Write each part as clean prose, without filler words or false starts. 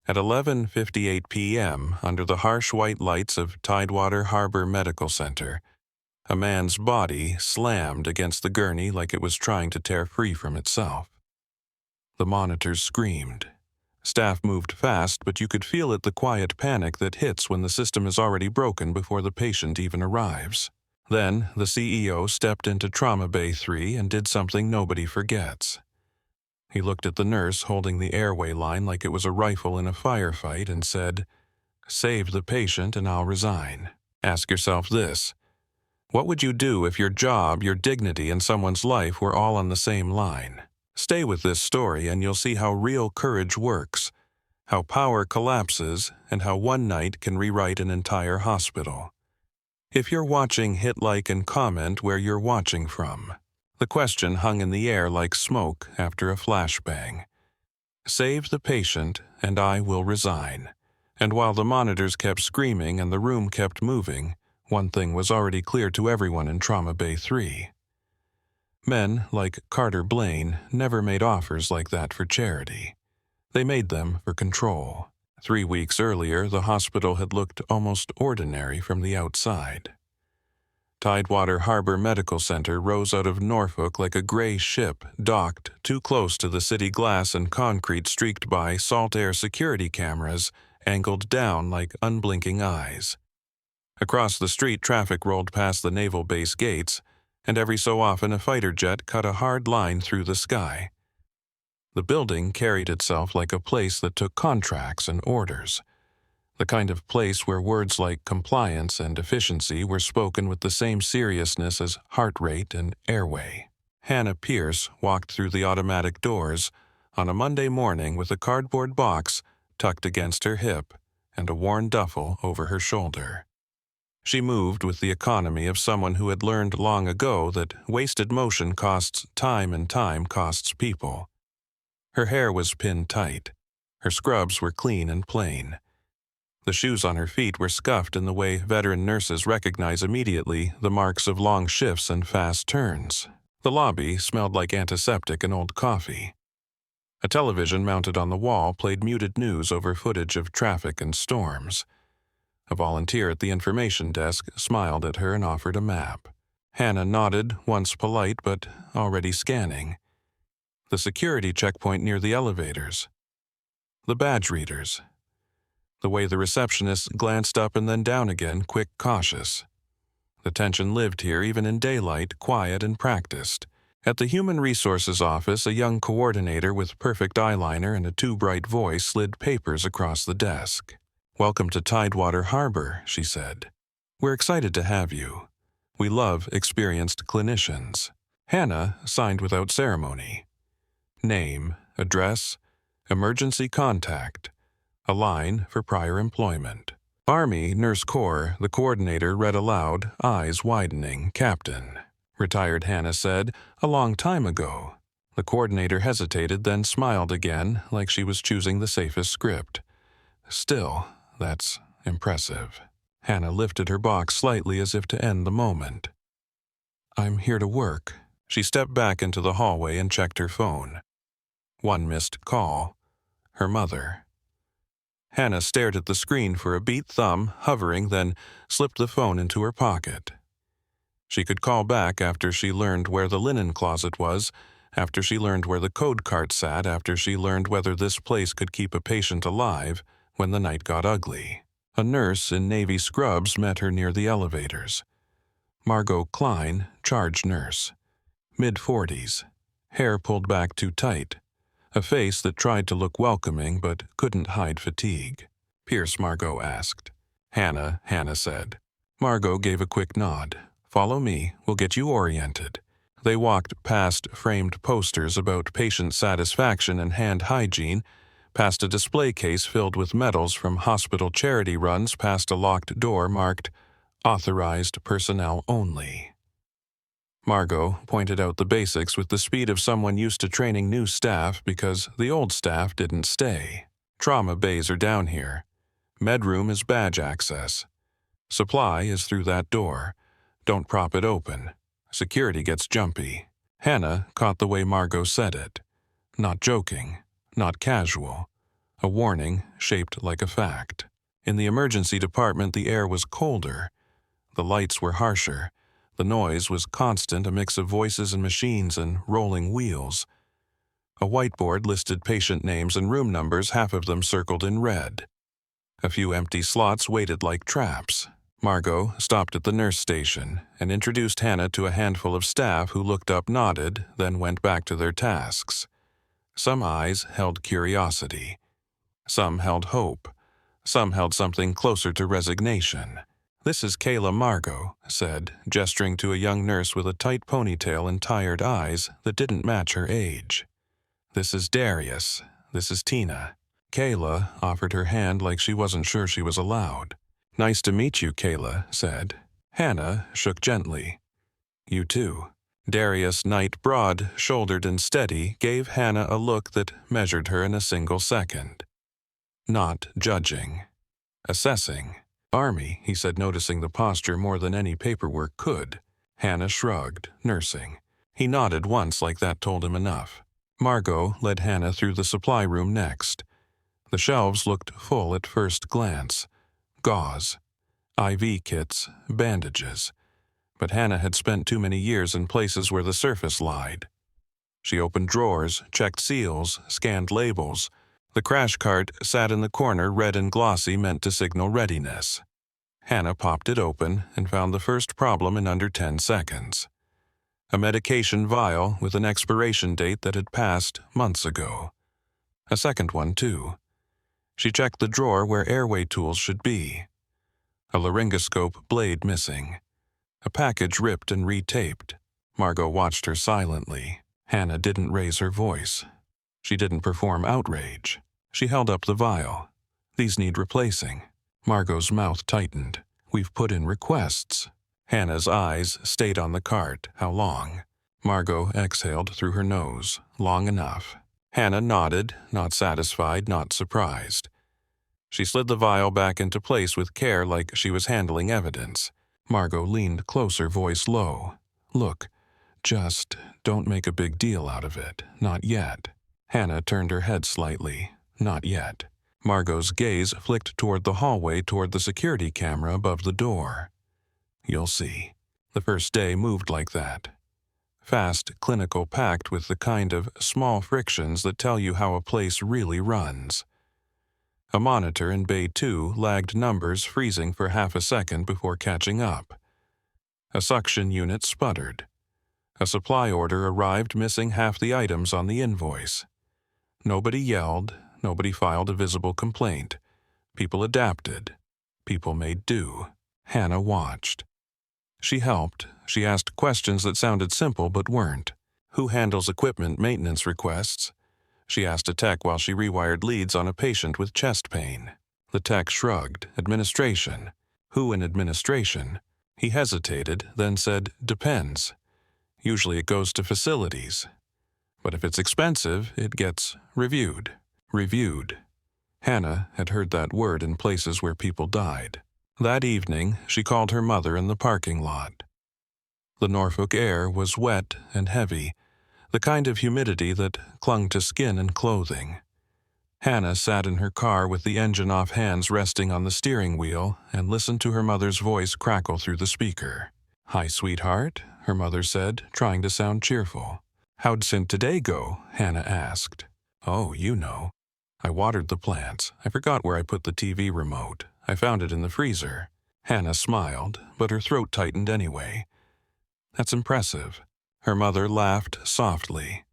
At 11:58 p.m., under the harsh white lights of Tidewater Harbor Medical Center, a man's body slammed against the gurney like it was trying to tear free from itself. The monitors screamed. Staff moved fast, but you could feel the quiet panic that hits when the system is already broken before the patient even arrives. Then, the CEO stepped into Trauma Bay 3 and did something nobody forgets. He looked at the nurse holding the airway line like it was a rifle in a firefight and said, "Save the patient and I'll resign." Ask yourself this. What would you do if your job, your dignity, and someone's life were all on the same line? Stay with this story and you'll see how real courage works, how power collapses, and how one night can rewrite an entire hospital. If you're watching, hit like and comment where you're watching from. The question hung in the air like smoke after a flashbang. Save the patient and I will resign. And while the monitors kept screaming and the room kept moving, one thing was already clear to everyone in Trauma Bay 3. Men like Carter Blaine never made offers like that for charity. They made them for control. 3 weeks earlier, the hospital had looked almost ordinary from the outside. Tidewater Harbor Medical Center rose out of Norfolk like a gray ship docked too close to the city glass and concrete streaked by salt air security cameras angled down like unblinking eyes. Across the street, traffic rolled past the naval base gates, and every so often a fighter jet cut a hard line through the sky. The building carried itself like a place that took contracts and orders, the kind of place where words like compliance and efficiency were spoken with the same seriousness as heart rate and airway. Hannah Pierce walked through the automatic doors on a Monday morning with a cardboard box tucked against her hip and a worn duffel over her shoulder. She moved with the economy of someone who had learned long ago that wasted motion costs time and time costs people. Her hair was pinned tight. Her scrubs were clean and plain. The shoes on her feet were scuffed in the way veteran nurses recognize immediately the marks of long shifts and fast turns. The lobby smelled like antiseptic and old coffee. A television mounted on the wall played muted news over footage of traffic and storms. A volunteer at the information desk smiled at her and offered a map. Hannah nodded, once polite but already scanning. The security checkpoint near the elevators. The badge readers. The way the receptionist glanced up and then down again, quick, cautious. The tension lived here even in daylight, quiet and practiced. At the Human Resources office, a young coordinator with perfect eyeliner and a too-bright voice slid papers across the desk. "Welcome to Tidewater Harbor," she said. "We're excited to have you. We love experienced clinicians." Hannah signed without ceremony. Name, address, emergency contact, a line for prior employment. Army Nurse Corps, the coordinator read aloud, eyes widening. "Captain," retired Hannah said, "a long time ago." The coordinator hesitated, then smiled again, like she was choosing the safest script. "Still, that's impressive." Hannah lifted her box slightly as if to end the moment. "I'm here to work." She stepped back into the hallway and checked her phone. One missed call. Her mother. Hannah stared at the screen for a beat, thumb hovering, then slipped the phone into her pocket. She could call back after she learned where the linen closet was, after she learned where the code cart sat, after she learned whether this place could keep a patient alive when the night got ugly. A nurse in navy scrubs met her near the elevators. Margot Klein, charge nurse. Mid-40s. Hair pulled back too tight. A face that tried to look welcoming but couldn't hide fatigue. "Pierce," Margot asked. "Hannah," Hannah said. Margot gave a quick nod. "Follow me, we'll get you oriented." They walked past framed posters about patient satisfaction and hand hygiene, past a display case filled with medals from hospital charity runs, past a locked door marked, "Authorized personnel only." Margot pointed out the basics with the speed of someone used to training new staff because the old staff didn't stay. Trauma bays are down here. Medroom is badge access. Supply is through that door. Don't prop it open. Security gets jumpy. Hannah caught the way Margot said it. Not joking, not casual. a warning shaped like a fact. In the emergency department, the air was colder. The lights were harsher. The noise was constant, a mix of voices and machines and rolling wheels. A whiteboard listed patient names and room numbers, half of them circled in red. A few empty slots waited like traps. Margot stopped at the nurse station and introduced Hannah to a handful of staff who looked up, nodded, then went back to their tasks. Some eyes held curiosity. Some held hope. Some held something closer to resignation. "This is Kayla," Margot said, gesturing to a young nurse with a tight ponytail and tired eyes that didn't match her age. "This is Darius. This is Tina." Kayla offered her hand like she wasn't sure she was allowed. "Nice to meet you," Kayla said. Hannah shook gently. "You too." Darius, knight, broad-shouldered and steady, gave Hannah a look that measured her in a single second. Not judging. Assessing. "Army," he said, noticing the posture more than any paperwork could. Hannah shrugged, nursing. He nodded once, like that told him enough. Margot led Hannah through the supply room next. The shelves looked full at first glance. Gauze, IV kits, bandages. But Hannah had spent too many years in places where the surface lied. She opened drawers, checked seals, scanned labels. The crash cart sat in the corner, red and glossy, meant to signal readiness. Hannah popped it open and found the first problem in under 10 seconds. A medication vial with an expiration date that had passed months ago. A second one, too. She checked the drawer where airway tools should be. A laryngoscope blade missing. A package ripped and retaped. Margot watched her silently. Hannah didn't raise her voice. She didn't perform outrage. She held up the vial. "These need replacing." Margot's mouth tightened. "We've put in requests." Hannah's eyes stayed on the cart. "How long?" Margot exhaled through her nose. "Long enough." Hannah nodded, not satisfied, not surprised. She slid the vial back into place with care, like she was handling evidence. Margot leaned closer, voice low. "Look, just don't make a big deal out of it. Not yet." Hannah turned her head slightly. "Not yet." Margot's gaze flicked toward the hallway, toward the security camera above the door. "You'll see." The first day moved like that. Fast, clinical, packed with the kind of small frictions that tell you how a place really runs. A monitor in Bay 2 lagged numbers, freezing for half a second before catching up. A suction unit sputtered. A supply order arrived missing half the items on the invoice. Nobody yelled. Nobody filed a visible complaint. People adapted. People made do. Hannah watched. She helped. She asked questions that sounded simple but weren't. Who handles equipment maintenance requests? She asked a tech while she rewired leads on a patient with chest pain. The tech shrugged. Administration. Who in administration? He hesitated, then said, "Depends. Usually it goes to facilities. But if it's expensive, it gets reviewed." Reviewed. Hannah had heard that word in places where people died. That evening, she called her mother in the parking lot. The Norfolk air was wet and heavy, the kind of humidity that clung to skin and clothing. Hannah sat in her car with the engine off, hands resting on the steering wheel, and listened to her mother's voice crackle through the speaker. "Hi, sweetheart," her mother said, trying to sound cheerful. "How'd Sint today go?" Hannah asked. "Oh, you know. I watered the plants. I forgot where I put the TV remote. I found it in the freezer." Hannah smiled, but her throat tightened anyway. "That's impressive." Her mother laughed softly.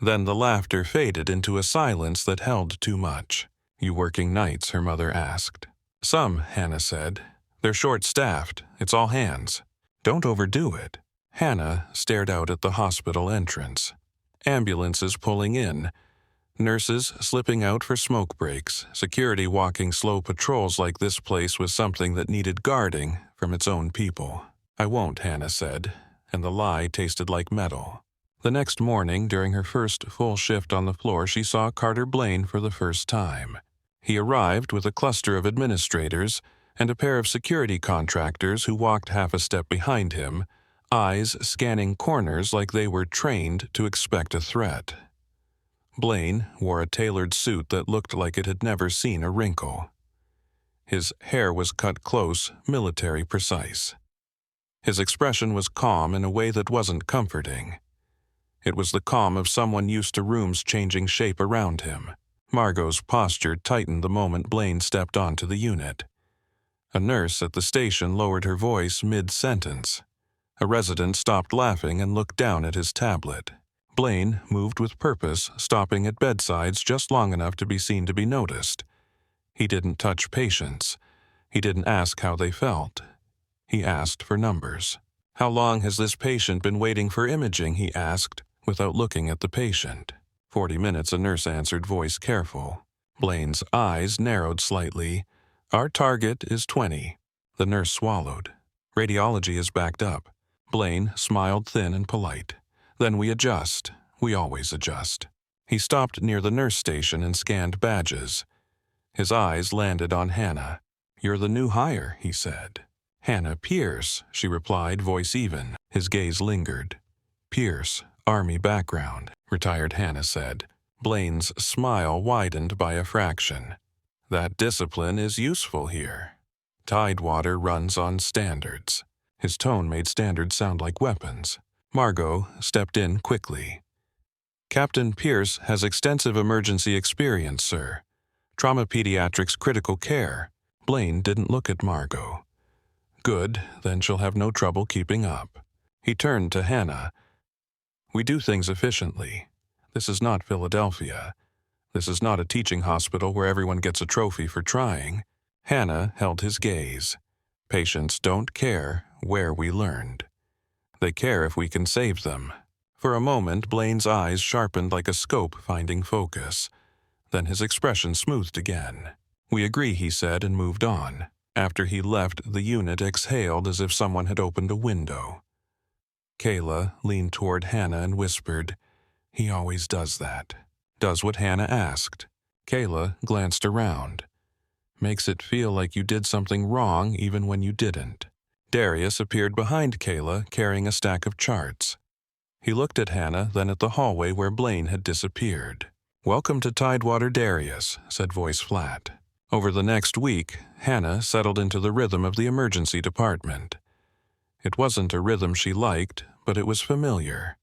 Then the laughter faded into a silence that held too much. "You working nights?" her mother asked. "Some," Hannah said. "They're short-staffed. It's all hands." "Don't overdo it." Hannah stared out at the hospital entrance. Ambulances pulling in. Nurses slipping out for smoke breaks, security walking slow patrols like this place was something that needed guarding from its own people. "I won't," Hannah said, and the lie tasted like metal. The next morning, during her first full shift on the floor, she saw Carter Blaine for the first time. He arrived with a cluster of administrators and a pair of security contractors who walked half a step behind him, eyes scanning corners like they were trained to expect a threat. Blaine wore a tailored suit that looked like it had never seen a wrinkle. His hair was cut close, military precise. His expression was calm in a way that wasn't comforting. It was the calm of someone used to rooms changing shape around him. Margot's posture tightened the moment Blaine stepped onto the unit. A nurse at the station lowered her voice mid-sentence. A resident stopped laughing and looked down at his tablet. Blaine moved with purpose, stopping at bedsides just long enough to be seen to be noticed. He didn't touch patients. He didn't ask how they felt. He asked for numbers. "How long has this patient been waiting for imaging?" he asked, without looking at the patient. 40 minutes, a nurse answered, voice careful. Blaine's eyes narrowed slightly. "Our target is 20. The nurse swallowed. "Radiology is backed up." Blaine smiled thin and polite. "Then we adjust. We always adjust." He stopped near the nurse station and scanned badges. His eyes landed on Hannah. "You're the new hire," he said. "Hannah Pierce," she replied, voice even. His gaze lingered. "Pierce, Army background," retired Hannah said. Blaine's smile widened by a fraction. "That discipline is useful here. Tidewater runs on standards." His tone made standards sound like weapons. Margot stepped in quickly. "Captain Pierce has extensive emergency experience, sir. Trauma pediatrics critical care." Blaine didn't look at Margot. "Good, then she'll have no trouble keeping up." He turned to Hannah. "We do things efficiently. This is not Philadelphia. This is not a teaching hospital where everyone gets a trophy for trying." Hannah held his gaze. "Patients don't care where we learned. They care if we can save them." For a moment, Blaine's eyes sharpened like a scope finding focus. Then his expression smoothed again. "We agree," he said, and moved on. After he left, the unit exhaled as if someone had opened a window. Kayla leaned toward Hannah and whispered, "He always does that." Does what Hannah asked. Kayla glanced around. "Makes it feel like you did something wrong even when you didn't." Darius appeared behind Kayla, carrying a stack of charts. He looked at Hannah, then at the hallway where Blaine had disappeared. "Welcome to Tidewater, Darius," said voice flat. Over the next week, Hannah settled into the rhythm of the emergency department. It wasn't a rhythm she liked, but it was familiar.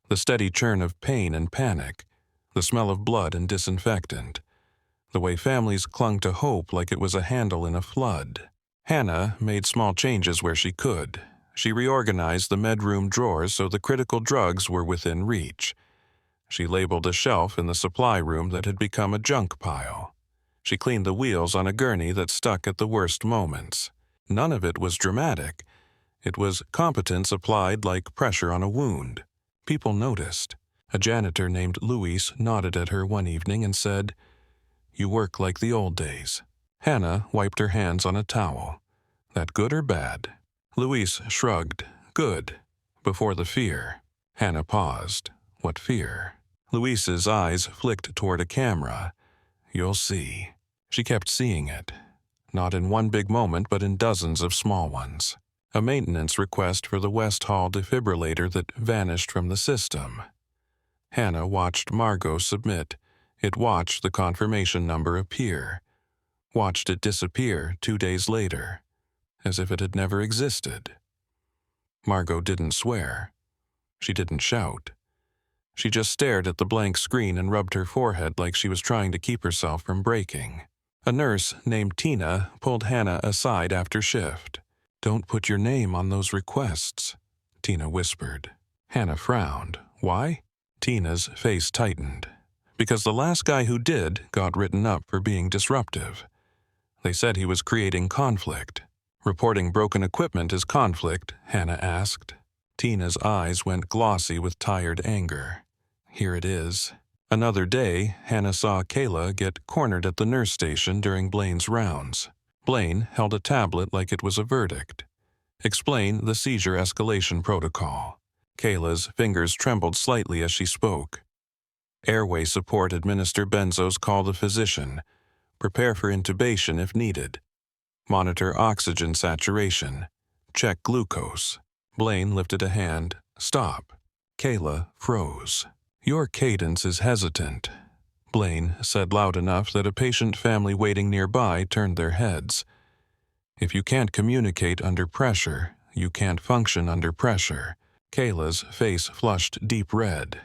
The steady churn of pain and panic, the smell of blood and disinfectant, the way families clung to hope like it was a handle in a flood. Hannah made small changes where she could. She reorganized the medroom drawers so the critical drugs were within reach. She labeled a shelf in the supply room that had become a junk pile. She cleaned the wheels on a gurney that stuck at the worst moments. None of it was dramatic. It was competence applied like pressure on a wound. People noticed. A janitor named Luis nodded at her one evening and said, "You work like the old days." Hannah wiped her hands on a towel. "That good or bad?" Luis shrugged. "Good." Before the fear. Hannah paused. "What fear?" Luis's eyes flicked toward a camera. "You'll see." She kept seeing it. Not in one big moment, but in dozens of small ones. A maintenance request for the West Hall defibrillator that vanished from the system. Hannah watched Margot submit. It watched the confirmation number appear. Watched it disappear 2 days later, as if it had never existed. Margot didn't swear. She didn't shout. She just stared at the blank screen and rubbed her forehead like she was trying to keep herself from breaking. A nurse named Tina pulled Hannah aside after shift. "Don't put your name on those requests," Tina whispered. Hannah frowned. "Why?" Tina's face tightened. "Because the last guy who did got written up for being disruptive. They said he was creating conflict." "Reporting broken equipment is conflict?" Hannah asked. Tina's eyes went glossy with tired anger. "Here it is." Another day, Hannah saw Kayla get cornered at the nurse station during Blaine's rounds. Blaine held a tablet like it was a verdict. "Explain the seizure escalation protocol." Kayla's fingers trembled slightly as she spoke. "Airway support, administer benzos, call the physician. Prepare for intubation if needed. Monitor oxygen saturation. Check glucose." Blaine lifted a hand. "Stop." Kayla froze. "Your cadence is hesitant. Blaine said loud enough that a patient family waiting nearby turned their heads. If you can't communicate under pressure, you can't function under pressure. Kayla's face flushed deep red.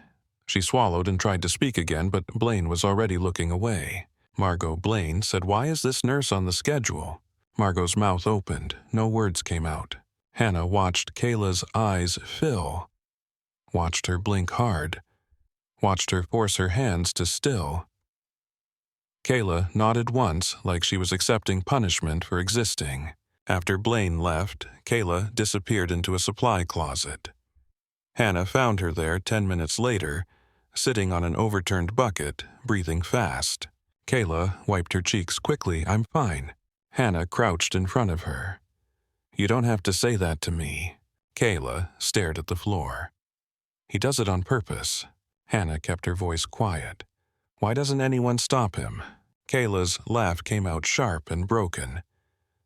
She swallowed and tried to speak again, but Blaine was already looking away. Margot Blaine said, "Why is this nurse on the schedule?" Margot's mouth opened. No words came out. Hannah watched Kayla's eyes fill, watched her blink hard, watched her force her hands to still. Kayla nodded once, like she was accepting punishment for existing. After Blaine left, Kayla disappeared into a supply closet. Hannah found her there 10 minutes later, sitting on an overturned bucket, breathing fast. Kayla wiped her cheeks quickly. "I'm fine." Hannah crouched in front of her. "You don't have to say that to me." Kayla stared at the floor. "He does it on purpose." Hannah kept her voice quiet. "Why doesn't anyone stop him?" Kayla's laugh came out sharp and broken.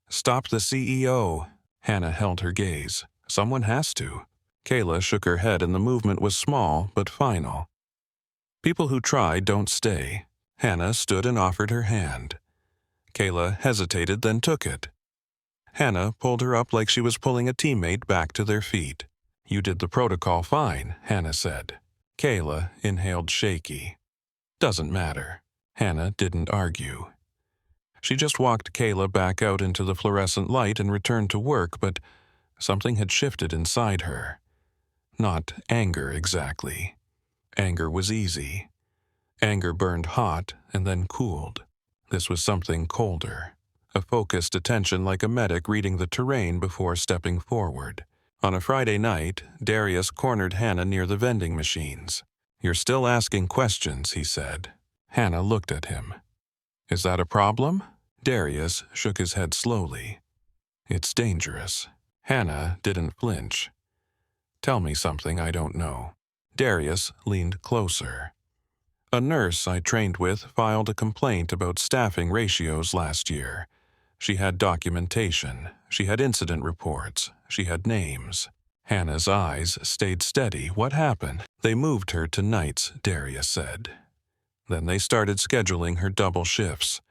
"Stop the CEO." Hannah held her gaze. "Someone has to." Kayla shook her head and the movement was small but final. "People who try don't stay." Hannah stood and offered her hand. Kayla hesitated, then took it. Hannah pulled her up like she was pulling a teammate back to their feet. "You did the protocol fine," Hannah said. Kayla inhaled shaky. "Doesn't matter." Hannah didn't argue. She just walked Kayla back out into the fluorescent light and returned to work, but something had shifted inside her. Not anger exactly. Anger was easy. Anger burned hot and then cooled. This was something colder. A focused attention like a medic reading the terrain before stepping forward. On a Friday night, Darius cornered Hannah near the vending machines. "You're still asking questions," he said. Hannah looked at him. "Is that a problem?" Darius shook his head slowly. "It's dangerous." Hannah didn't flinch. "Tell me something I don't know." Darius leaned closer. "A nurse I trained with filed a complaint about staffing ratios last year. She had documentation. She had incident reports. She had names." Hannah's eyes stayed steady. "What happened?" "They moved her to nights," Darius said. "Then they started scheduling her double shifts.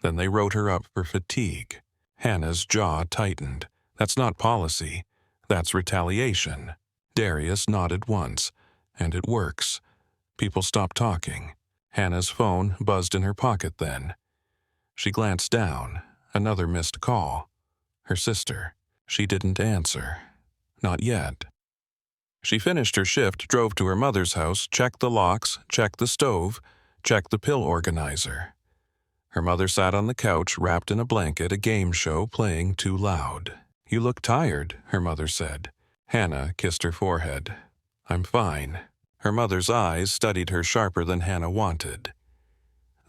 Then they wrote her up for fatigue." Hannah's jaw tightened. "That's not policy. That's retaliation." Darius nodded once. "And it works." People stopped talking. Hannah's phone buzzed in her pocket then. She glanced down. Another missed call. Her sister. She didn't answer. Not yet. She finished her shift, drove to her mother's house, checked the locks, checked the stove, checked the pill organizer. Her mother sat on the couch, wrapped in a blanket, a game show playing too loud. "You look tired," her mother said. Hannah kissed her forehead. "I'm fine." Her mother's eyes studied her sharper than Hannah wanted.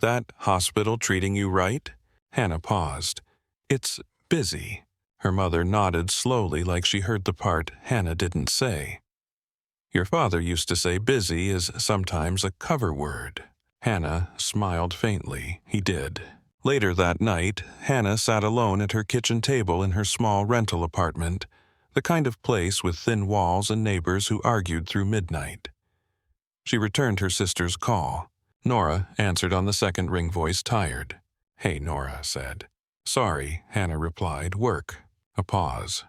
"That hospital treating you right?" Hannah paused. "It's busy." Her mother nodded slowly like she heard the part Hannah didn't say. "Your father used to say busy is sometimes a cover word." Hannah smiled faintly. He did. Later that night, Hannah sat alone at her kitchen table in her small rental apartment, the kind of place with thin walls and neighbors who argued through midnight. She returned her sister's call. Nora answered on the second ring, voice tired. "Hey," Nora said. "Sorry," Hannah replied. "Work." A pause.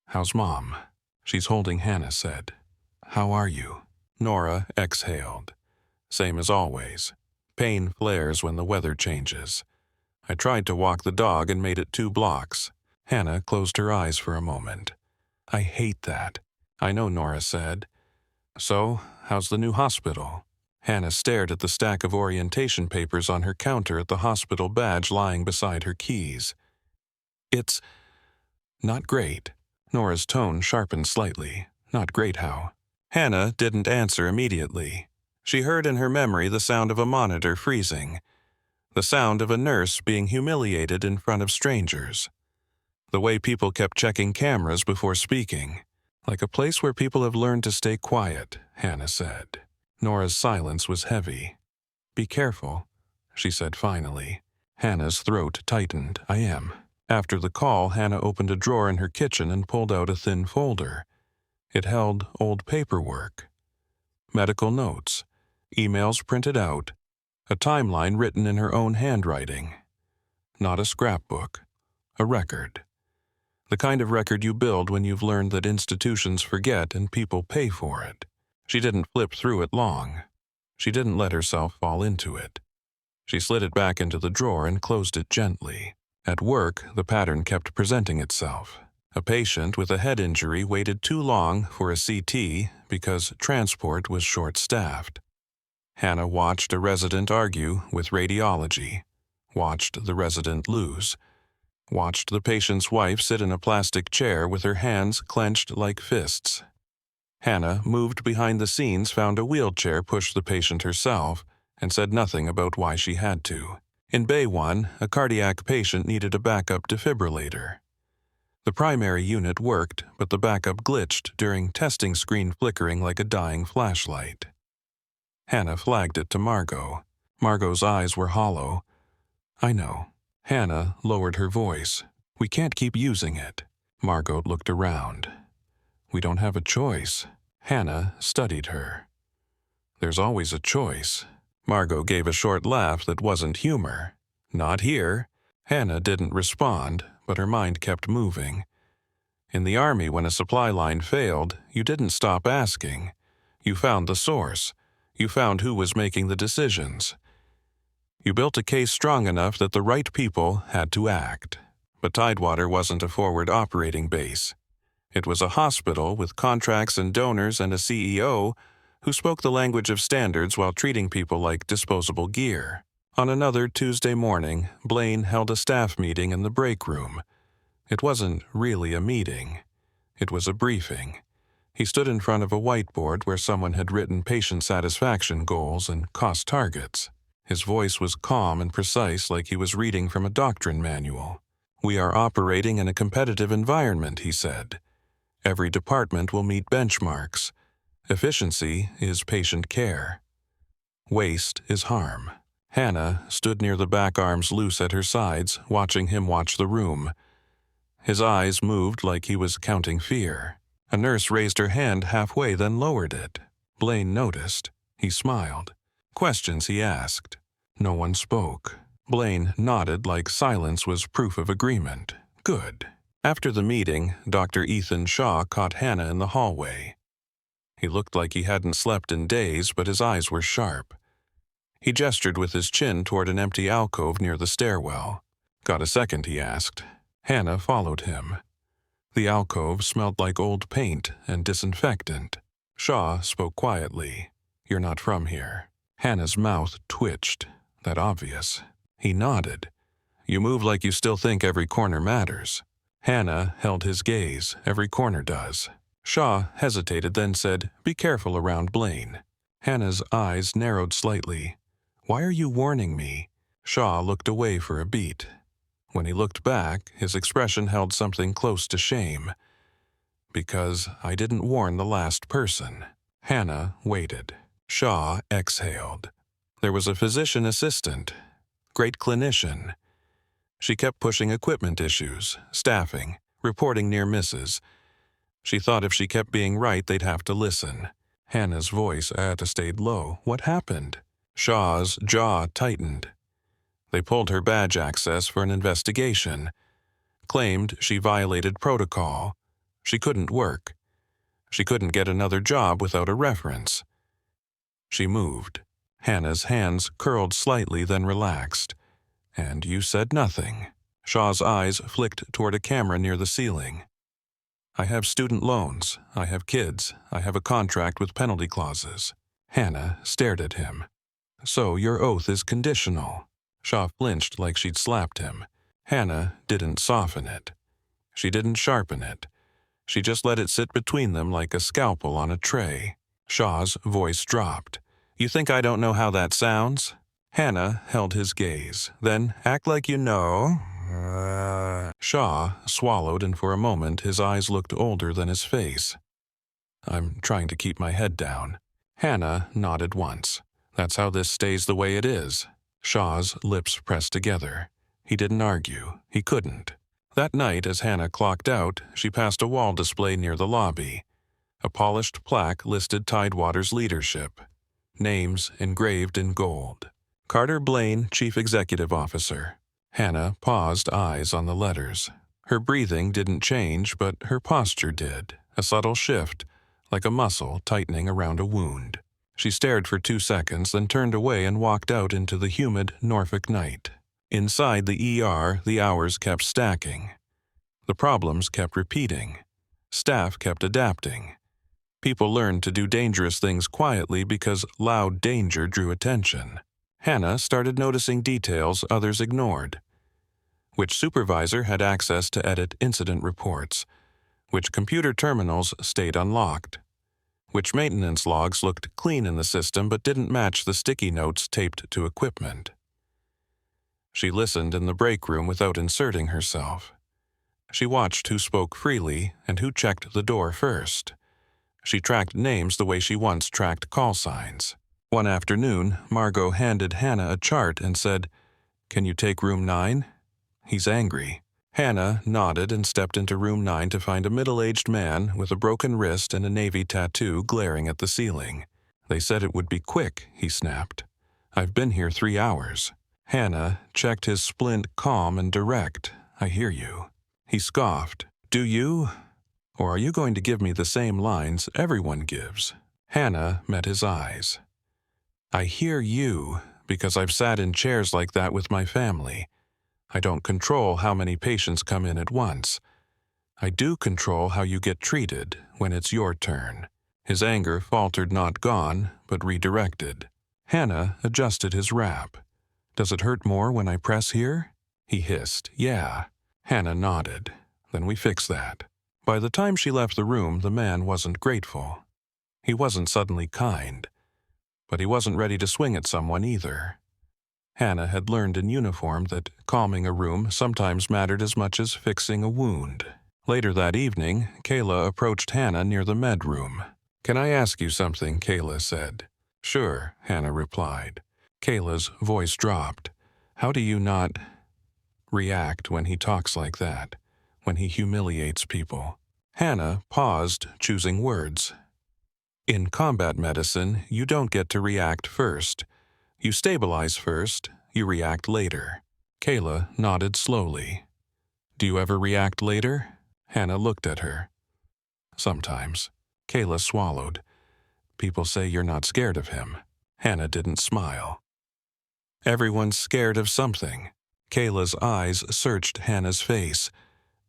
"How's Mom?" "She's holding," Hannah said. "How are you?" Nora exhaled. "Same as always. Pain flares when the weather changes. I tried to walk the dog and made it 2 blocks. Hannah closed her eyes for a moment. "I hate that." "I know," Nora said. "So, how's the new hospital?" Hannah stared at the stack of orientation papers on her counter at the hospital badge lying beside her keys. "It's not great." Nora's tone sharpened slightly. "Not great how?" Hannah didn't answer immediately. She heard in her memory the sound of a monitor freezing, the sound of a nurse being humiliated in front of strangers, the way people kept checking cameras before speaking. "Like a place where people have learned to stay quiet," Hannah said. Nora's silence was heavy. "Be careful," she said finally. Hannah's throat tightened. "I am." After the call, Hannah opened a drawer in her kitchen and pulled out a thin folder. It held old paperwork. Medical notes. Emails printed out. A timeline written in her own handwriting. Not a scrapbook. A record. The kind of record you build when you've learned that institutions forget and people pay for it. She didn't flip through it long. She didn't let herself fall into it. She slid it back into the drawer and closed it gently. At work, the pattern kept presenting itself. A patient with a head injury waited too long for a CT because transport was short-staffed. Hannah watched a resident argue with radiology, watched the resident lose, watched the patient's wife sit in a plastic chair with her hands clenched like fists. Hannah moved behind the scenes, found a wheelchair, pushed the patient herself, and said nothing about why she had to. In Bay 1, a cardiac patient needed a backup defibrillator. The primary unit worked, but the backup glitched during testing screen flickering like a dying flashlight. Hannah flagged it to Margot. Margot's eyes were hollow. I know. Hannah lowered her voice. We can't keep using it. Margot looked around. We don't have a choice. Hannah studied her. There's always a choice. Margot gave a short laugh that wasn't humor. Not here. Hannah didn't respond, but her mind kept moving. In the Army, when a supply line failed, you didn't stop asking. You found the source. You found who was making the decisions. You built a case strong enough that the right people had to act. But Tidewater wasn't a forward operating base. It was a hospital with contracts and donors and a CEO who spoke the language of standards while treating people like disposable gear. On another Tuesday morning, Blaine held a staff meeting in the break room. It wasn't really a meeting. It was a briefing. He stood in front of a whiteboard where someone had written patient satisfaction goals and cost targets. His voice was calm and precise, like he was reading from a doctrine manual. We are operating in a competitive environment, he said. Every department will meet benchmarks. Efficiency is patient care. Waste is harm. Hannah stood near the back, arms loose at her sides, watching him watch the room. His eyes moved like he was counting fear. A nurse raised her hand halfway, then lowered it. Blaine noticed. He smiled. Questions he asked. No one spoke. Blaine nodded like silence was proof of agreement. Good. After the meeting, Dr. Ethan Shaw caught Hannah in the hallway. He looked like he hadn't slept in days, but his eyes were sharp. He gestured with his chin toward an empty alcove near the stairwell. Got a second, he asked. Hannah followed him. The alcove smelled like old paint and disinfectant. Shaw spoke quietly. You're not from here. Hannah's mouth twitched. That obvious. He nodded. You move like you still think every corner matters. Hannah held his gaze. Every corner does. Shaw hesitated, then said, Be careful around Blaine. Hannah's eyes narrowed slightly. Why are you warning me? Shaw looked away for a beat. When he looked back, his expression held something close to shame. Because I didn't warn the last person. Hannah waited. Shaw exhaled. There was a physician assistant. Great clinician. She kept pushing equipment issues, staffing, reporting near misses. She thought if she kept being right, they'd have to listen. Hannah's voice stayed low. What happened? Shaw's jaw tightened. They pulled her badge access for an investigation. Claimed she violated protocol. She couldn't work. She couldn't get another job without a reference. She moved. Hannah's hands curled slightly, then relaxed. And you said nothing. Shaw's eyes flicked toward a camera near the ceiling. I have student loans. I have kids. I have a contract with penalty clauses. Hannah stared at him. So your oath is conditional. Shaw flinched like she'd slapped him. Hannah didn't soften it. She didn't sharpen it. She just let it sit between them like a scalpel on a tray. Shaw's voice dropped. You think I don't know how that sounds? Hannah held his gaze. Then, act like you know. Shaw swallowed, and for a moment his eyes looked older than his face. I'm trying to keep my head down. Hannah nodded once. That's how this stays the way it is. Shaw's lips pressed together. He didn't argue. He couldn't. That night, as Hannah clocked out, she passed a wall display near the lobby. A polished plaque listed Tidewater's leadership. Names engraved in gold. Carter Blaine, Chief Executive Officer. Hannah paused, eyes on the letters. Her breathing didn't change, but her posture did, a subtle shift, like a muscle tightening around a wound. She stared for 2 seconds, then turned away and walked out into the humid Norfolk night. Inside the ER, the hours kept stacking. The problems kept repeating. Staff kept adapting. People learned to do dangerous things quietly because loud danger drew attention. Hannah started noticing details others ignored. Which supervisor had access to edit incident reports? Which computer terminals stayed unlocked? Which maintenance logs looked clean in the system but didn't match the sticky notes taped to equipment? She listened in the break room without inserting herself. She watched who spoke freely and who checked the door first. She tracked names the way she once tracked call signs. One afternoon, Margot handed Hannah a chart and said, "Can you take room 9? He's angry." Hannah nodded and stepped into room 9 to find a middle-aged man with a broken wrist and a navy tattoo glaring at the ceiling. "They said it would be quick," he snapped. "I've been here 3 hours." Hannah checked his splint calm and direct. "I hear you." He scoffed. "Do you? Or are you going to give me the same lines everyone gives?" Hannah met his eyes. "I hear you because I've sat in chairs like that with my family. I don't control how many patients come in at once. I do control how you get treated when it's your turn." His anger faltered, not gone, but redirected. Hannah adjusted his wrap. "Does it hurt more when I press here?" He hissed. "Yeah." Hannah nodded. "Then we fix that." By the time she left the room, the man wasn't grateful. He wasn't suddenly kind. But he wasn't ready to swing at someone either. Hannah had learned in uniform that calming a room sometimes mattered as much as fixing a wound. Later that evening, Kayla approached Hannah near the med room. "Can I ask you something?" Kayla said. "Sure," Hannah replied. Kayla's voice dropped. "How do you not react when he talks like that, when he humiliates people?" Hannah paused, choosing words. "In combat medicine, you don't get to react first. You stabilize first, you react later." Kayla nodded slowly. "Do you ever react later?" Hannah looked at her. "Sometimes." Kayla swallowed. "People say you're not scared of him." Hannah didn't smile. "Everyone's scared of something." Kayla's eyes searched Hannah's face.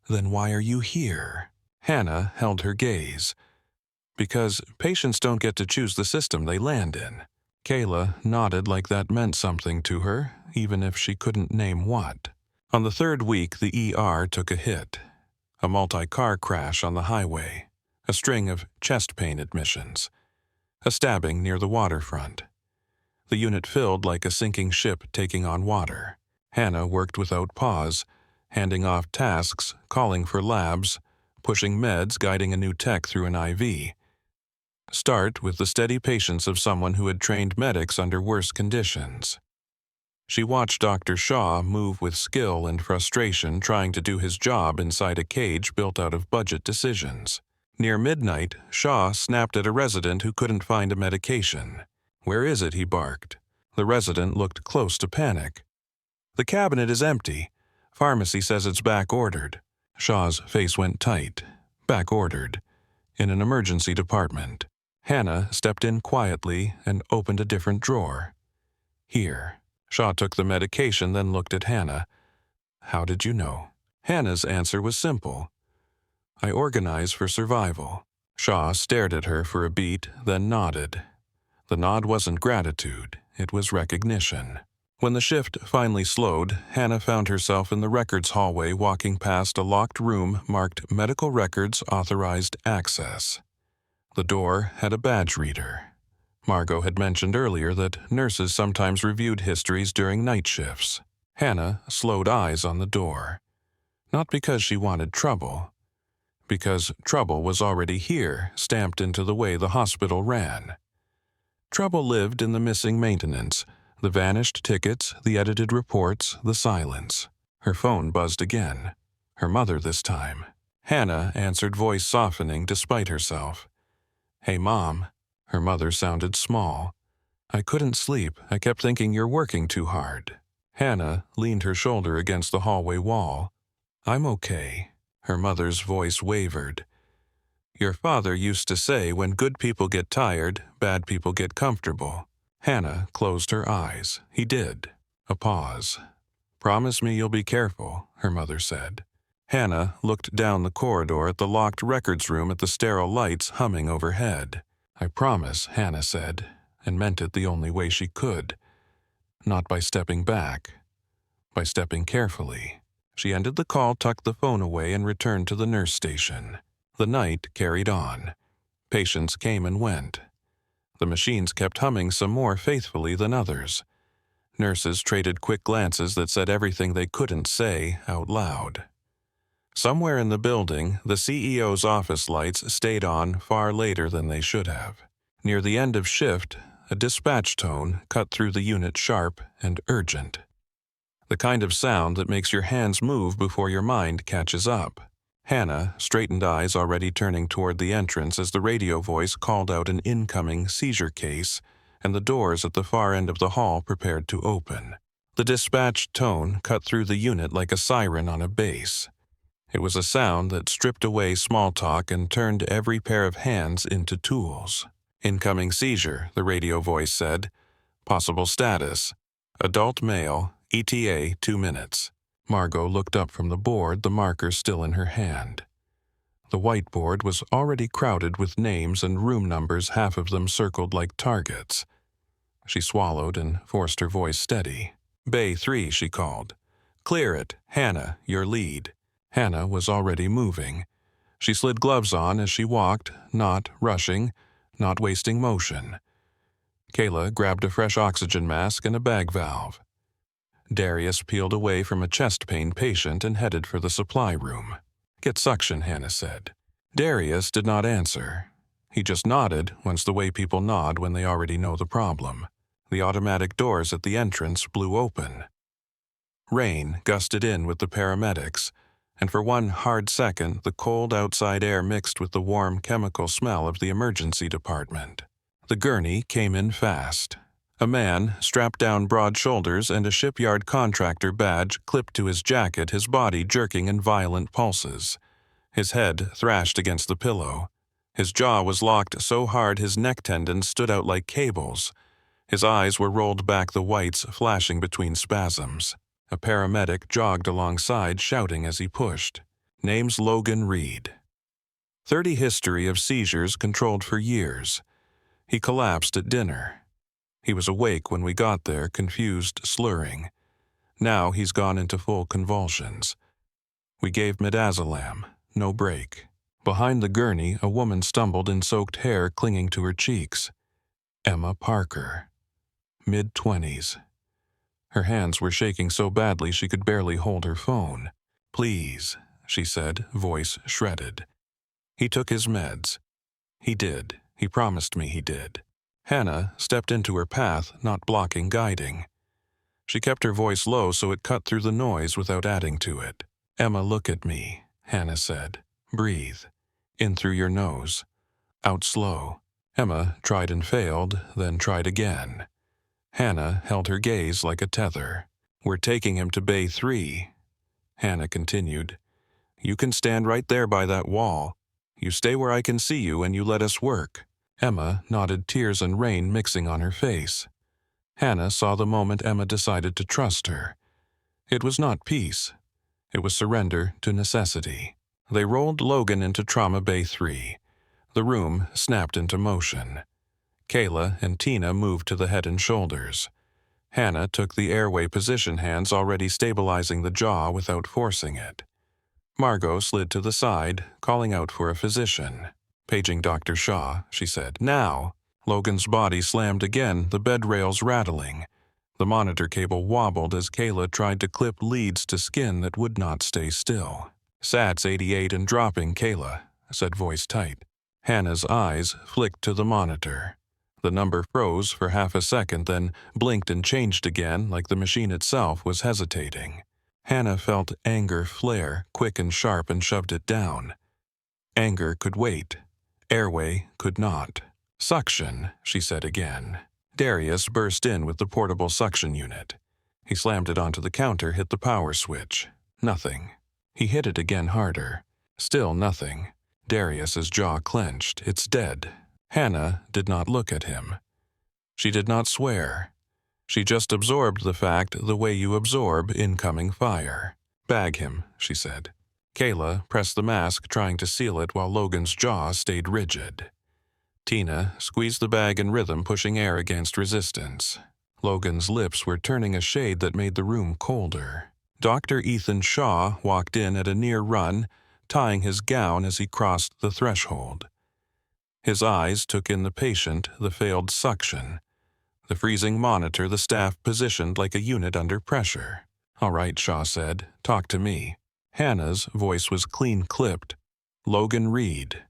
"Then why are you here?" Hannah held her gaze. "Because patients don't get to choose the system they land in." Kayla nodded like that meant something to her, even if she couldn't name what. On the 3rd week, the ER took a hit. A multi-car crash on the highway. A string of chest pain admissions. A stabbing near the waterfront. The unit filled like a sinking ship taking on water. Hannah worked without pause, handing off tasks, calling for labs, pushing meds, guiding a new tech through an IV. Start with the steady patience of someone who had trained medics under worse conditions. She watched Dr. Shaw move with skill and frustration, trying to do his job inside a cage built out of budget decisions. Near midnight, Shaw snapped at a resident who couldn't find a medication. "Where is it?" he barked. The resident looked close to panic. "The cabinet is empty. Pharmacy says it's back-ordered." Shaw's face went tight. Back-ordered. In an emergency department. Hannah stepped in quietly and opened a different drawer. "Here." Shaw took the medication, then looked at Hannah. "How did you know?" Hannah's answer was simple. "I organize for survival." Shaw stared at her for a beat, then nodded. The nod wasn't gratitude, it was recognition. When the shift finally slowed, Hannah found herself in the records hallway walking past a locked room marked Medical Records Authorized Access. The door had a badge reader. Margot had mentioned earlier that nurses sometimes reviewed histories during night shifts. Hannah slowed eyes on the door. Not because she wanted trouble. Because trouble was already here, stamped into the way the hospital ran. Trouble lived in the missing maintenance, the vanished tickets, the edited reports, the silence. Her phone buzzed again. Her mother this time. Hannah answered, voice softening despite herself. "Hey, Mom." Her mother sounded small. I couldn't sleep. I kept thinking you're working too hard. Hannah leaned her shoulder against the hallway wall. I'm okay. Her mother's voice wavered. Your father used to say when good people get tired, bad people get comfortable. Hannah closed her eyes. He did. A pause. Promise me you'll be careful, her mother said. Hannah looked down the corridor at the locked records room at the sterile lights humming overhead. I promise, Hannah said, and meant it the only way she could. Not by stepping back, by stepping carefully. She ended the call, tucked the phone away, and returned to the nurse station. The night carried on. Patients came and went. The machines kept humming some more faithfully than others. Nurses traded quick glances that said everything they couldn't say out loud. Somewhere in the building, the CEO's office lights stayed on far later than they should have. Near the end of shift, a dispatch tone cut through the unit sharp and urgent. The kind of sound that makes your hands move before your mind catches up. Hannah straightened eyes already turning toward the entrance as the radio voice called out an incoming seizure case, and the doors at the far end of the hall prepared to open. The dispatch tone cut through the unit like a siren on a bass. It was a sound that stripped away small talk and turned every pair of hands into tools. Incoming seizure, the radio voice said. Possible status. Adult male, ETA 2 minutes. Margot looked up from the board, the marker still in her hand. The whiteboard was already crowded with names and room numbers, half of them circled like targets. She swallowed and forced her voice steady. Bay 3, she called. Clear it. Hannah, your lead. Hannah was already moving. She slid gloves on as she walked, not rushing, not wasting motion. Kayla grabbed a fresh oxygen mask and a bag valve. Darius peeled away from a chest pain patient and headed for the supply room. Get suction, Hannah said. Darius did not answer. He just nodded once the way people nod when they already know the problem. The automatic doors at the entrance blew open. Rain gusted in with the paramedics, and for one hard second the cold outside air mixed with the warm chemical smell of the emergency department. The gurney came in fast. A man, strapped down broad shoulders and a shipyard contractor badge clipped to his jacket, his body jerking in violent pulses. His head thrashed against the pillow. His jaw was locked so hard his neck tendons stood out like cables. His eyes were rolled back, the whites flashing between spasms. A paramedic jogged alongside, shouting as he pushed. Name's Logan Reed. 30 history of seizures controlled for years. He collapsed at dinner. He was awake when we got there, confused, slurring. Now he's gone into full convulsions. We gave midazolam. No break. Behind the gurney, a woman stumbled in soaked hair clinging to her cheeks. Emma Parker. Mid-20s. Her hands were shaking so badly she could barely hold her phone. Please, she said, voice shredded. He took his meds. He did. He promised me he did. Hannah stepped into her path, not blocking, guiding. She kept her voice low so it cut through the noise without adding to it. Emma, look at me, Hannah said. Breathe. In through your nose. Out slow. Emma tried and failed, then tried again. Hannah held her gaze like a tether. We're taking him to Bay 3. Hannah continued. You can stand right there by that wall. You stay where I can see you and you let us work. Emma nodded, tears and rain mixing on her face. Hannah saw the moment Emma decided to trust her. It was not peace. It was surrender to necessity. They rolled Logan into Trauma Bay 3. The room snapped into motion. Kayla and Tina moved to the head and shoulders. Hannah took the airway position hands, already stabilizing the jaw without forcing it. Margot slid to the side, calling out for a physician. Paging Dr. Shaw, she said. Now! Logan's body slammed again, the bed rails rattling. The monitor cable wobbled as Kayla tried to clip leads to skin that would not stay still. Sats 88 and dropping, Kayla, said voice tight. Hannah's eyes flicked to the monitor. The number froze for half a second, then blinked and changed again like the machine itself was hesitating. Hannah felt anger flare, quick and sharp, and shoved it down. Anger could wait. Airway could not. Suction, she said again. Darius burst in with the portable suction unit. He slammed it onto the counter, hit the power switch. Nothing. He hit it again harder. Still nothing. Darius's jaw clenched. It's dead. Hannah did not look at him. She did not swear. She just absorbed the fact the way you absorb incoming fire. "Bag him," she said. Kayla pressed the mask, trying to seal it while Logan's jaw stayed rigid. Tina squeezed the bag in rhythm, pushing air against resistance. Logan's lips were turning a shade that made the room colder. Dr. Ethan Shaw walked in at a near run, tying his gown as he crossed the threshold. His eyes took in the patient, the failed suction, the freezing monitor, the staff positioned like a unit under pressure. "All right," Shaw said. "Talk to me." Hannah's voice was clean-clipped. "Logan Reed.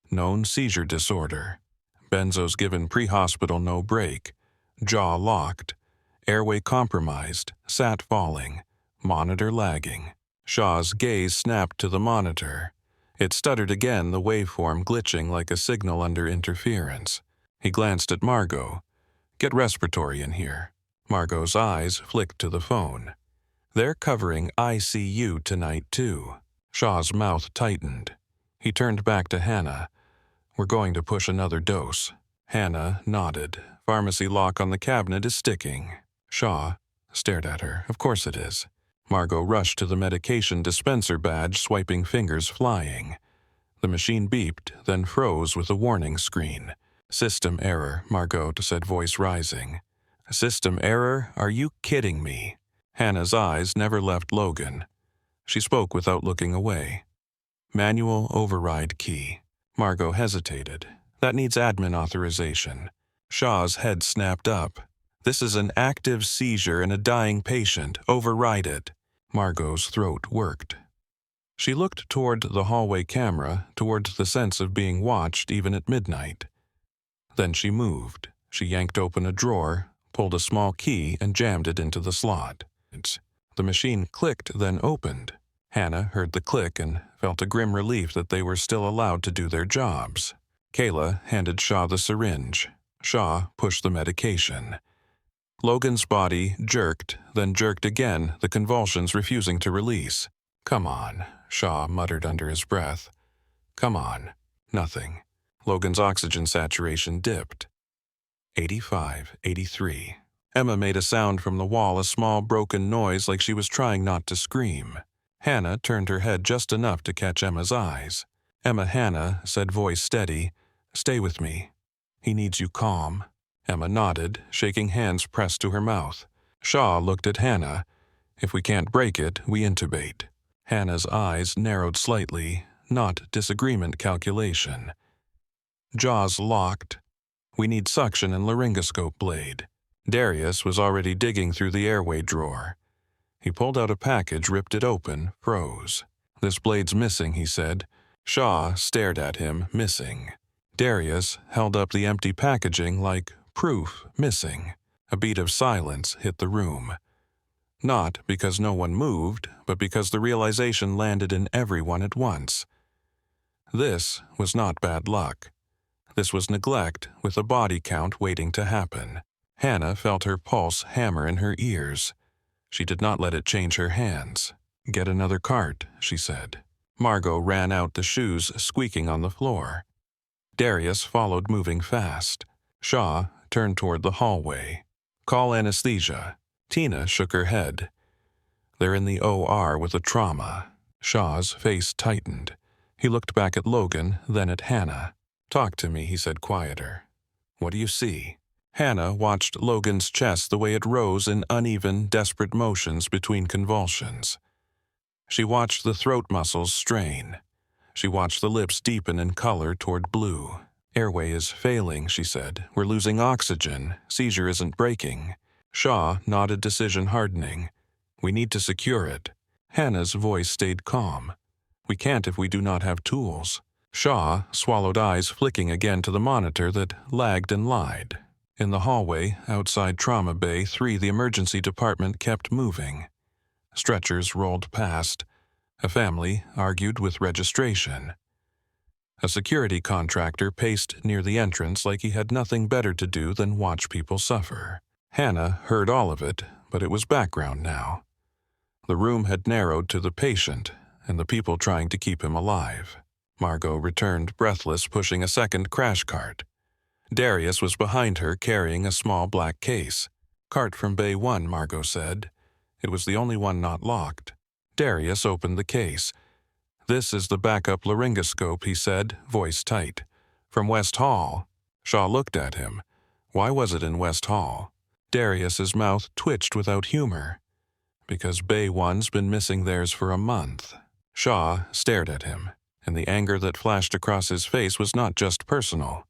Known seizure disorder. Benzos given pre-hospital no break. Jaw locked. Airway compromised. Sat falling. Monitor lagging." Shaw's gaze snapped to the monitor. It stuttered again, the waveform glitching like a signal under interference. He glanced at Margot. "Get respiratory in here." Margot's eyes flicked to the phone. "They're covering ICU tonight, too." Shaw's mouth tightened. He turned back to Hannah. "We're going to push another dose." Hannah nodded. "Pharmacy lock on the cabinet is sticking." Shaw stared at her. "Of course it is." Margot rushed to the medication dispenser badge, swiping fingers flying. The machine beeped, then froze with a warning screen. "System error," Margot said, voice rising. "System error? Are you kidding me?" Hannah's eyes never left Logan. She spoke without looking away. "Manual override key." Margot hesitated. "That needs admin authorization." Shaw's head snapped up. "This is an active seizure in a dying patient. Override it." Margot's throat worked. She looked toward the hallway camera, toward the sense of being watched even at midnight. Then she moved. She yanked open a drawer, pulled a small key, and jammed it into the slot. The machine clicked, then opened. Hannah heard the click and felt a grim relief that they were still allowed to do their jobs. Kayla handed Shaw the syringe. Shaw pushed the medication. Logan's body jerked, then jerked again, the convulsions refusing to release. "Come on," Shaw muttered under his breath. "Come on." Nothing. Logan's oxygen saturation dipped. 85, 83. Emma made a sound from the wall, a small broken noise like she was trying not to scream. Hannah turned her head just enough to catch Emma's eyes. Hannah said, voice steady, "Stay with me. He needs you calm." Emma nodded, shaking hands pressed to her mouth. Shaw looked at Hannah. "If we can't break it, we intubate." Hannah's eyes narrowed slightly, not disagreement, calculation. Jaws locked. "We need suction and laryngoscope blade." Darius was already digging through the airway drawer. He pulled out a package, ripped it open, froze. "This blade's missing," he said. Shaw stared at him, missing. Darius held up the empty packaging like proof, missing. A beat of silence hit the room. Not because no one moved, but because the realization landed in everyone at once. This was not bad luck. This was neglect with a body count waiting to happen. Hannah felt her pulse hammer in her ears. She did not let it change her hands. "Get another cart," she said. Margot ran out, the shoes squeaking on the floor. Darius followed, moving fast. Shaw turned toward the hallway. "Call anesthesia." Tina shook her head. "They're in the OR with a trauma." Shaw's face tightened. He looked back at Logan, then at Hannah. "Talk to me," he said, quieter. "What do you see?" Hannah watched Logan's chest, the way it rose in uneven, desperate motions between convulsions. She watched the throat muscles strain. She watched the lips deepen in color toward blue. "Airway is failing," she said. "We're losing oxygen. Seizure isn't breaking." Shaw nodded, decision hardening. "We need to secure it." Hannah's voice stayed calm. "We can't if we do not have tools." Shaw swallowed, eyes flicking again to the monitor that lagged and lied. In the hallway, outside Trauma Bay 3, the emergency department kept moving. Stretchers rolled past. A family argued with registration. A security contractor paced near the entrance like he had nothing better to do than watch people suffer. Hannah heard all of it, but it was background now. The room had narrowed to the patient and the people trying to keep him alive. Margot returned breathless, pushing a second crash cart. Darius was behind her, carrying a small black case. "Cart from Bay 1, Margot said. It was the only one not locked. Darius opened the case. "This is the backup laryngoscope," he said, voice tight. "From West Hall." Shaw looked at him. Why was it in West Hall? Darius's mouth twitched without humor. "Because Bay 1's been missing theirs for a month." Shaw stared at him, and the anger that flashed across his face was not just personal.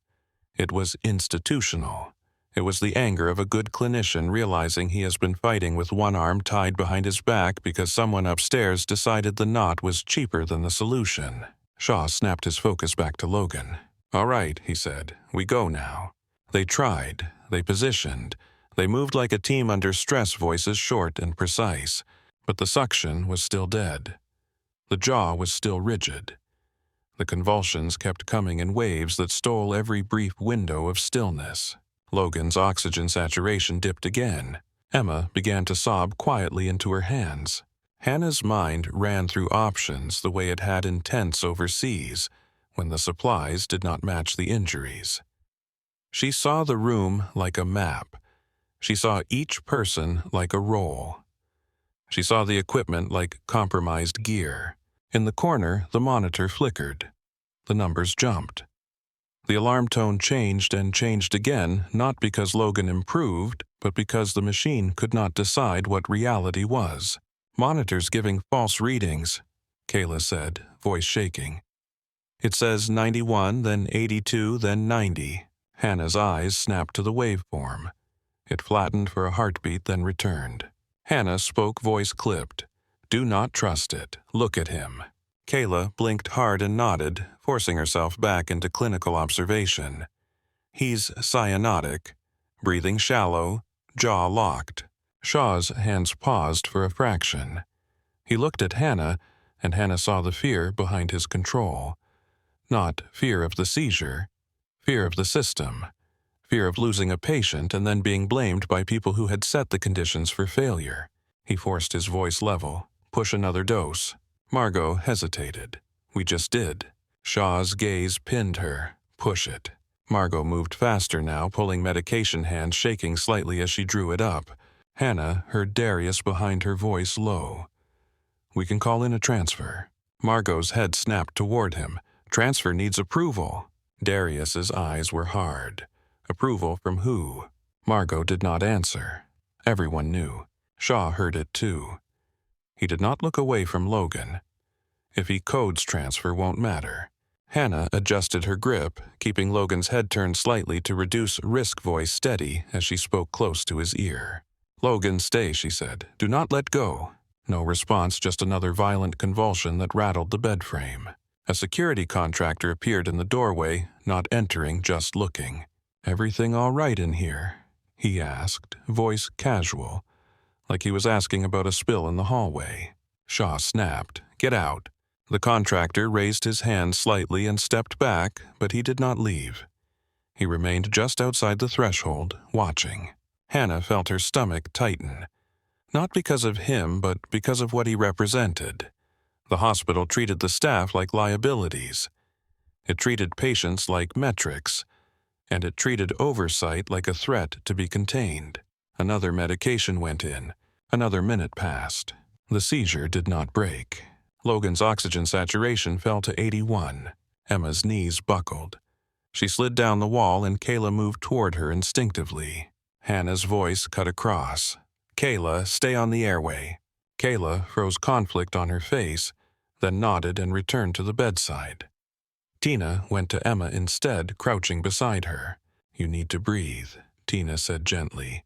It was institutional. It was the anger of a good clinician realizing he has been fighting with one arm tied behind his back because someone upstairs decided the knot was cheaper than the solution. Shaw snapped his focus back to Logan. "All right," he said, "we go now." They tried. They positioned. They moved like a team under stress, voices short and precise. But the suction was still dead. The jaw was still rigid. The convulsions kept coming in waves that stole every brief window of stillness. Logan's oxygen saturation dipped again. Emma began to sob quietly into her hands. Hannah's mind ran through options the way it had in tents overseas, when the supplies did not match the injuries. She saw the room like a map. She saw each person like a role. She saw the equipment like compromised gear. In the corner, the monitor flickered. The numbers jumped. The alarm tone changed and changed again, not because Logan improved, but because the machine could not decide what reality was. "Monitor's giving false readings," Kayla said, voice shaking. "It says 91, then 82, then 90. Hannah's eyes snapped to the waveform. It flattened for a heartbeat, then returned. Hannah spoke, voice clipped. "Do not trust it. Look at him." Kayla blinked hard and nodded, forcing herself back into clinical observation. "He's cyanotic, breathing shallow, jaw locked." Shaw's hands paused for a fraction. He looked at Hannah, and Hannah saw the fear behind his control. Not fear of the seizure, fear of the system. Fear of losing a patient and then being blamed by people who had set the conditions for failure. He forced his voice level. "Push another dose." Margot hesitated. "We just did." Shaw's gaze pinned her. "Push it." Margot moved faster now, pulling medication hand, shaking slightly as she drew it up. Hannah heard Darius behind her, voice low. "We can call in a transfer." Margot's head snapped toward him. "Transfer needs approval." Darius's eyes were hard. Approval from who? Margot did not answer. Everyone knew. Shaw heard it too. He did not look away from Logan. If he codes transfer, won't matter. Hannah adjusted her grip, keeping Logan's head turned slightly to reduce risk, voice steady as she spoke close to his ear. "Logan, stay," she said. "Do not let go." No response, just another violent convulsion that rattled the bed frame. A security contractor appeared in the doorway, not entering, just looking. "Everything all right in here?" he asked, voice casual, like he was asking about a spill in the hallway. Shaw snapped, "Get out." The contractor raised his hand slightly and stepped back, but he did not leave. He remained just outside the threshold, watching. Hannah felt her stomach tighten. Not because of him, but because of what he represented. The hospital treated the staff like liabilities. It treated patients like metrics. And it treated oversight like a threat to be contained. Another medication went in. Another minute passed. The seizure did not break. Logan's oxygen saturation fell to 81. Emma's knees buckled. She slid down the wall and Kayla moved toward her instinctively. Hannah's voice cut across. "Kayla, stay on the airway." Kayla froze conflict on her face, then nodded and returned to the bedside. Tina went to Emma instead, crouching beside her. "You need to breathe," Tina said gently.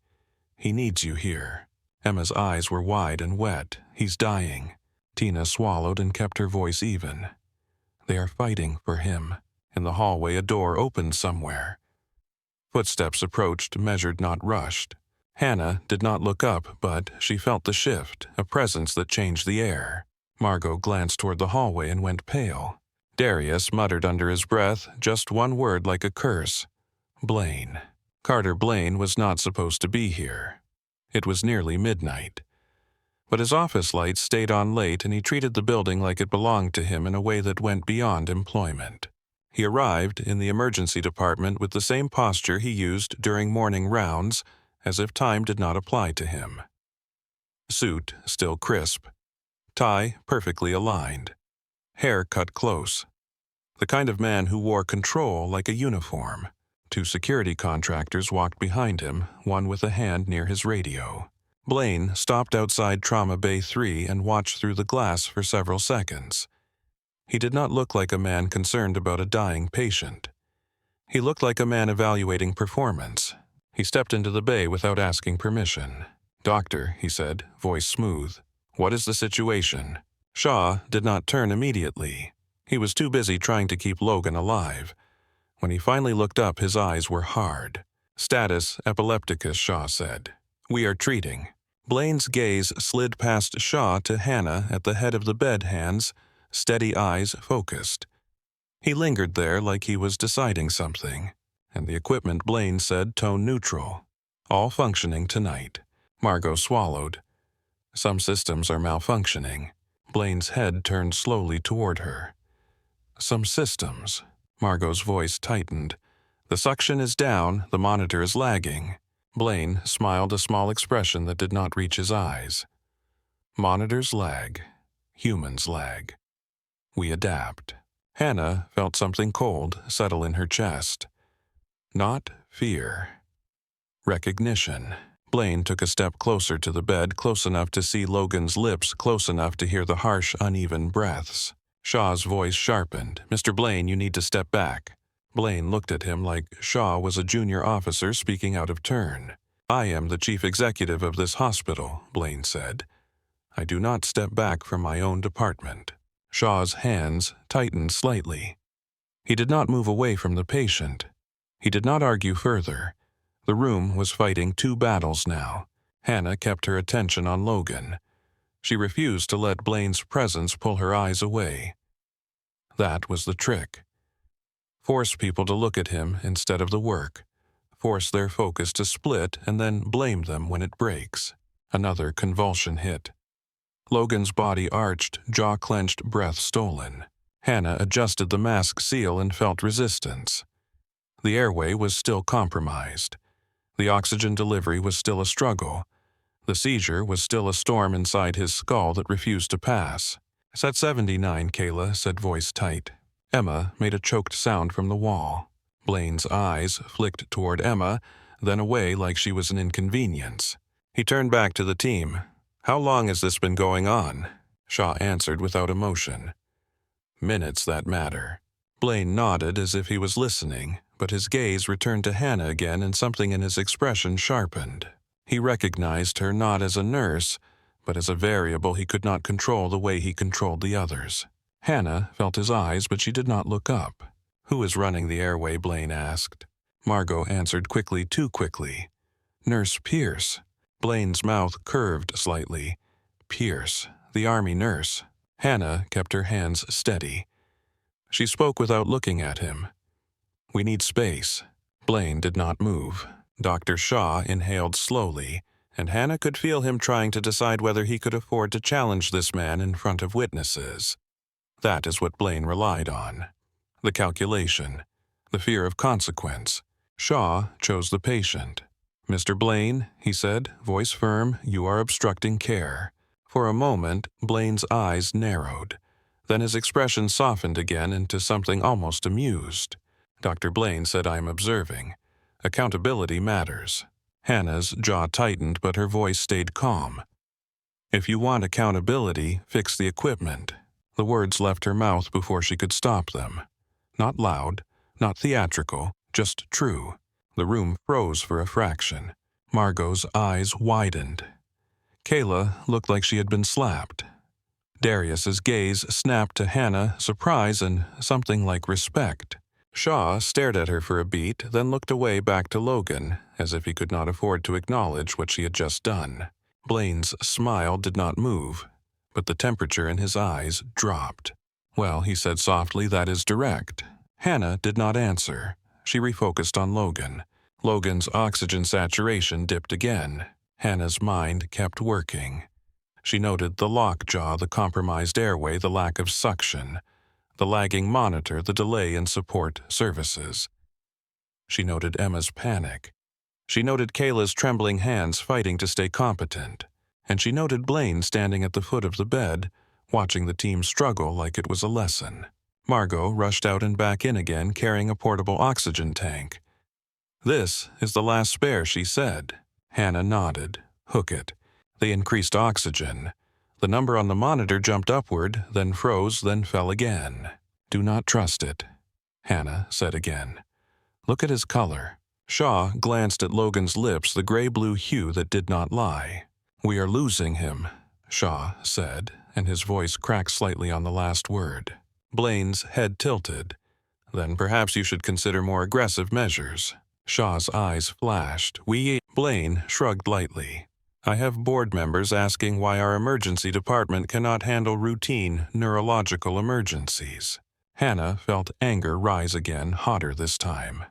"He needs you here." Emma's eyes were wide and wet. "He's dying." Tina swallowed and kept her voice even. "They are fighting for him." In the hallway, a door opened somewhere. Footsteps approached, measured, not rushed. Hannah did not look up, but she felt the shift, a presence that changed the air. Margot glanced toward the hallway and went pale. Darius muttered under his breath just one word like a curse. Blaine. Carter Blaine was not supposed to be here. It was nearly midnight. But his office lights stayed on late, and he treated the building like it belonged to him in a way that went beyond employment. He arrived in the emergency department with the same posture he used during morning rounds, as if time did not apply to him. Suit still crisp. Tie perfectly aligned. Hair cut close. The kind of man who wore control like a uniform. 2 security contractors walked behind him, one with a hand near his radio. Blaine stopped outside Trauma Bay 3 and watched through the glass for several seconds. He did not look like a man concerned about a dying patient. He looked like a man evaluating performance. He stepped into the bay without asking permission. "Doctor," he said, voice smooth. "What is the situation?" Shaw did not turn immediately. He was too busy trying to keep Logan alive. When he finally looked up, his eyes were hard. "Status epilepticus," Shaw said. "We are treating." Blaine's gaze slid past Shaw to Hannah at the head of the bed, hands, steady eyes focused. He lingered there like he was deciding something, and the equipment, Blaine said, tone neutral. "All functioning tonight." Margot swallowed. "Some systems are malfunctioning." Blaine's head turned slowly toward her. "Some systems." Margot's voice tightened. "The suction is down, the monitor is lagging." Blaine smiled a small expression that did not reach his eyes. "Monitors lag. Humans lag. We adapt." Hannah felt something cold settle in her chest. Not fear. Recognition. Blaine took a step closer to the bed, close enough to see Logan's lips, close enough to hear the harsh, uneven breaths. Shaw's voice sharpened. "Mr. Blaine, you need to step back." Blaine looked at him like Shaw was a junior officer speaking out of turn. "I am the chief executive of this hospital," Blaine said. "I do not step back from my own department." Shaw's hands tightened slightly. He did not move away from the patient. He did not argue further. The room was fighting 2 battles now. Hannah kept her attention on Logan. She refused to let Blaine's presence pull her eyes away. That was the trick. Force people to look at him instead of the work. Force their focus to split and then blame them when it breaks. Another convulsion hit. Logan's body arched, jaw clenched, breath stolen. Hannah adjusted the mask seal and felt resistance. The airway was still compromised. The oxygen delivery was still a struggle. The seizure was still a storm inside his skull that refused to pass. "Set 79, Kayla," said voice tight. Emma made a choked sound from the wall. Blaine's eyes flicked toward Emma, then away like she was an inconvenience. He turned back to the team. "How long has this been going on?" Shaw answered without emotion. "Minutes that matter." Blaine nodded as if he was listening, but his gaze returned to Hannah again and something in his expression sharpened. He recognized her not as a nurse, but as a variable he could not control the way he controlled the others. Hannah felt his eyes, but she did not look up. "Who is running the airway?" Blaine asked. Margot answered quickly, too quickly. "Nurse Pierce." Blaine's mouth curved slightly. "Pierce, the Army nurse." Hannah kept her hands steady. She spoke without looking at him. "We need space." Blaine did not move. Dr. Shaw inhaled slowly, and Hannah could feel him trying to decide whether he could afford to challenge this man in front of witnesses. That is what Blaine relied on. The calculation. The fear of consequence. Shaw chose the patient. "Mr. Blaine," he said, voice firm, "you are obstructing care." For a moment, Blaine's eyes narrowed. Then his expression softened again into something almost amused. "Dr. Blaine said I am observing. Accountability matters." Hannah's jaw tightened, but her voice stayed calm. "If you want accountability, fix the equipment." The words left her mouth before she could stop them. Not loud, not theatrical, just true. The room froze for a fraction. Margot's eyes widened. Kayla looked like she had been slapped. Darius's gaze snapped to Hannah, surprise and something like respect. Shaw stared at her for a beat, then looked away back to Logan, as if he could not afford to acknowledge what she had just done. Blaine's smile did not move, but the temperature in his eyes dropped. Well, he said softly, that is direct. Hannah did not answer. She refocused on Logan. Logan's oxygen saturation dipped again. Hannah's mind kept working. She noted the lockjaw, the compromised airway, the lack of suction, the lagging monitor, the delay in support services. She noted Emma's panic. She noted Kayla's trembling hands fighting to stay competent. And she noted Blaine standing at the foot of the bed, watching the team struggle like it was a lesson. Margot rushed out and back in again, carrying a portable oxygen tank. "This is the last spare," she said. Hannah nodded. "Hook it." They increased oxygen. The number on the monitor jumped upward, then froze, then fell again. "Do not trust it," Hannah said again. "Look at his color." Shaw glanced at Logan's lips, the gray-blue hue that did not lie. "We are losing him," Shaw said, and his voice cracked slightly on the last word. Blaine's head tilted. "Then perhaps you should consider more aggressive measures." Shaw's eyes flashed. Blaine shrugged lightly. "I have board members asking why our emergency department cannot handle routine neurological emergencies." Hannah felt anger rise again, hotter this time.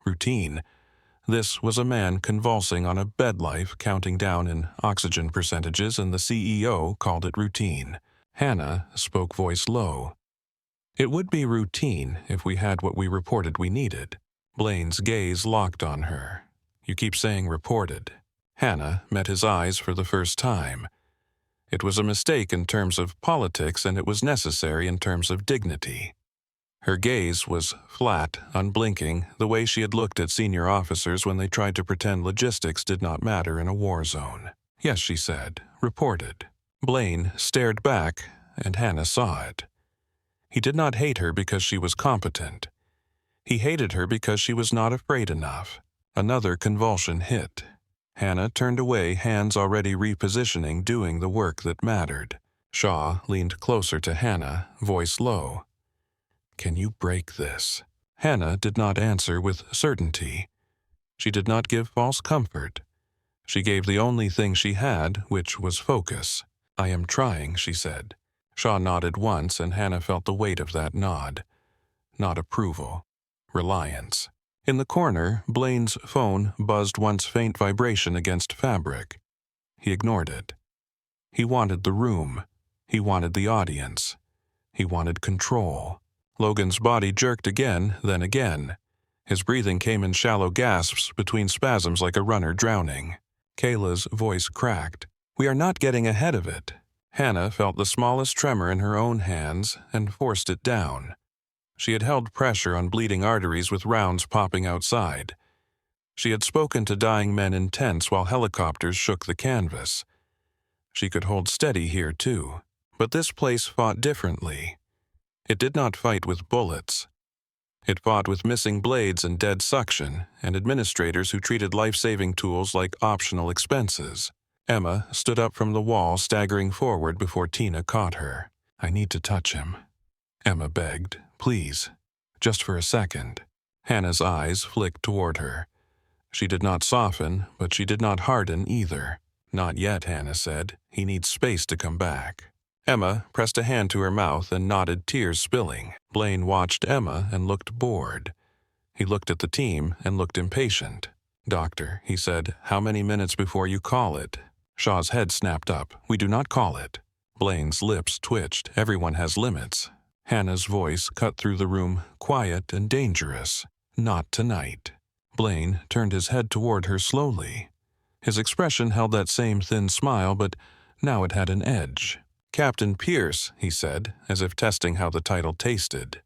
Routine. This was a man convulsing on a bed life, counting down in oxygen percentages, and the CEO called it routine. Hannah spoke voice low. "It would be routine if we had what we reported we needed." Blaine's gaze locked on her. "You keep saying reported." Hannah met his eyes for the first time. It was a mistake in terms of politics, and it was necessary in terms of dignity. Her gaze was flat, unblinking, the way she had looked at senior officers when they tried to pretend logistics did not matter in a war zone. "Yes," she said, "reported." Blaine stared back, and Hannah saw it. He did not hate her because she was competent. He hated her because she was not afraid enough. Another convulsion hit. Hannah turned away, hands already repositioning, doing the work that mattered. Shaw leaned closer to Hannah, voice low. "Can you break this?" Hannah did not answer with certainty. She did not give false comfort. She gave the only thing she had, which was focus. "I am trying," she said. Shaw nodded once, and Hannah felt the weight of that nod. Not approval. Reliance. In the corner, Blaine's phone buzzed once faint vibration against fabric. He ignored it. He wanted the room. He wanted the audience. He wanted control. Logan's body jerked again, then again. His breathing came in shallow gasps between spasms like a runner drowning. Kayla's voice cracked. "We are not getting ahead of it." Hannah felt the smallest tremor in her own hands and forced it down. She had held pressure on bleeding arteries with rounds popping outside. She had spoken to dying men in tents while helicopters shook the canvas. She could hold steady here, too. But this place fought differently. It did not fight with bullets. It fought with missing blades and dead suction, and administrators who treated life-saving tools like optional expenses. Emma stood up from the wall, staggering forward before Tina caught her. "I need to touch him," Emma begged. "Please, just for a second." Hannah's eyes flicked toward her. She did not soften, but she did not harden either. "Not yet," Hannah said. "He needs space to come back." Emma pressed a hand to her mouth and nodded, tears spilling. Blaine watched Emma and looked bored. He looked at the team and looked impatient. "Doctor," he said, "how many minutes before you call it?" Shaw's head snapped up. "We do not call it." Blaine's lips twitched. "Everyone has limits." Hannah's voice cut through the room, quiet and dangerous. "Not tonight." Blaine turned his head toward her slowly. His expression held that same thin smile, but now it had an edge. "Captain Pierce," he said, as if testing how the title tasted.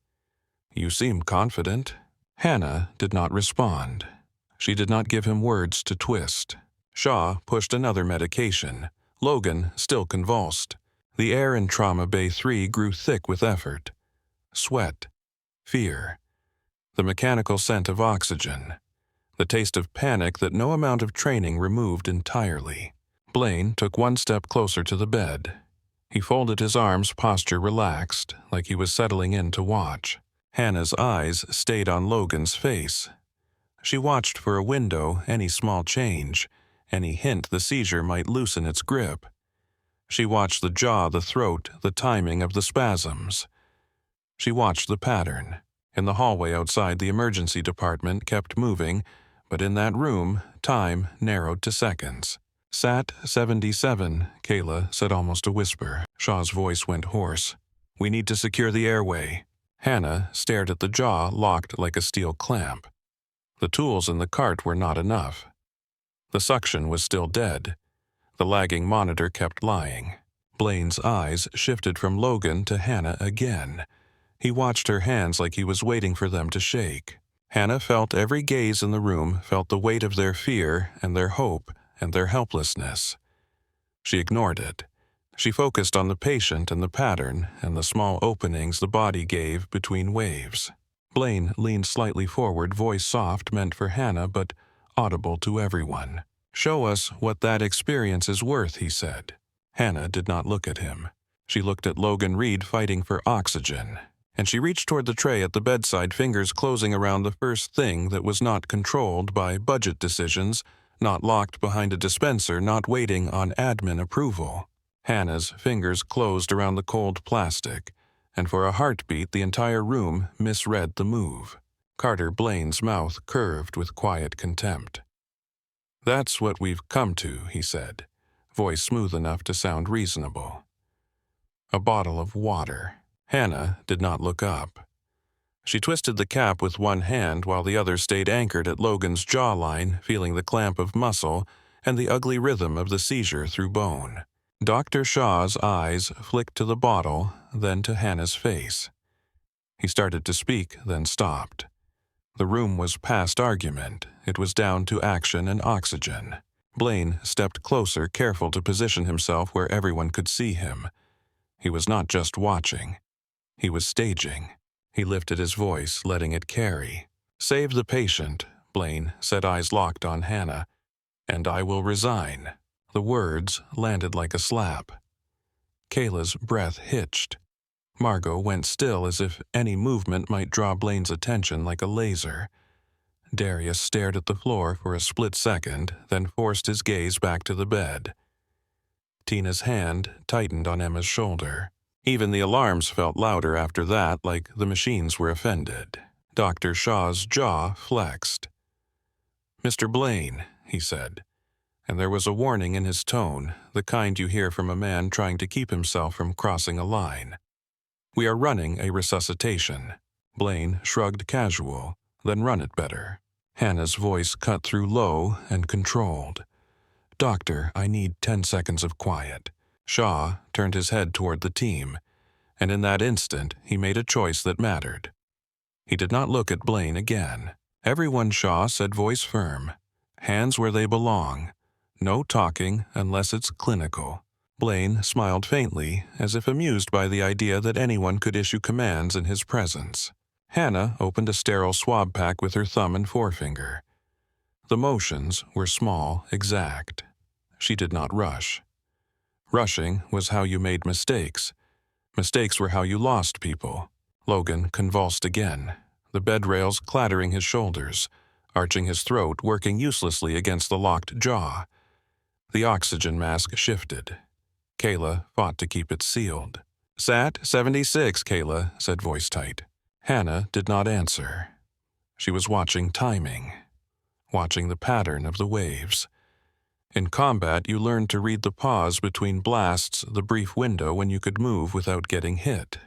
"You seem confident." Hannah did not respond. She did not give him words to twist. Shaw pushed another medication. Logan still convulsed. The air in Trauma Bay 3 grew thick with effort. Sweat. Fear. The mechanical scent of oxygen. The taste of panic that no amount of training removed entirely. Blaine took one step closer to the bed. He folded his arms, posture relaxed, like he was settling in to watch. Hannah's eyes stayed on Logan's face. She watched for a window, any small change, any hint the seizure might loosen its grip. She watched the jaw, the throat, the timing of the spasms. She watched the pattern. In the hallway outside the emergency department kept moving, but in that room, time narrowed to seconds. "Sat 77, Kayla said almost a whisper. Shaw's voice went hoarse. "We need to secure the airway." Hannah stared at the jaw locked like a steel clamp. The tools in the cart were not enough. The suction was still dead. The lagging monitor kept lying. Blaine's eyes shifted from Logan to Hannah again. He watched her hands like he was waiting for them to shake. Hannah felt every gaze in the room, felt the weight of their fear and their hope and their helplessness. She ignored it. She focused on the patient and the pattern and the small openings the body gave between waves. Blaine leaned slightly forward, voice soft, meant for Hannah but audible to everyone. "Show us what that experience is worth," he said. Hannah did not look at him. She looked at Logan Reed fighting for oxygen, and she reached toward the tray at the bedside, fingers closing around the first thing that was not controlled by budget decisions, not locked behind a dispenser, not waiting on admin approval. Hannah's fingers closed around the cold plastic, and for a heartbeat the entire room misread the move. Carter Blaine's mouth curved with quiet contempt. "That's what we've come to," he said, voice smooth enough to sound reasonable. "A bottle of water." Hannah did not look up. She twisted the cap with one hand while the other stayed anchored at Logan's jawline, feeling the clamp of muscle and the ugly rhythm of the seizure through bone. Dr. Shaw's eyes flicked to the bottle, then to Hannah's face. He started to speak, then stopped. The room was past argument. It was down to action and oxygen. Blaine stepped closer, careful to position himself where everyone could see him. He was not just watching. He was staging. He lifted his voice, letting it carry. "Save the patient," Blaine said, eyes locked on Hannah, "and I will resign." The words landed like a slap. Kayla's breath hitched. Margot went still as if any movement might draw Blaine's attention like a laser. Darius stared at the floor for a split second, then forced his gaze back to the bed. Tina's hand tightened on Emma's shoulder. Even the alarms felt louder after that, like the machines were offended. Dr. Shaw's jaw flexed. "Mr. Blaine," he said, and there was a warning in his tone, the kind you hear from a man trying to keep himself from crossing a line. "We are running a resuscitation." Blaine shrugged casual, "Then run it better." Hannah's voice cut through low and controlled. "Doctor, I need 10 seconds of quiet." Shaw turned his head toward the team, and in that instant he made a choice that mattered. He did not look at Blaine again. "Everyone," Shaw said, voice firm. "Hands where they belong. No talking unless it's clinical." Blaine smiled faintly, as if amused by the idea that anyone could issue commands in his presence. Hannah opened a sterile swab pack with her thumb and forefinger. The motions were small, exact. She did not rush. Rushing was how you made mistakes. Mistakes were how you lost people. Logan convulsed again, the bed rails clattering his shoulders, arching his throat, working uselessly against the locked jaw. The oxygen mask shifted. Kayla fought to keep it sealed. "Sat 76, Kayla," said voice tight. Hannah did not answer. She was watching timing, watching the pattern of the waves. In combat, you learned to read the pause between blasts, the brief window when you could move without getting hit.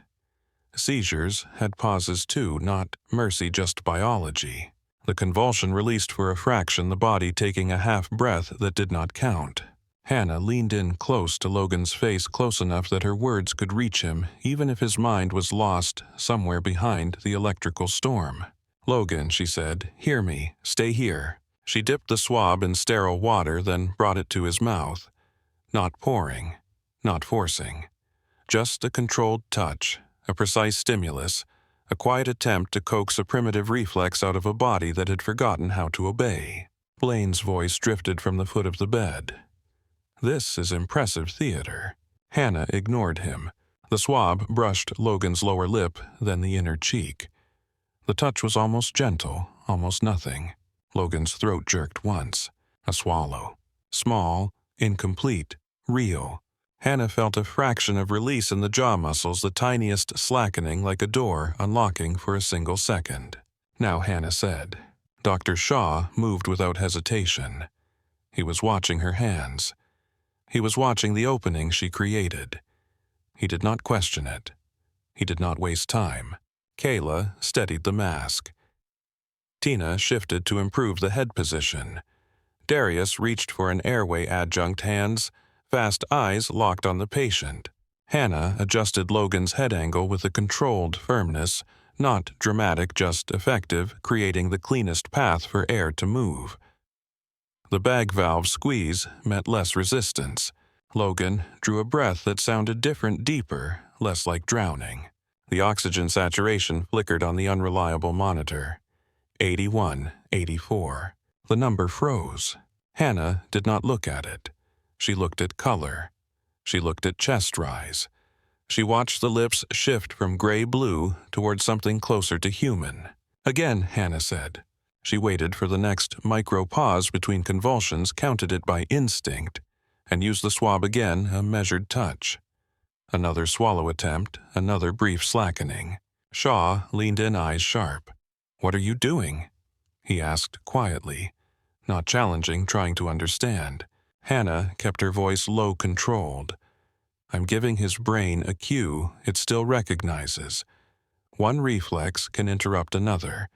Seizures had pauses too, not mercy, just biology. The convulsion released for a fraction, the body taking a half breath that did not count. Hannah leaned in close to Logan's face, close enough that her words could reach him, even if his mind was lost somewhere behind the electrical storm. "Logan," she said, "hear me. Stay here." She dipped the swab in sterile water, then brought it to his mouth. Not pouring, not forcing. Just a controlled touch, a precise stimulus, a quiet attempt to coax a primitive reflex out of a body that had forgotten how to obey. Blaine's voice drifted from the foot of the bed. "This is impressive theater." Hannah ignored him. The swab brushed Logan's lower lip, then the inner cheek. The touch was almost gentle, almost nothing. Logan's throat jerked once. A swallow. Small, incomplete, real. Hannah felt a fraction of release in the jaw muscles, the tiniest slackening like a door unlocking for a single second. Now, Hannah said. Dr. Shaw moved without hesitation. He was watching her hands. He was watching the opening she created. He did not question it. He did not waste time. Kayla steadied the mask. Tina shifted to improve the head position. Darius reached for an airway adjunct, hands, fast eyes locked on the patient. Hannah adjusted Logan's head angle with a controlled firmness, not dramatic, just effective, creating the cleanest path for air to move. The bag valve squeeze met less resistance. Logan drew a breath that sounded different, deeper, less like drowning. The oxygen saturation flickered on the unreliable monitor. 81, 84. The number froze. Hannah did not look at it. She looked at color. She looked at chest rise. She watched the lips shift from gray-blue toward something closer to human. Again, Hannah said. She waited for the next micro-pause between convulsions, counted it by instinct, and used the swab again, a measured touch. Another swallow attempt, another brief slackening. Shaw leaned in, eyes sharp. "What are you doing?" he asked quietly, not challenging, trying to understand. Hannah kept her voice low, controlled. "I'm giving his brain a cue it still recognizes. One reflex can interrupt another.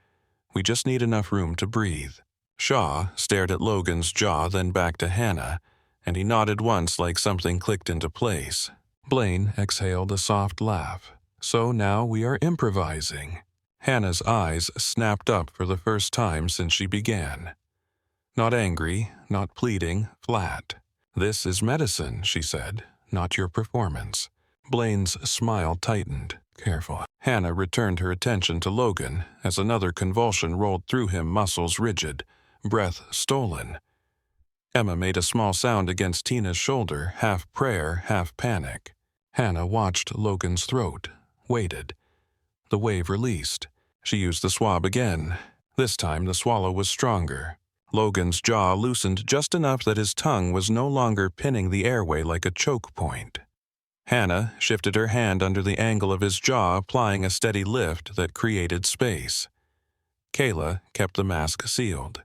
We just need enough room to breathe." Shaw stared at Logan's jaw, then back to Hannah, and he nodded once like something clicked into place. Blaine exhaled a soft laugh. "So now we are improvising." Hannah's eyes snapped up for the first time since she began. Not angry, not pleading, flat. "This is medicine," she said, "not your performance." Blaine's smile tightened. "Careful." Hannah returned her attention to Logan as another convulsion rolled through him, muscles rigid, breath stolen. Emma made a small sound against Tina's shoulder, half prayer, half panic. Hannah watched Logan's throat, waited. The wave released. She used the swab again. This time the swallow was stronger. Logan's jaw loosened just enough that his tongue was no longer pinning the airway like a choke point. Hannah shifted her hand under the angle of his jaw, applying a steady lift that created space. Kayla kept the mask sealed.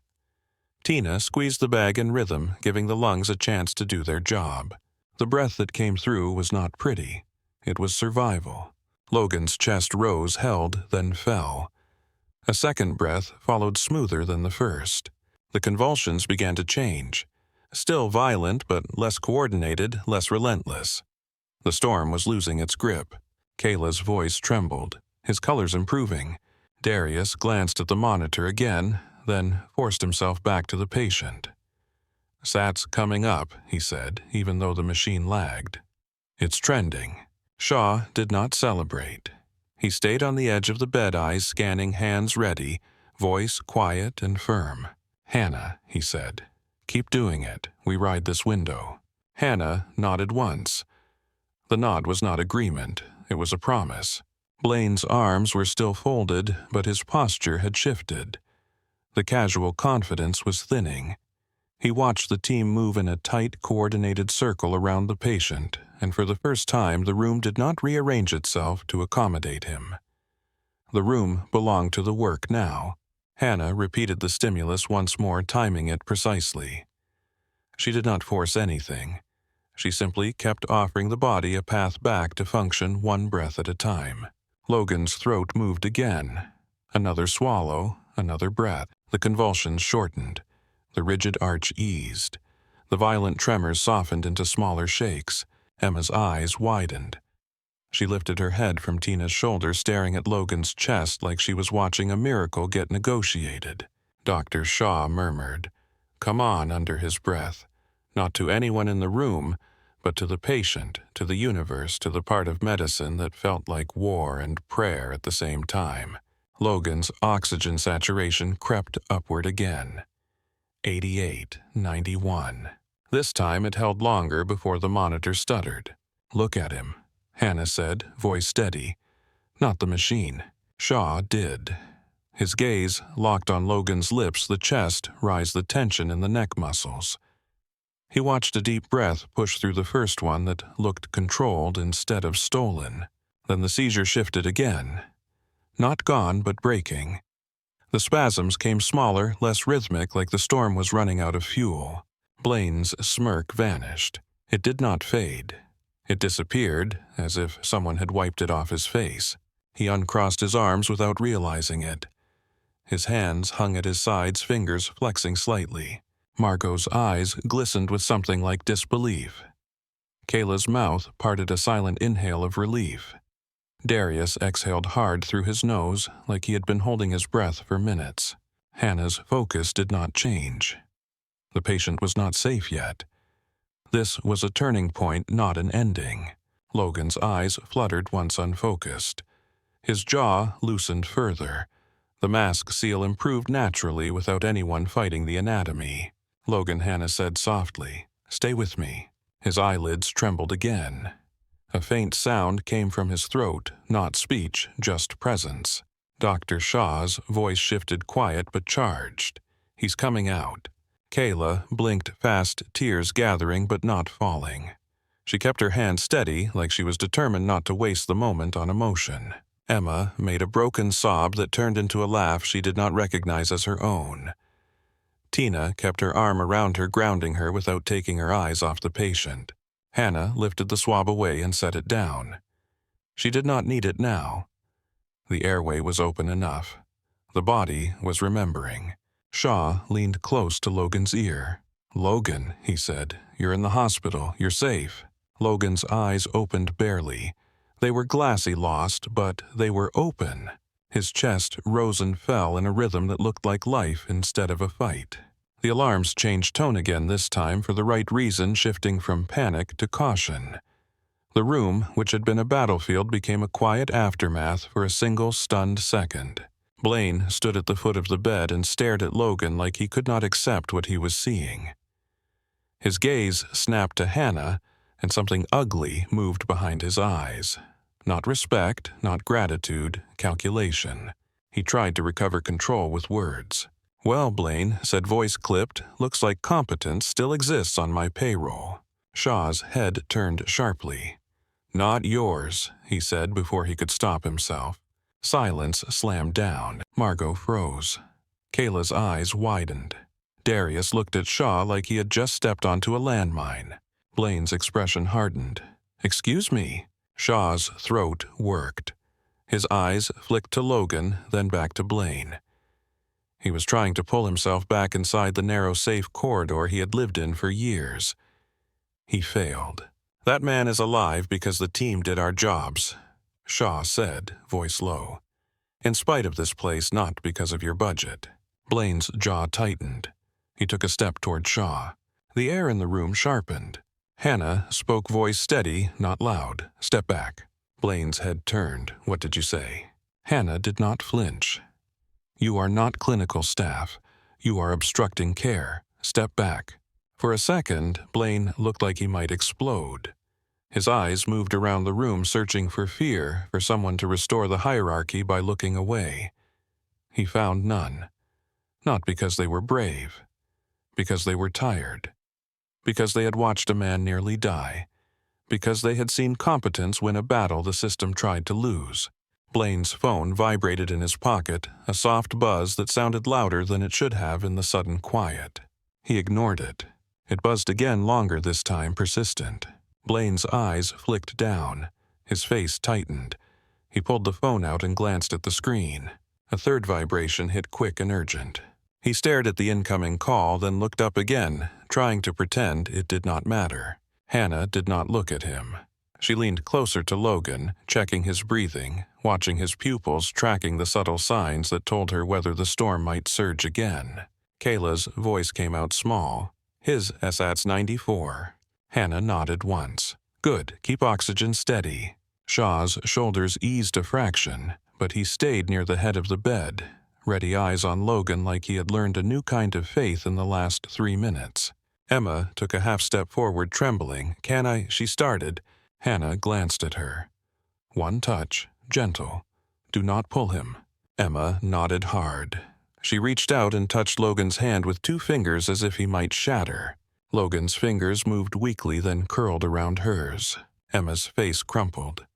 Tina squeezed the bag in rhythm, giving the lungs a chance to do their job. The breath that came through was not pretty. It was survival. Logan's chest rose, held, then fell. A second breath followed, smoother than the first. The convulsions began to change. Still violent, but less coordinated, less relentless. The storm was losing its grip. Kayla's voice trembled, his colors improving. Darius glanced at the monitor again, then forced himself back to the patient. "Sat's coming up," he said, even though the machine lagged. "It's trending." Shaw did not celebrate. He stayed on the edge of the bed, eyes scanning, hands ready, voice quiet and firm. "Hannah," he said, "keep doing it. We ride this window." Hannah nodded once. The nod was not agreement. It was a promise. Blaine's arms were still folded, but his posture had shifted. The casual confidence was thinning. He watched the team move in a tight, coordinated circle around the patient, and for the first time the room did not rearrange itself to accommodate him. The room belonged to the work now. Hannah repeated the stimulus once more, timing it precisely. She did not force anything. She simply kept offering the body a path back to function, one breath at a time. Logan's throat moved again. Another swallow, another breath. The convulsions shortened. The rigid arch eased. The violent tremors softened into smaller shakes. Emma's eyes widened. She lifted her head from Tina's shoulder, staring at Logan's chest like she was watching a miracle get negotiated. Dr. Shaw murmured, "Come on," under his breath. Not to anyone in the room, but to the patient, to the universe, to the part of medicine that felt like war and prayer at the same time. Logan's oxygen saturation crept upward again. 88, 91. This time it held longer before the monitor stuttered. "Look at him," Hannah said, voice steady. Not the machine. Shaw did. His gaze locked on Logan's lips, the chest rise, the tension in the neck muscles. He watched a deep breath push through the first one that looked controlled instead of stolen. Then the seizure shifted again. Not gone, but breaking. The spasms came smaller, less rhythmic, like the storm was running out of fuel. Blaine's smirk vanished. It did not fade. It disappeared, as if someone had wiped it off his face. He uncrossed his arms without realizing it. His hands hung at his sides, fingers flexing slightly. Margot's eyes glistened with something like disbelief. Kayla's mouth parted a silent inhale of relief. Darius exhaled hard through his nose, like he had been holding his breath for minutes. Hannah's focus did not change. The patient was not safe yet. This was a turning point, not an ending. Logan's eyes fluttered once unfocused. His jaw loosened further. The mask seal improved naturally without anyone fighting the anatomy. Logan, Hannah said softly, "Stay with me." His eyelids trembled again. A faint sound came from his throat, not speech, just presence. Dr. Shaw's voice shifted quiet but charged. "He's coming out." Kayla blinked fast, tears gathering but not falling. She kept her hand steady, like she was determined not to waste the moment on emotion. Emma made a broken sob that turned into a laugh she did not recognize as her own. Tina kept her arm around her, grounding her without taking her eyes off the patient. Hannah lifted the swab away and set it down. She did not need it now. The airway was open enough. The body was remembering. Shaw leaned close to Logan's ear. "Logan," he said, "you're in the hospital. You're safe." Logan's eyes opened barely. They were glassy lost, but they were open. His chest rose and fell in a rhythm that looked like life instead of a fight. The alarms changed tone again this time for the right reason, shifting from panic to caution. The room, which had been a battlefield, became a quiet aftermath for a single stunned second. Blaine stood at the foot of the bed and stared at Logan like he could not accept what he was seeing. His gaze snapped to Hannah, and something ugly moved behind his eyes. Not respect, not gratitude, calculation. He tried to recover control with words. "Well, Blaine," said, voice clipped, "looks like competence still exists on my payroll." Shaw's head turned sharply. "Not yours," he said before he could stop himself. Silence slammed down. Margot froze. Kayla's eyes widened. Darius looked at Shaw like he had just stepped onto a landmine. Blaine's expression hardened. "Excuse me." Shaw's throat worked. His eyes flicked to Logan, then back to Blaine. He was trying to pull himself back inside the narrow, safe corridor he had lived in for years. He failed. "That man is alive because the team did our jobs," Shaw said, voice low. "In spite of this place, not because of your budget." Blaine's jaw tightened. He took a step toward Shaw. The air in the room sharpened. Hannah spoke, voice steady, not loud. "Step back." Blaine's head turned. "What did you say?" Hannah did not flinch. "You are not clinical staff. You are obstructing care. Step back." For a second, Blaine looked like he might explode. His eyes moved around the room, searching for fear, for someone to restore the hierarchy by looking away. He found none. Not because they were brave. Because they were tired. Because they had watched a man nearly die. Because they had seen competence win a battle the system tried to lose. Blaine's phone vibrated in his pocket, a soft buzz that sounded louder than it should have in the sudden quiet. He ignored it. It buzzed again, longer this time, persistent. Blaine's eyes flicked down. His face tightened. He pulled the phone out and glanced at the screen. A third vibration hit quick and urgent. He stared at the incoming call, then looked up again, trying to pretend it did not matter. Hannah did not look at him. She leaned closer to Logan, checking his breathing, watching his pupils, tracking the subtle signs that told her whether the storm might surge again. Kayla's voice came out small. "His SAT's 94. Hannah nodded once. "Good, keep oxygen steady." Shaw's shoulders eased a fraction, but he stayed near the head of the bed, ready eyes on Logan like he had learned a new kind of faith in the last 3 minutes. Emma took a half step forward, trembling. "Can I?" she started. Hannah glanced at her. "One touch, gentle. Do not pull him." Emma nodded hard. She reached out and touched Logan's hand with 2 fingers as if he might shatter. Logan's fingers moved weakly, then curled around hers. Emma's face crumpled.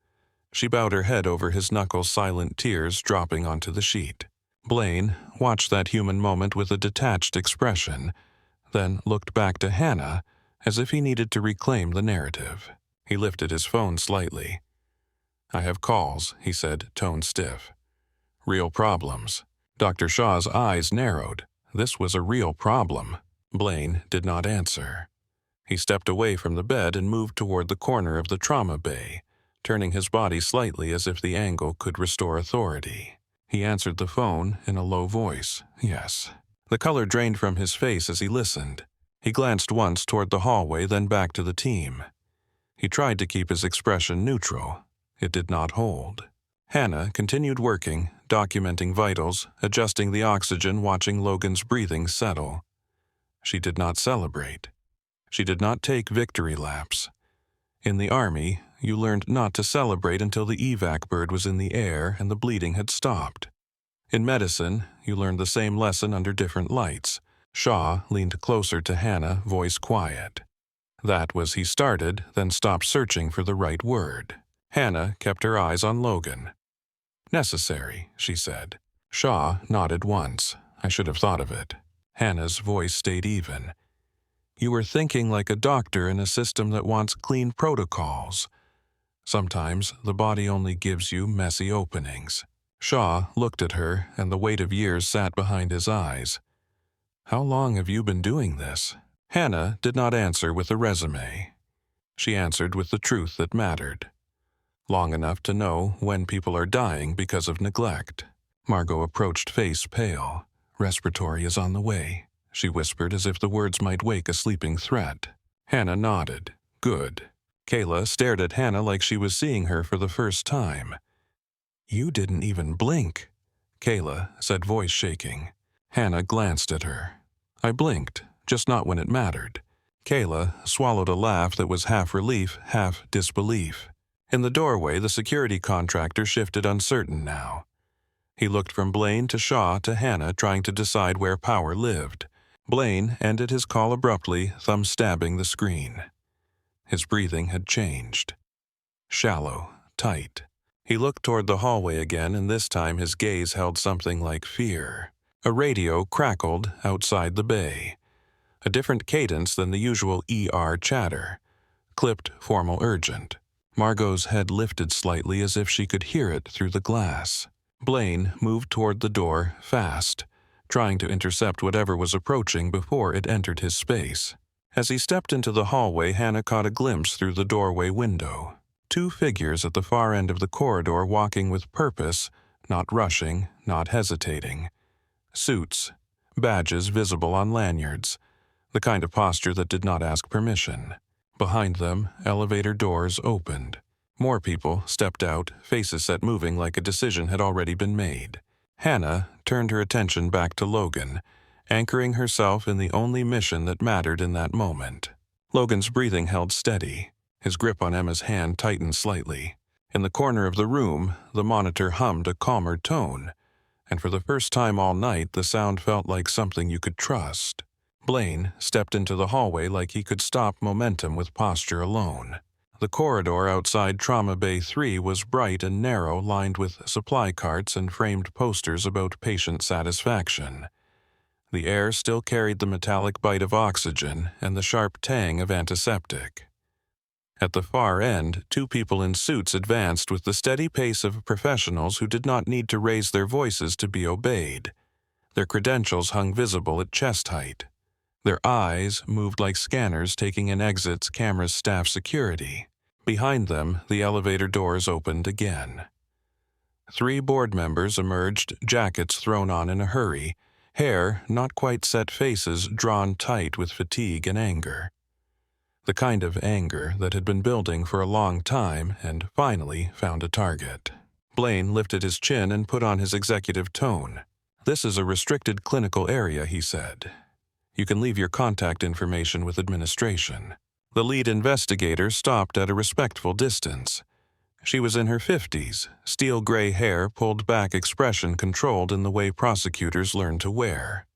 She bowed her head over his knuckles, silent tears dropping onto the sheet. Blaine watched that human moment with a detached expression, then looked back to Hannah as if he needed to reclaim the narrative. He lifted his phone slightly. "I have calls," he said, tone stiff. "Real problems." Dr. Shaw's eyes narrowed. This was a real problem. Blaine did not answer. He stepped away from the bed and moved toward the corner of the trauma bay, turning his body slightly as if the angle could restore authority. He answered the phone in a low voice. "Yes." The color drained from his face as he listened. He glanced once toward the hallway, then back to the team. He tried to keep his expression neutral. It did not hold. Hannah continued working, documenting vitals, adjusting the oxygen, watching Logan's breathing settle. She did not celebrate. She did not take victory laps. In the Army, you learned not to celebrate until the evac bird was in the air and the bleeding had stopped. In medicine, you learned the same lesson under different lights. Shaw leaned closer to Hannah, voice quiet. That was he started, then stopped searching for the right word. Hannah kept her eyes on Logan. "Necessary," she said. Shaw nodded once. "I should have thought of it." Hannah's voice stayed even. "You were thinking like a doctor in a system that wants clean protocols. Sometimes the body only gives you messy openings." Shaw looked at her, and the weight of years sat behind his eyes. "How long have you been doing this?" Hannah did not answer with a resume. She answered with the truth that mattered. Long enough to know when people are dying because of neglect. Margot approached, face pale. "Respiratory is on the way," she whispered as if the words might wake a sleeping threat. Hannah nodded. "Good." Kayla stared at Hannah like she was seeing her for the first time. "You didn't even blink," Kayla said, voice shaking. Hannah glanced at her. "I blinked, just not when it mattered." Kayla swallowed a laugh that was half relief, half disbelief. In the doorway, the security contractor shifted, uncertain now. He looked from Blaine to Shaw to Hannah, trying to decide where power lived. Blaine ended his call abruptly, thumb stabbing the screen. His breathing had changed. Shallow, tight. He looked toward the hallway again, and this time his gaze held something like fear. A radio crackled outside the bay. A different cadence than the usual ER chatter. Clipped, formal, urgent. Margot's head lifted slightly as if she could hear it through the glass. Blaine moved toward the door, fast, trying to intercept whatever was approaching before it entered his space. As he stepped into the hallway, Hannah caught a glimpse through the doorway window. Two figures at the far end of the corridor, walking with purpose, not rushing, not hesitating. Suits, badges visible on lanyards, the kind of posture that did not ask permission. Behind them, elevator doors opened. More people stepped out, faces set moving like a decision had already been made. Hannah turned her attention back to Logan, anchoring herself in the only mission that mattered in that moment. Logan's breathing held steady. His grip on Emma's hand tightened slightly. In the corner of the room, the monitor hummed a calmer tone, and for the first time all night the sound felt like something you could trust. Blaine stepped into the hallway like he could stop momentum with posture alone. The corridor outside Trauma Bay 3 was bright and narrow, lined with supply carts and framed posters about patient satisfaction. The air still carried the metallic bite of oxygen and the sharp tang of antiseptic. At the far end, two people in suits advanced with the steady pace of professionals who did not need to raise their voices to be obeyed. Their credentials hung visible at chest height. Their eyes moved like scanners taking in exits, cameras, staff security. Behind them, the elevator doors opened again. 3 board members emerged, jackets thrown on in a hurry, hair not quite set, faces drawn tight with fatigue and anger. The kind of anger that had been building for a long time and finally found a target. Blaine lifted his chin and put on his executive tone. "This is a restricted clinical area," he said. "You can leave your contact information with administration." The lead investigator stopped at a respectful distance. She was in her 50s, steel gray hair pulled back, expression controlled in the way prosecutors learn to wear.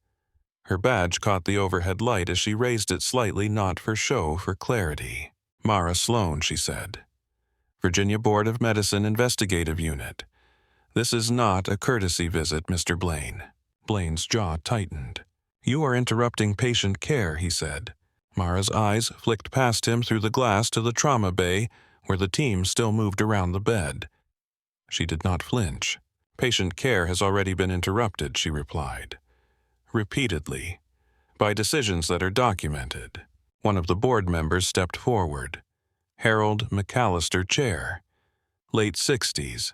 Her badge caught the overhead light as she raised it slightly, not for show, for clarity. Mara Sloan, she said. Virginia Board of Medicine Investigative Unit. This is not a courtesy visit, Mr. Blaine. Blaine's jaw tightened. You are interrupting patient care, he said. Mara's eyes flicked past him through the glass to the trauma bay, where the team still moved around the bed. She did not flinch. Patient care has already been interrupted, she replied. Repeatedly. By decisions that are documented. One of the board members stepped forward. Harold McAllister, chair. Late 60s.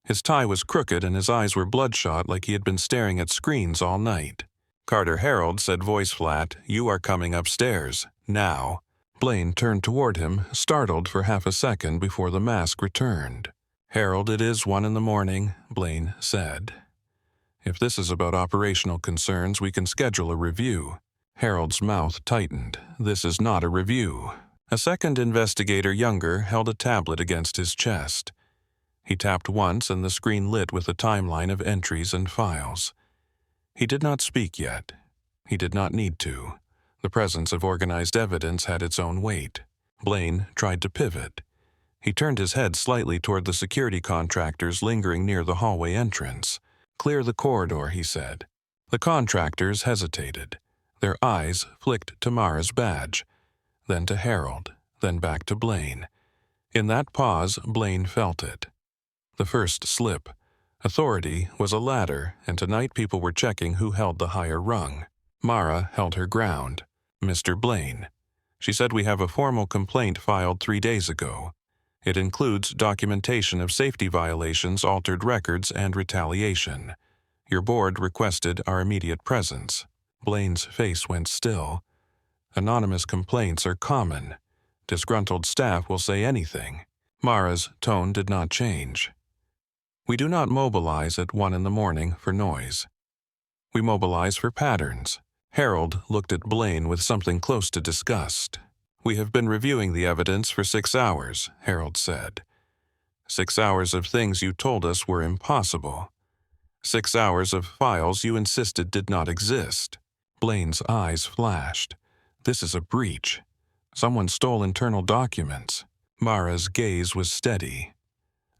His tie was crooked and his eyes were bloodshot like he had been staring at screens all night. Carter Harold said, voice flat, "You are coming upstairs. Now." Blaine turned toward him, startled for half a second before the mask returned. "Harold, it is 1 a.m, Blaine said. "If this is about operational concerns, we can schedule a review." Harold's mouth tightened. "This is not a review." A second investigator, younger, held a tablet against his chest. He tapped once and the screen lit with a timeline of entries and files. He did not speak yet. He did not need to. The presence of organized evidence had its own weight. Blaine tried to pivot. He turned his head slightly toward the security contractors lingering near the hallway entrance. "Clear the corridor," he said. The contractors hesitated. Their eyes flicked to Mara's badge, then to Harold, then back to Blaine. In that pause, Blaine felt it. The first slip. Authority was a ladder, and tonight people were checking who held the higher rung. Mara held her ground. "Mr. Blaine," she said, "we have a formal complaint filed 3 days ago. It includes documentation of safety violations, altered records, and retaliation. Your board requested our immediate presence." Blaine's face went still. Anonymous complaints are common. Disgruntled staff will say anything. Mara's tone did not change. "We do not mobilize at 1 a.m. for noise. We mobilize for patterns." Harold looked at Blaine with something close to disgust. "We have been reviewing the evidence for 6 hours, Harold said. 6 hours of things you told us were impossible. 6 hours of files you insisted did not exist." Blaine's eyes flashed. "This is a breach. Someone stole internal documents." Mara's gaze was steady.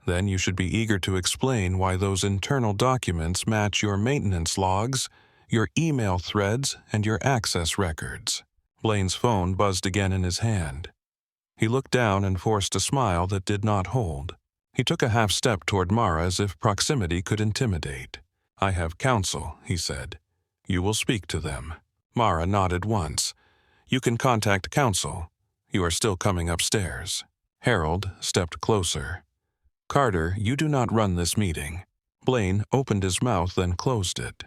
"Then you should be eager to explain why those internal documents match your maintenance logs, your email threads, and your access records." Blaine's phone buzzed again in his hand. He looked down and forced a smile that did not hold. He took a half step toward Mara as if proximity could intimidate. "I have counsel," he said. "You will speak to them." Mara nodded once. "You can contact counsel. You are still coming upstairs." Harold stepped closer. "Carter, you do not run this meeting." Blaine opened his mouth, then closed it.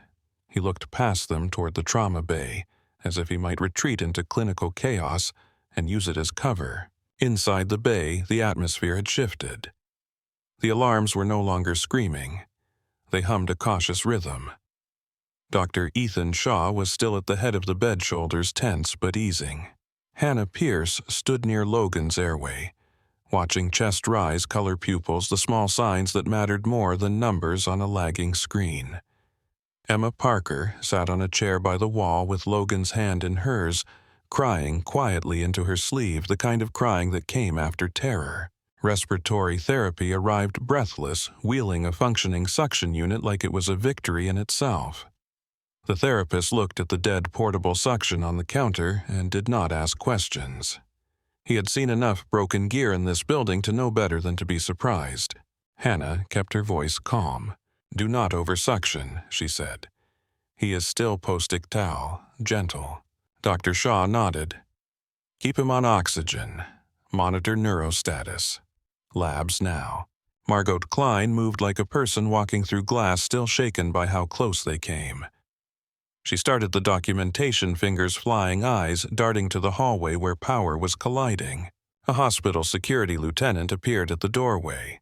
He looked past them toward the trauma bay, as if he might retreat into clinical chaos and use it as cover. Inside the bay, the atmosphere had shifted. The alarms were no longer screaming. They hummed a cautious rhythm. Dr. Ethan Shaw was still at the head of the bed, shoulders tense but easing. Hannah Pierce stood near Logan's airway, watching chest rise, color pupils, the small signs that mattered more than numbers on a lagging screen. Emma Parker sat on a chair by the wall with Logan's hand in hers, crying quietly into her sleeve, the kind of crying that came after terror. Respiratory therapy arrived breathless, wheeling a functioning suction unit like it was a victory in itself. The therapist looked at the dead portable suction on the counter and did not ask questions. He had seen enough broken gear in this building to know better than to be surprised. Hannah kept her voice calm. "Do not oversuction," she said. "He is still post-ictal, gentle." Dr. Shaw nodded. "Keep him on oxygen. Monitor neurostatus. Labs now." Margot Klein moved like a person walking through glass, still shaken by how close they came. She started the documentation, fingers flying, eyes darting to the hallway where power was colliding. A hospital security lieutenant appeared at the doorway.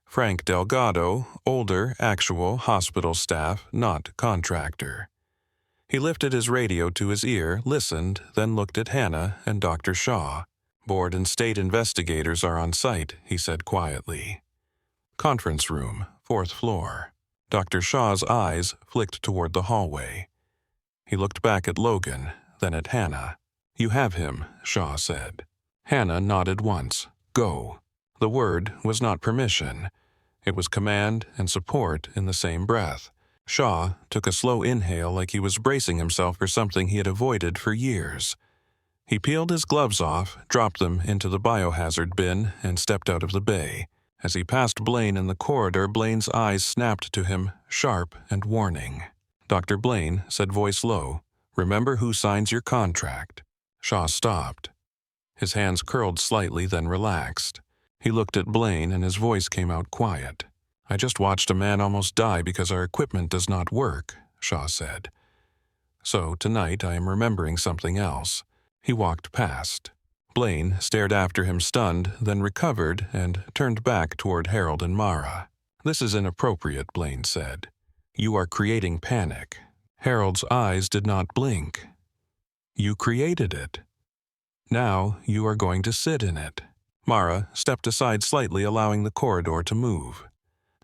Frank Delgado, older, actual hospital staff, not contractor. He lifted his radio to his ear, listened, then looked at Hannah and Dr. Shaw. "Board and state investigators are on site," he said quietly. "Conference room, 4th floor." Dr. Shaw's eyes flicked toward the hallway. He looked back at Logan, then at Hannah. "You have him," Shaw said. Hannah nodded once. "Go." The word was not permission. It was command and support in the same breath. Shaw took a slow inhale like he was bracing himself for something he had avoided for years. He peeled his gloves off, dropped them into the biohazard bin, and stepped out of the bay. As he passed Blaine in the corridor, Blaine's eyes snapped to him, sharp and warning. "Dr. Blaine," said voice low, "remember who signs your contract." Shaw stopped. His hands curled slightly, then relaxed. He looked at Blaine, and his voice came out quiet. "I just watched a man almost die because our equipment does not work," Shaw said. "So tonight I am remembering something else." He walked past. Blaine stared after him stunned, then recovered and turned back toward Harold and Mara. "This is inappropriate," Blaine said. "You are creating panic." Harold's eyes did not blink. "You created it. Now you are going to sit in it." Mara stepped aside slightly, allowing the corridor to move,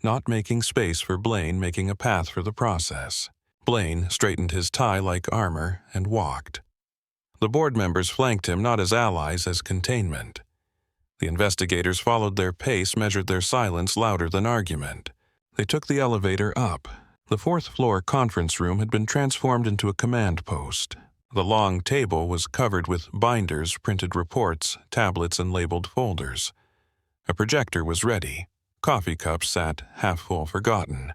not making space for Blaine, making a path for the process. Blaine straightened his tie like armor and walked. The board members flanked him not as allies, as containment. The investigators followed their pace, measured their silence louder than argument. They took the elevator up. The fourth-floor conference room had been transformed into a command post. The long table was covered with binders, printed reports, tablets, and labeled folders. A projector was ready. Coffee cups sat half-full, forgotten.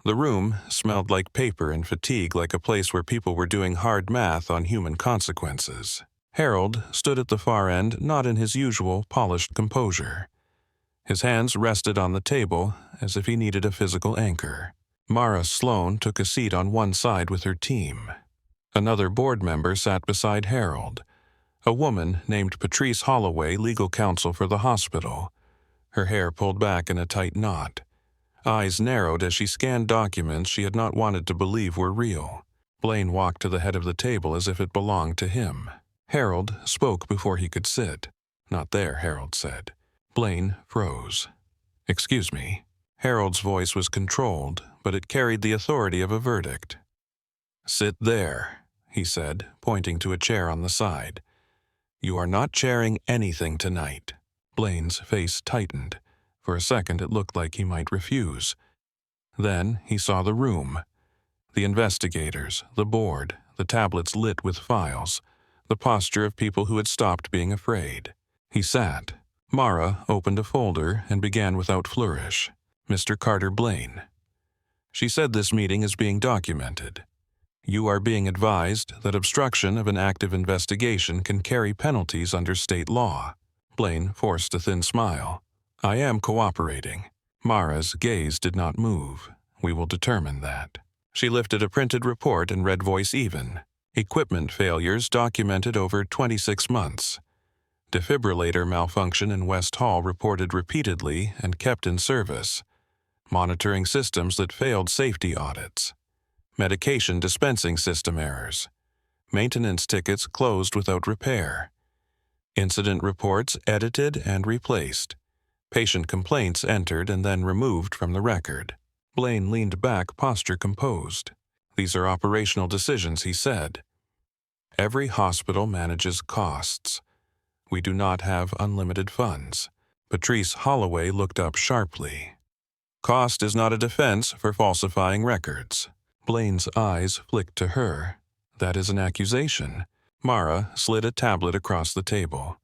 The room smelled like paper and fatigue, like a place where people were doing hard math on human consequences. Harold stood at the far end, not in his usual polished composure. His hands rested on the table as if he needed a physical anchor. Mara Sloan took a seat on one side with her team. Another board member sat beside Harold, a woman named Patrice Holloway, legal counsel for the hospital. Her hair pulled back in a tight knot. Eyes narrowed as she scanned documents she had not wanted to believe were real. Blaine walked to the head of the table as if it belonged to him. Harold spoke before he could sit. "Not there," Harold said. Blaine froze. "Excuse me." Harold's voice was controlled, but it carried the authority of a verdict. "Sit there," he said, pointing to a chair on the side. "You are not chairing anything tonight." Blaine's face tightened. For a second it looked like he might refuse. Then he saw the room. The investigators, the board, the tablets lit with files, the posture of people who had stopped being afraid. He sat. Mara opened a folder and began without flourish. "Mr. Carter Blaine." She said, "This meeting is being documented. You are being advised that obstruction of an active investigation can carry penalties under state law." Blaine forced a thin smile. "I am cooperating." Mara's gaze did not move. "We will determine that." She lifted a printed report and read voice even. "Equipment failures documented over 26 months. Defibrillator malfunction in West Hall reported repeatedly and kept in service. Monitoring systems that failed safety audits. Medication dispensing system errors. Maintenance tickets closed without repair. Incident reports edited and replaced. Patient complaints entered and then removed from the record." Blaine leaned back, posture composed. "These are operational decisions," he said. "Every hospital manages costs. We do not have unlimited funds." Patrice Holloway looked up sharply. "Cost is not a defense for falsifying records." Blaine's eyes flicked to her. "That is an accusation." Mara slid a tablet across the table.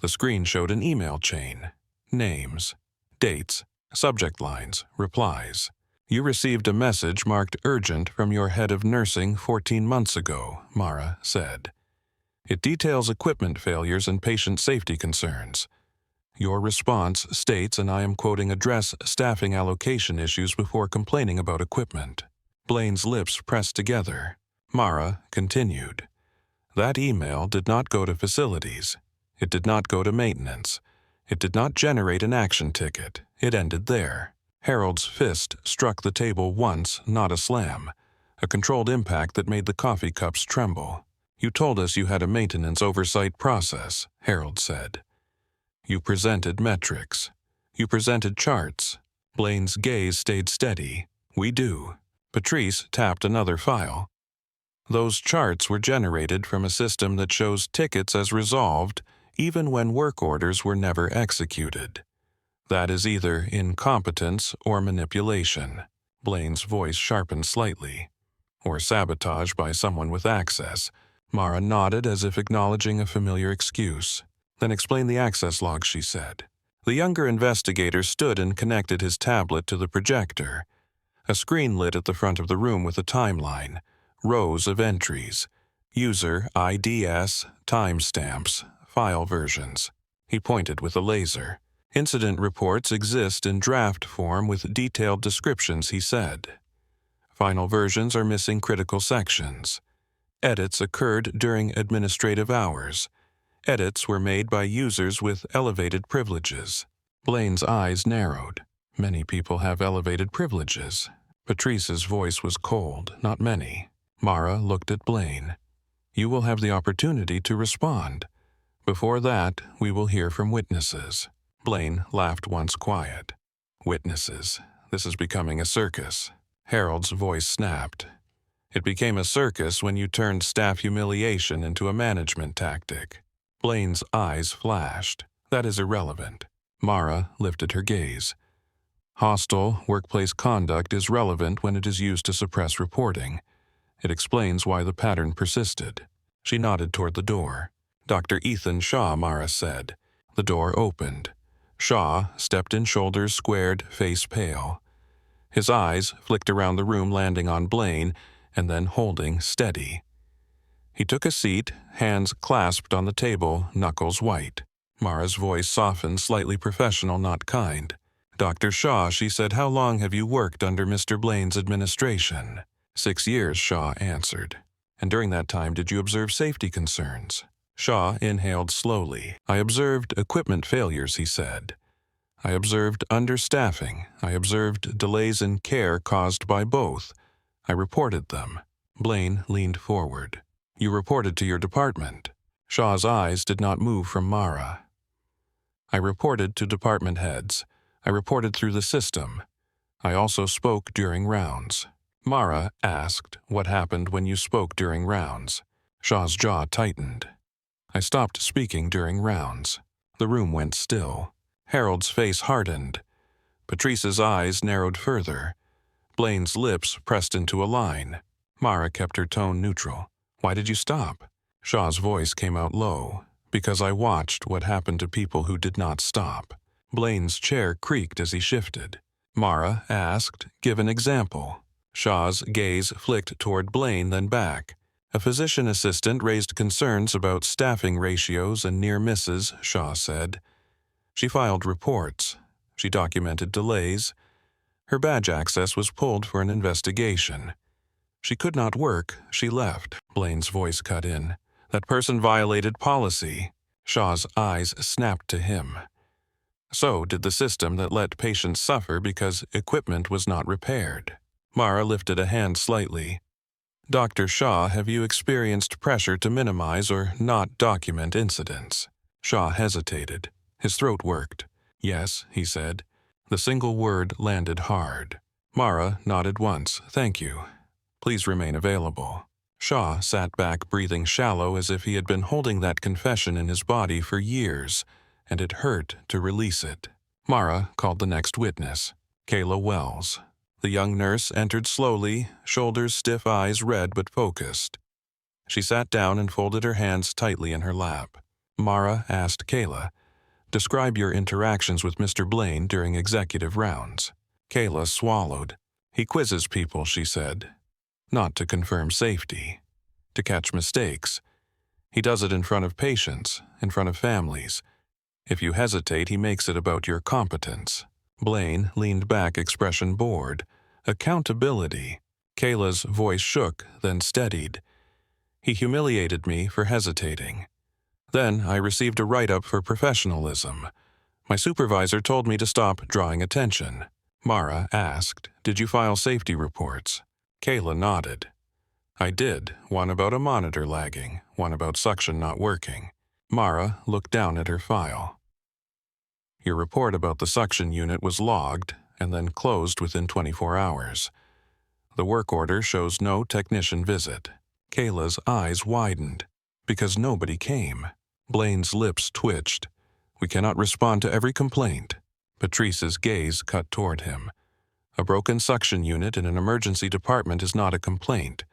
The screen showed an email chain. Names, dates, subject lines, replies. "You received a message marked urgent from your head of nursing 14 months ago," Mara said. "It details equipment failures and patient safety concerns. Your response states, and I am quoting, address staffing allocation issues before complaining about equipment." Blaine's lips pressed together. Mara continued. "That email did not go to facilities. It did not go to maintenance. It did not generate an action ticket. It ended there." Harold's fist struck the table once, not a slam, a controlled impact that made the coffee cups tremble. "You told us you had a maintenance oversight process," Harold said. "You presented metrics. You presented charts." Blaine's gaze stayed steady. "We do." Patrice tapped another file. Those charts were generated from a system that shows tickets as resolved even when work orders were never executed. That is either incompetence or manipulation. Blaine's voice sharpened slightly. Or sabotage by someone with access. Mara nodded as if acknowledging a familiar excuse. Then explain the access log, she said. The younger investigator stood and connected his tablet to the projector. A screen lit at the front of the room with a timeline, rows of entries, user IDS, timestamps, file versions. He pointed with a laser. Incident reports exist in draft form with detailed descriptions, he said. Final versions are missing critical sections. Edits occurred during administrative hours. Edits were made by users with elevated privileges. Blaine's eyes narrowed. Many people have elevated privileges. Patrice's voice was cold. Not many. Mara looked at Blaine. You will have the opportunity to respond. Before that, we will hear from witnesses. Blaine laughed once quiet. Witnesses. This is becoming a circus. Harold's voice snapped. It became a circus when you turned staff humiliation into a management tactic. Blaine's eyes flashed. That is irrelevant. Mara lifted her gaze. Hostile workplace conduct is relevant when it is used to suppress reporting. It explains why the pattern persisted. She nodded toward the door. Dr. Ethan Shaw, Mara said. The door opened. Shaw stepped in, shoulders squared, face pale. His eyes flicked around the room, landing on Blaine, and then holding steady. He took a seat, hands clasped on the table, knuckles white. Mara's voice softened, slightly professional, not kind. Dr. Shaw, she said, how long have you worked under Mr. Blaine's administration? 6 years, Shaw answered. And during that time, did you observe safety concerns? Shaw inhaled slowly. I observed equipment failures, he said. I observed understaffing. I observed delays in care caused by both. I reported them. Blaine leaned forward. You reported to your department. Shaw's eyes did not move from Mara. I reported to department heads. I reported through the system. I also spoke during rounds. Mara asked what happened when you spoke during rounds. Shaw's jaw tightened. I stopped speaking during rounds. The room went still. Harold's face hardened. Patrice's eyes narrowed further. Blaine's lips pressed into a line. Mara kept her tone neutral. Why did you stop? Shaw's voice came out low. Because I watched what happened to people who did not stop. Blaine's chair creaked as he shifted. Mara asked, give an example. Shaw's gaze flicked toward Blaine, then back. A physician assistant raised concerns about staffing ratios and near misses, Shaw said. She filed reports. She documented delays. Her badge access was pulled for an investigation. She could not work. She left. Blaine's voice cut in. That person violated policy. Shaw's eyes snapped to him. So did the system that let patients suffer because equipment was not repaired. Mara lifted a hand slightly. Dr. Shaw, have you experienced pressure to minimize or not document incidents? Shaw hesitated. His throat worked. Yes, he said. The single word landed hard. Mara nodded once. Thank you. Please remain available. Shaw sat back, breathing shallow as if he had been holding that confession in his body for years, and it hurt to release it. Mara called the next witness, Kayla Wells. The young nurse entered slowly, shoulders stiff, eyes red but focused. She sat down and folded her hands tightly in her lap. Mara asked Kayla, describe your interactions with Mr. Blaine during executive rounds. Kayla swallowed. He quizzes people, she said. Not to confirm safety. To catch mistakes. He does it in front of patients, in front of families. If you hesitate, he makes it about your competence. Blaine leaned back, expression bored. Accountability. Kayla's voice shook, then steadied. He humiliated me for hesitating. Then I received a write-up for professionalism. My supervisor told me to stop drawing attention. Mara asked, did you file safety reports? Kayla nodded. I did, one about a monitor lagging, one about suction not working. Mara looked down at her file. Your report about the suction unit was logged and then closed within 24 hours. The work order shows no technician visit. Kayla's eyes widened. Because nobody came. Blaine's lips twitched. We cannot respond to every complaint. Patrice's gaze cut toward him. A broken suction unit in an emergency department is not a complaint.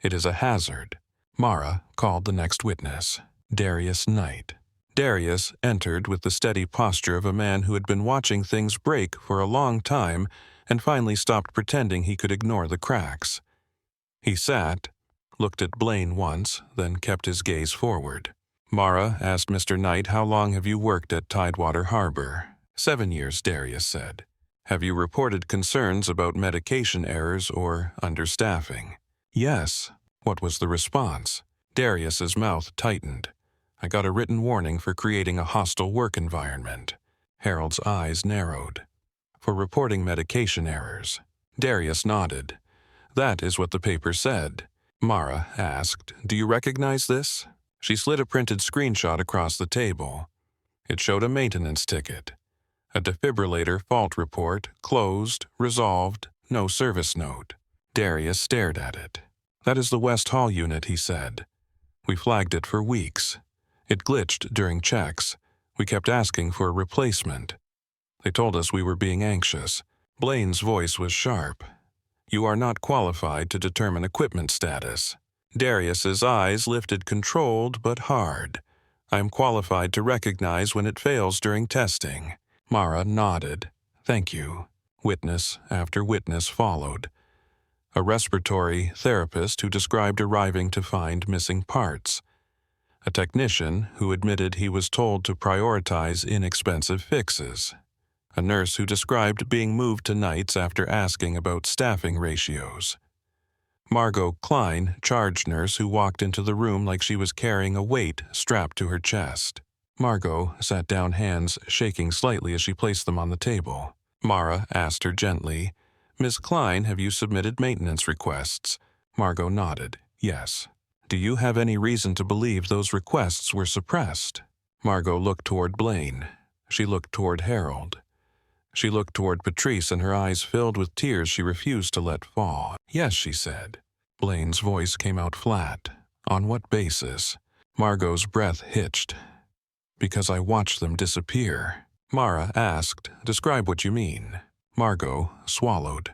It is a hazard. Mara called the next witness, Darius Knight. Darius entered with the steady posture of a man who had been watching things break for a long time and finally stopped pretending he could ignore the cracks. He sat, looked at Blaine once, then kept his gaze forward. Mara asked Mr. Knight, "How long have you worked at Tidewater Harbor?" 7 years, Darius said. "Have you reported concerns about medication errors or understaffing?" "Yes." What was the response? Darius's mouth tightened. "I got a written warning for creating a hostile work environment." Harold's eyes narrowed. "For reporting medication errors." Darius nodded. "That is what the paper said." Mara asked, "Do you recognize this?" She slid a printed screenshot across the table. It showed a maintenance ticket. A defibrillator fault report, closed, resolved, no service note. Darius stared at it. "That is the West Hall unit," he said. "We flagged it for weeks. It glitched during checks. We kept asking for a replacement. They told us we were being anxious." Blaine's voice was sharp. "You are not qualified to determine equipment status." Darius's eyes lifted, controlled but hard. "I am qualified to recognize when it fails during testing." Mara nodded. "Thank you." Witness after witness followed. A respiratory therapist who described arriving to find missing parts. A technician who admitted he was told to prioritize inexpensive fixes. A nurse who described being moved to nights after asking about staffing ratios. Margot Klein, charge nurse who walked into the room like she was carrying a weight strapped to her chest. Margot sat down, hands shaking slightly as she placed them on the table. Mara asked her gently, "Ms. Klein, have you submitted maintenance requests?" Margot nodded. "Yes." "Do you have any reason to believe those requests were suppressed?" Margot looked toward Blaine. She looked toward Harold. She looked toward Patrice, and her eyes filled with tears she refused to let fall. "Yes," she said. Blaine's voice came out flat. "On what basis?" Margot's breath hitched. "Because I watched them disappear." Mara asked, "Describe what you mean." Margot swallowed.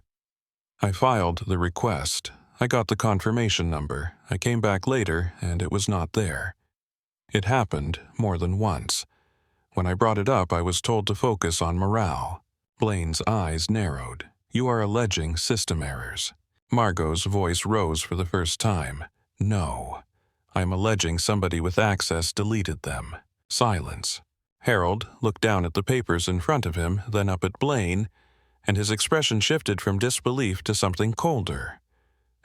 "I filed the request. I got the confirmation number. I came back later, and it was not there. It happened more than once. When I brought it up, I was told to focus on morale." Blaine's eyes narrowed. "You are alleging system errors." Margot's voice rose for the first time. "No. I am alleging somebody with access deleted them." Silence. Harold looked down at the papers in front of him, then up at Blaine, and his expression shifted from disbelief to something colder.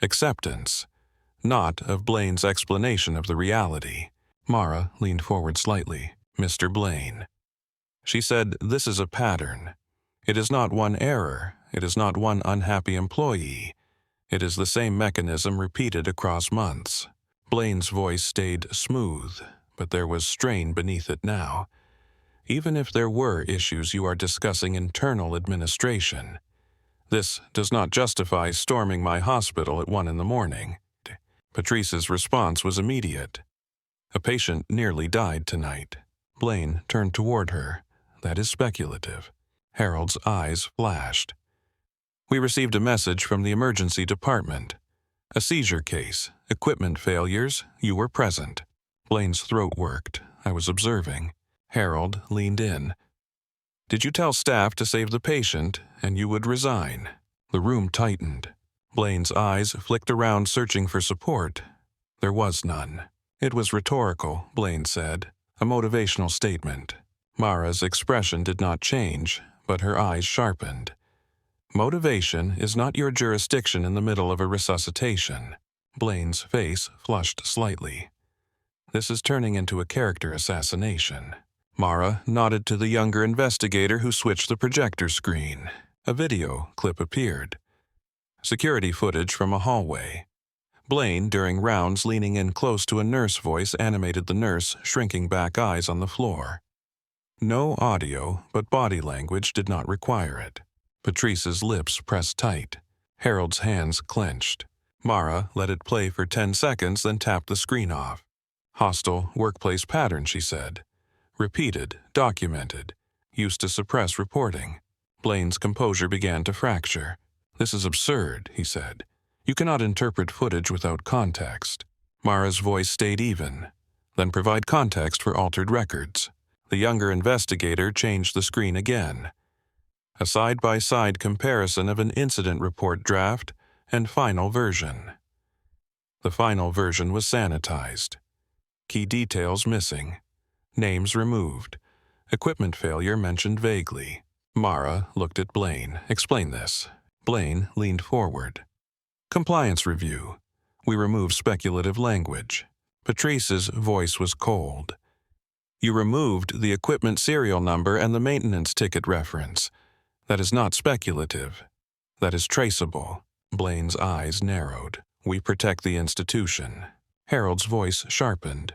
Acceptance. Not of Blaine's explanation of the reality. Mara leaned forward slightly. "Mr. Blaine." She said, "This is a pattern. It is not one error. It is not one unhappy employee. It is the same mechanism repeated across months." Blaine's voice stayed smooth, but there was strain beneath it now. "Even if there were issues, you are discussing internal administration. This does not justify storming my hospital at 1 a.m. Patrice's response was immediate. "A patient nearly died tonight." Blaine turned toward her. "That is speculative." Harold's eyes flashed. "We received a message from the emergency department. A seizure case, equipment failures, you were present." Blaine's throat worked. "I was observing." Harold leaned in. "Did you tell staff to save the patient, and you would resign?" The room tightened. Blaine's eyes flicked around, searching for support. There was none. "It was rhetorical," Blaine said. "A motivational statement." Mara's expression did not change, but her eyes sharpened. "Motivation is not your jurisdiction in the middle of a resuscitation." Blaine's face flushed slightly. "This is turning into a character assassination." Mara nodded to the younger investigator who switched the projector screen. A video clip appeared. Security footage from a hallway. Blaine, during rounds, leaning in close to a nurse voice, animated the nurse, shrinking back eyes on the floor. No audio, but body language did not require it. Patrice's lips pressed tight. Harold's hands clenched. Mara let it play for 10 seconds, then tapped the screen off. Hostile workplace pattern, she said. Repeated, documented, used to suppress reporting. Blaine's composure began to fracture. This is absurd, he said. You cannot interpret footage without context. Mara's voice stayed even. Then provide context for altered records. The younger investigator changed the screen again. A side-by-side comparison of an incident report draft and final version. The final version was sanitized. Key details missing. Names removed. Equipment failure mentioned vaguely. Mara looked at Blaine. Explain this. Blaine leaned forward. Compliance review. We removed speculative language. Patrice's voice was cold. You removed the equipment serial number and the maintenance ticket reference. That is not speculative. That is traceable. Blaine's eyes narrowed. We protect the institution. Harold's voice sharpened.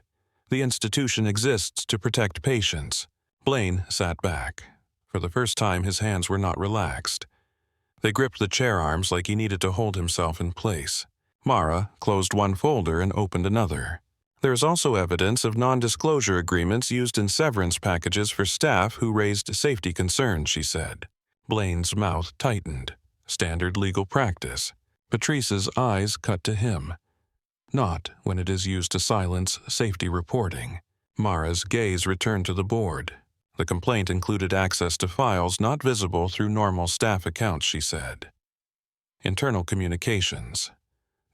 The institution exists to protect patients. Blaine sat back. For the first time, his hands were not relaxed. They gripped the chair arms like he needed to hold himself in place. Mara closed one folder and opened another. There is also evidence of non-disclosure agreements used in severance packages for staff who raised safety concerns, she said. Blaine's mouth tightened. Standard legal practice. Patrice's eyes cut to him. Not when it is used to silence safety reporting. Mara's gaze returned to the board. The complaint included access to files not visible through normal staff accounts, she said. Internal communications.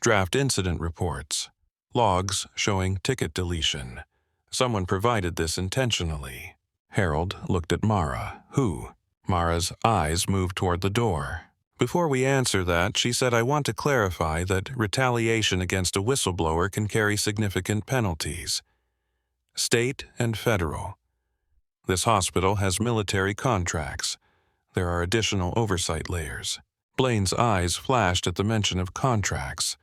Draft incident reports. Logs showing ticket deletion. Someone provided this intentionally. Harold looked at Mara. Who? Mara's eyes moved toward the door. Before we answer that, she said, I want to clarify that retaliation against a whistleblower can carry significant penalties. State and federal. This hospital has military contracts. There are additional oversight layers. Blaine's eyes flashed at the mention of contracts.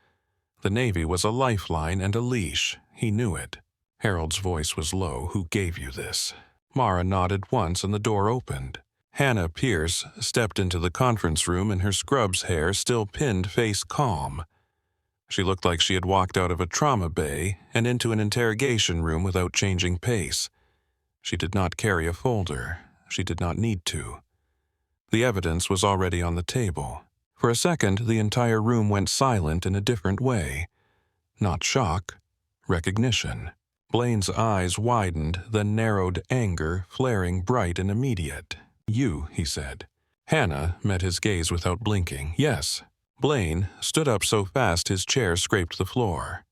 The Navy was a lifeline and a leash. He knew it. Harold's voice was low. Who gave you this? Mara nodded once and the door opened. Hannah Pierce stepped into the conference room in her scrub's hair still pinned, face calm. She looked like she had walked out of a trauma bay and into an interrogation room without changing pace. She did not carry a folder. She did not need to. The evidence was already on the table. For a second, the entire room went silent in a different way. Not shock, recognition. Blaine's eyes widened, then narrowed, anger flaring bright and immediate. You, he said. Hannah met his gaze without blinking. Yes. Blaine stood up so fast his chair scraped the floor.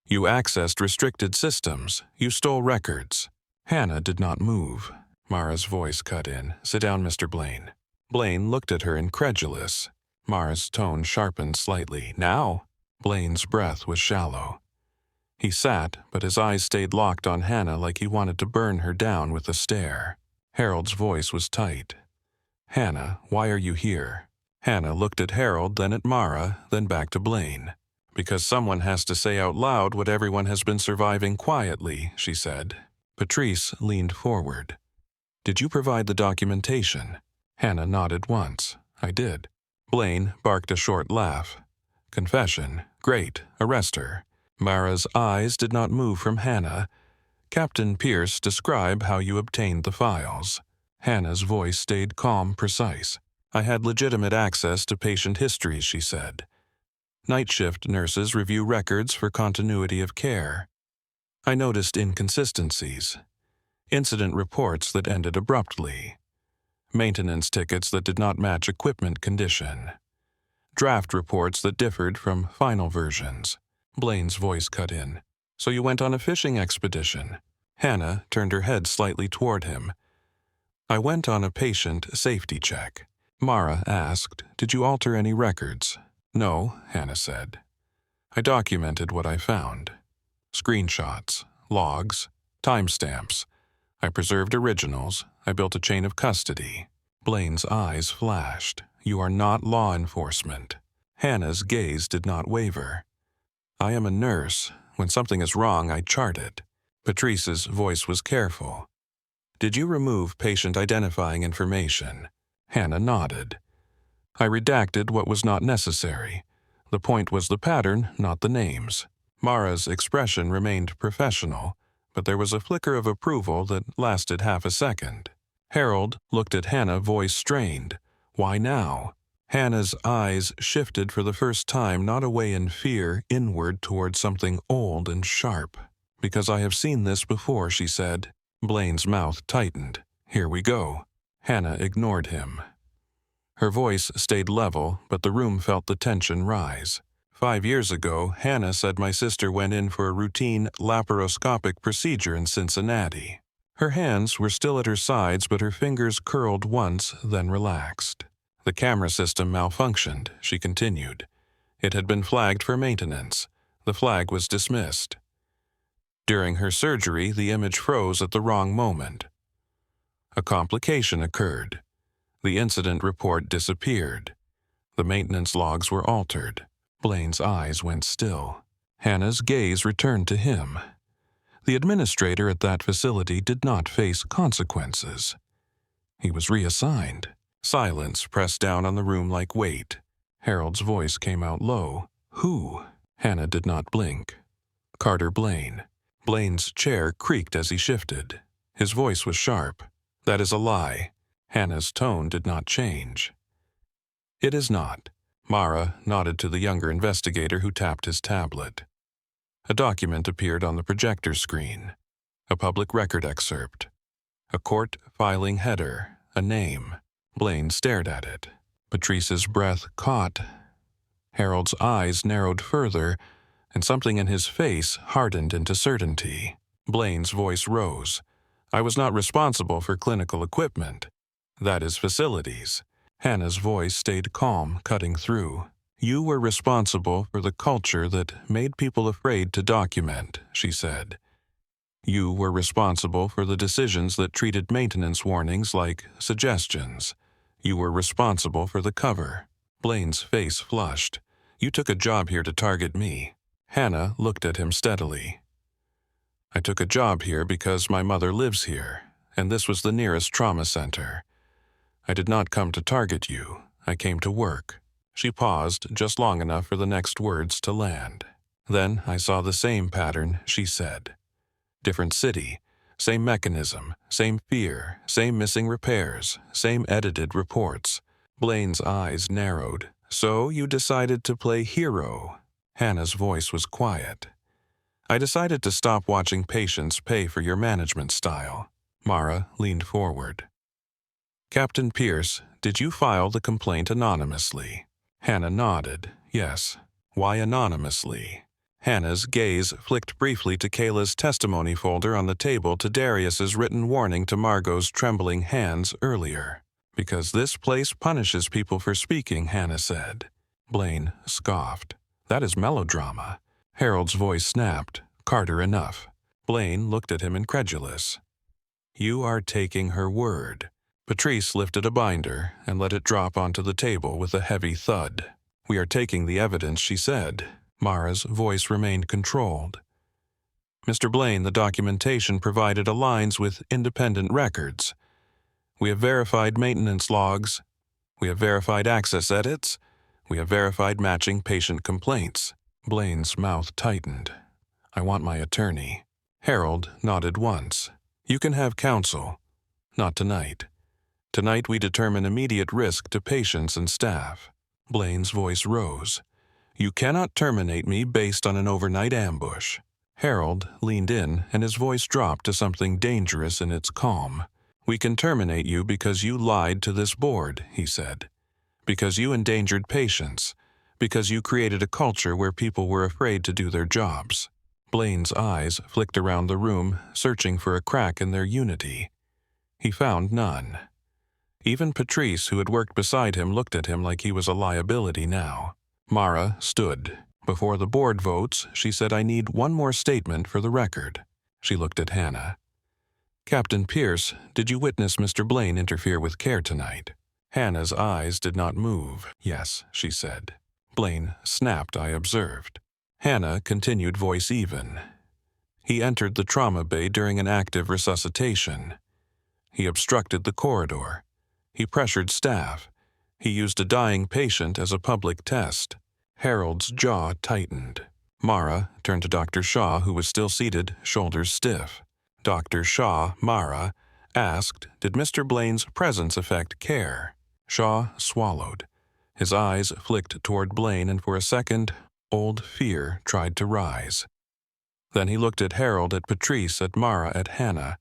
You accessed restricted systems. You stole records. Hannah did not move. Mara's voice cut in. Sit down, Mr. Blaine. Blaine looked at her incredulous. Mara's tone sharpened slightly. Now? Blaine's breath was shallow. He sat, but his eyes stayed locked on Hannah like he wanted to burn her down with a stare. Harold's voice was tight. Hannah, why are you here? Hannah looked at Harold, then at Mara, then back to Blaine. Because someone has to say out loud what everyone has been surviving quietly, she said. Patrice leaned forward. Did you provide the documentation? Hannah nodded once. I did. Blaine barked a short laugh. Confession. Great. Arrest her. Mara's eyes did not move from Hannah. Captain Pierce, describe how you obtained the files. Hannah's voice stayed calm, precise. I had legitimate access to patient histories, she said. Night shift nurses review records for continuity of care. I noticed inconsistencies. Incident reports that ended abruptly. Maintenance tickets that did not match equipment condition. Draft reports that differed from final versions. Blaine's voice cut in. So you went on a fishing expedition. Hannah turned her head slightly toward him. I went on a patient safety check. Mara asked, did you alter any records? No, Hannah said. I documented what I found. Screenshots, logs, timestamps. I preserved originals. I built a chain of custody. Blaine's eyes flashed. You are not law enforcement. Hannah's gaze did not waver. I am a nurse. When something is wrong, I chart it. Patrice's voice was careful. Did you remove patient identifying information? Hannah nodded. I redacted what was not necessary. The point was the pattern, not the names. Mara's expression remained professional, but there was a flicker of approval that lasted half a second. Harold looked at Hannah, voice strained. Why now? Hannah's eyes shifted for the first time, not away in fear, inward toward something old and sharp. Because I have seen this before, she said. Blaine's mouth tightened. Here we go. Hannah ignored him. Her voice stayed level, but the room felt the tension rise. 5 years ago, Hannah said my sister went in for a routine laparoscopic procedure in Cincinnati. Her hands were still at her sides, but her fingers curled once, then relaxed. The camera system malfunctioned, she continued. It had been flagged for maintenance. The flag was dismissed. During her surgery, the image froze at the wrong moment. A complication occurred. The incident report disappeared. The maintenance logs were altered. Blaine's eyes went still. Hannah's gaze returned to him. The administrator at that facility did not face consequences. He was reassigned. Silence pressed down on the room like weight. Harold's voice came out low. Who? Hannah did not blink. Carter Blaine. Blaine's chair creaked as he shifted. His voice was sharp. That is a lie. Hannah's tone did not change. It is not. Mara nodded to the younger investigator who tapped his tablet. A document appeared on the projector screen. A public record excerpt. A court filing header. A name. Blaine stared at it. Patrice's breath caught. Harold's eyes narrowed further, and something in his face hardened into certainty. Blaine's voice rose. I was not responsible for clinical equipment. That is facilities. Hannah's voice stayed calm, cutting through. You were responsible for the culture that made people afraid to document, she said. You were responsible for the decisions that treated maintenance warnings like suggestions. You were responsible for the cover. Blaine's face flushed. You took a job here to target me. Hannah looked at him steadily. I took a job here because my mother lives here, and this was the nearest trauma center. I did not come to target you. I came to work. She paused just long enough for the next words to land. Then I saw the same pattern, she said. Different city, same mechanism, same fear, same missing repairs, same edited reports. Blaine's eyes narrowed. So you decided to play hero. Hannah's voice was quiet. I decided to stop watching patients pay for your management style. Mara leaned forward. Captain Pierce, did you file the complaint anonymously? Hannah nodded. Yes. Why anonymously? Hannah's gaze flicked briefly to Kayla's testimony folder on the table to Darius's written warning to Margot's trembling hands earlier. Because this place punishes people for speaking, Hannah said. Blaine scoffed. That is melodrama. Harold's voice snapped. Carter, enough. Blaine looked at him incredulous. You are taking her word. Patrice lifted a binder and let it drop onto the table with a heavy thud. We are taking the evidence, she said. Mara's voice remained controlled. Mr. Blaine, the documentation provided aligns with independent records. We have verified maintenance logs. We have verified access edits. We have verified matching patient complaints. Blaine's mouth tightened. I want my attorney. Harold nodded once. You can have counsel. Not tonight. Tonight we determine immediate risk to patients and staff. Blaine's voice rose. You cannot terminate me based on an overnight ambush. Harold leaned in, and his voice dropped to something dangerous in its calm. We can terminate you because you lied to this board, he said. Because you endangered patients. Because you created a culture where people were afraid to do their jobs. Blaine's eyes flicked around the room, searching for a crack in their unity. He found none. Even Patrice, who had worked beside him, looked at him like he was a liability now. Mara stood. Before the board votes, she said, I need one more statement for the record. She looked at Hannah. Captain Pierce, did you witness Mr. Blaine interfere with care tonight? Hannah's eyes did not move. Yes, she said. Blaine snapped, I observed. Hannah continued, voice even. He entered the trauma bay during an active resuscitation. He obstructed the corridor. He pressured staff. He used a dying patient as a public test. Harold's jaw tightened. Mara turned to Dr. Shaw, who was still seated, shoulders stiff. Dr. Shaw, Mara, asked, "Did Mr. Blaine's presence affect care?" Shaw swallowed. His eyes flicked toward Blaine, and for a second, old fear tried to rise. Then he looked at Harold, at Patrice, at Mara, at Hannah.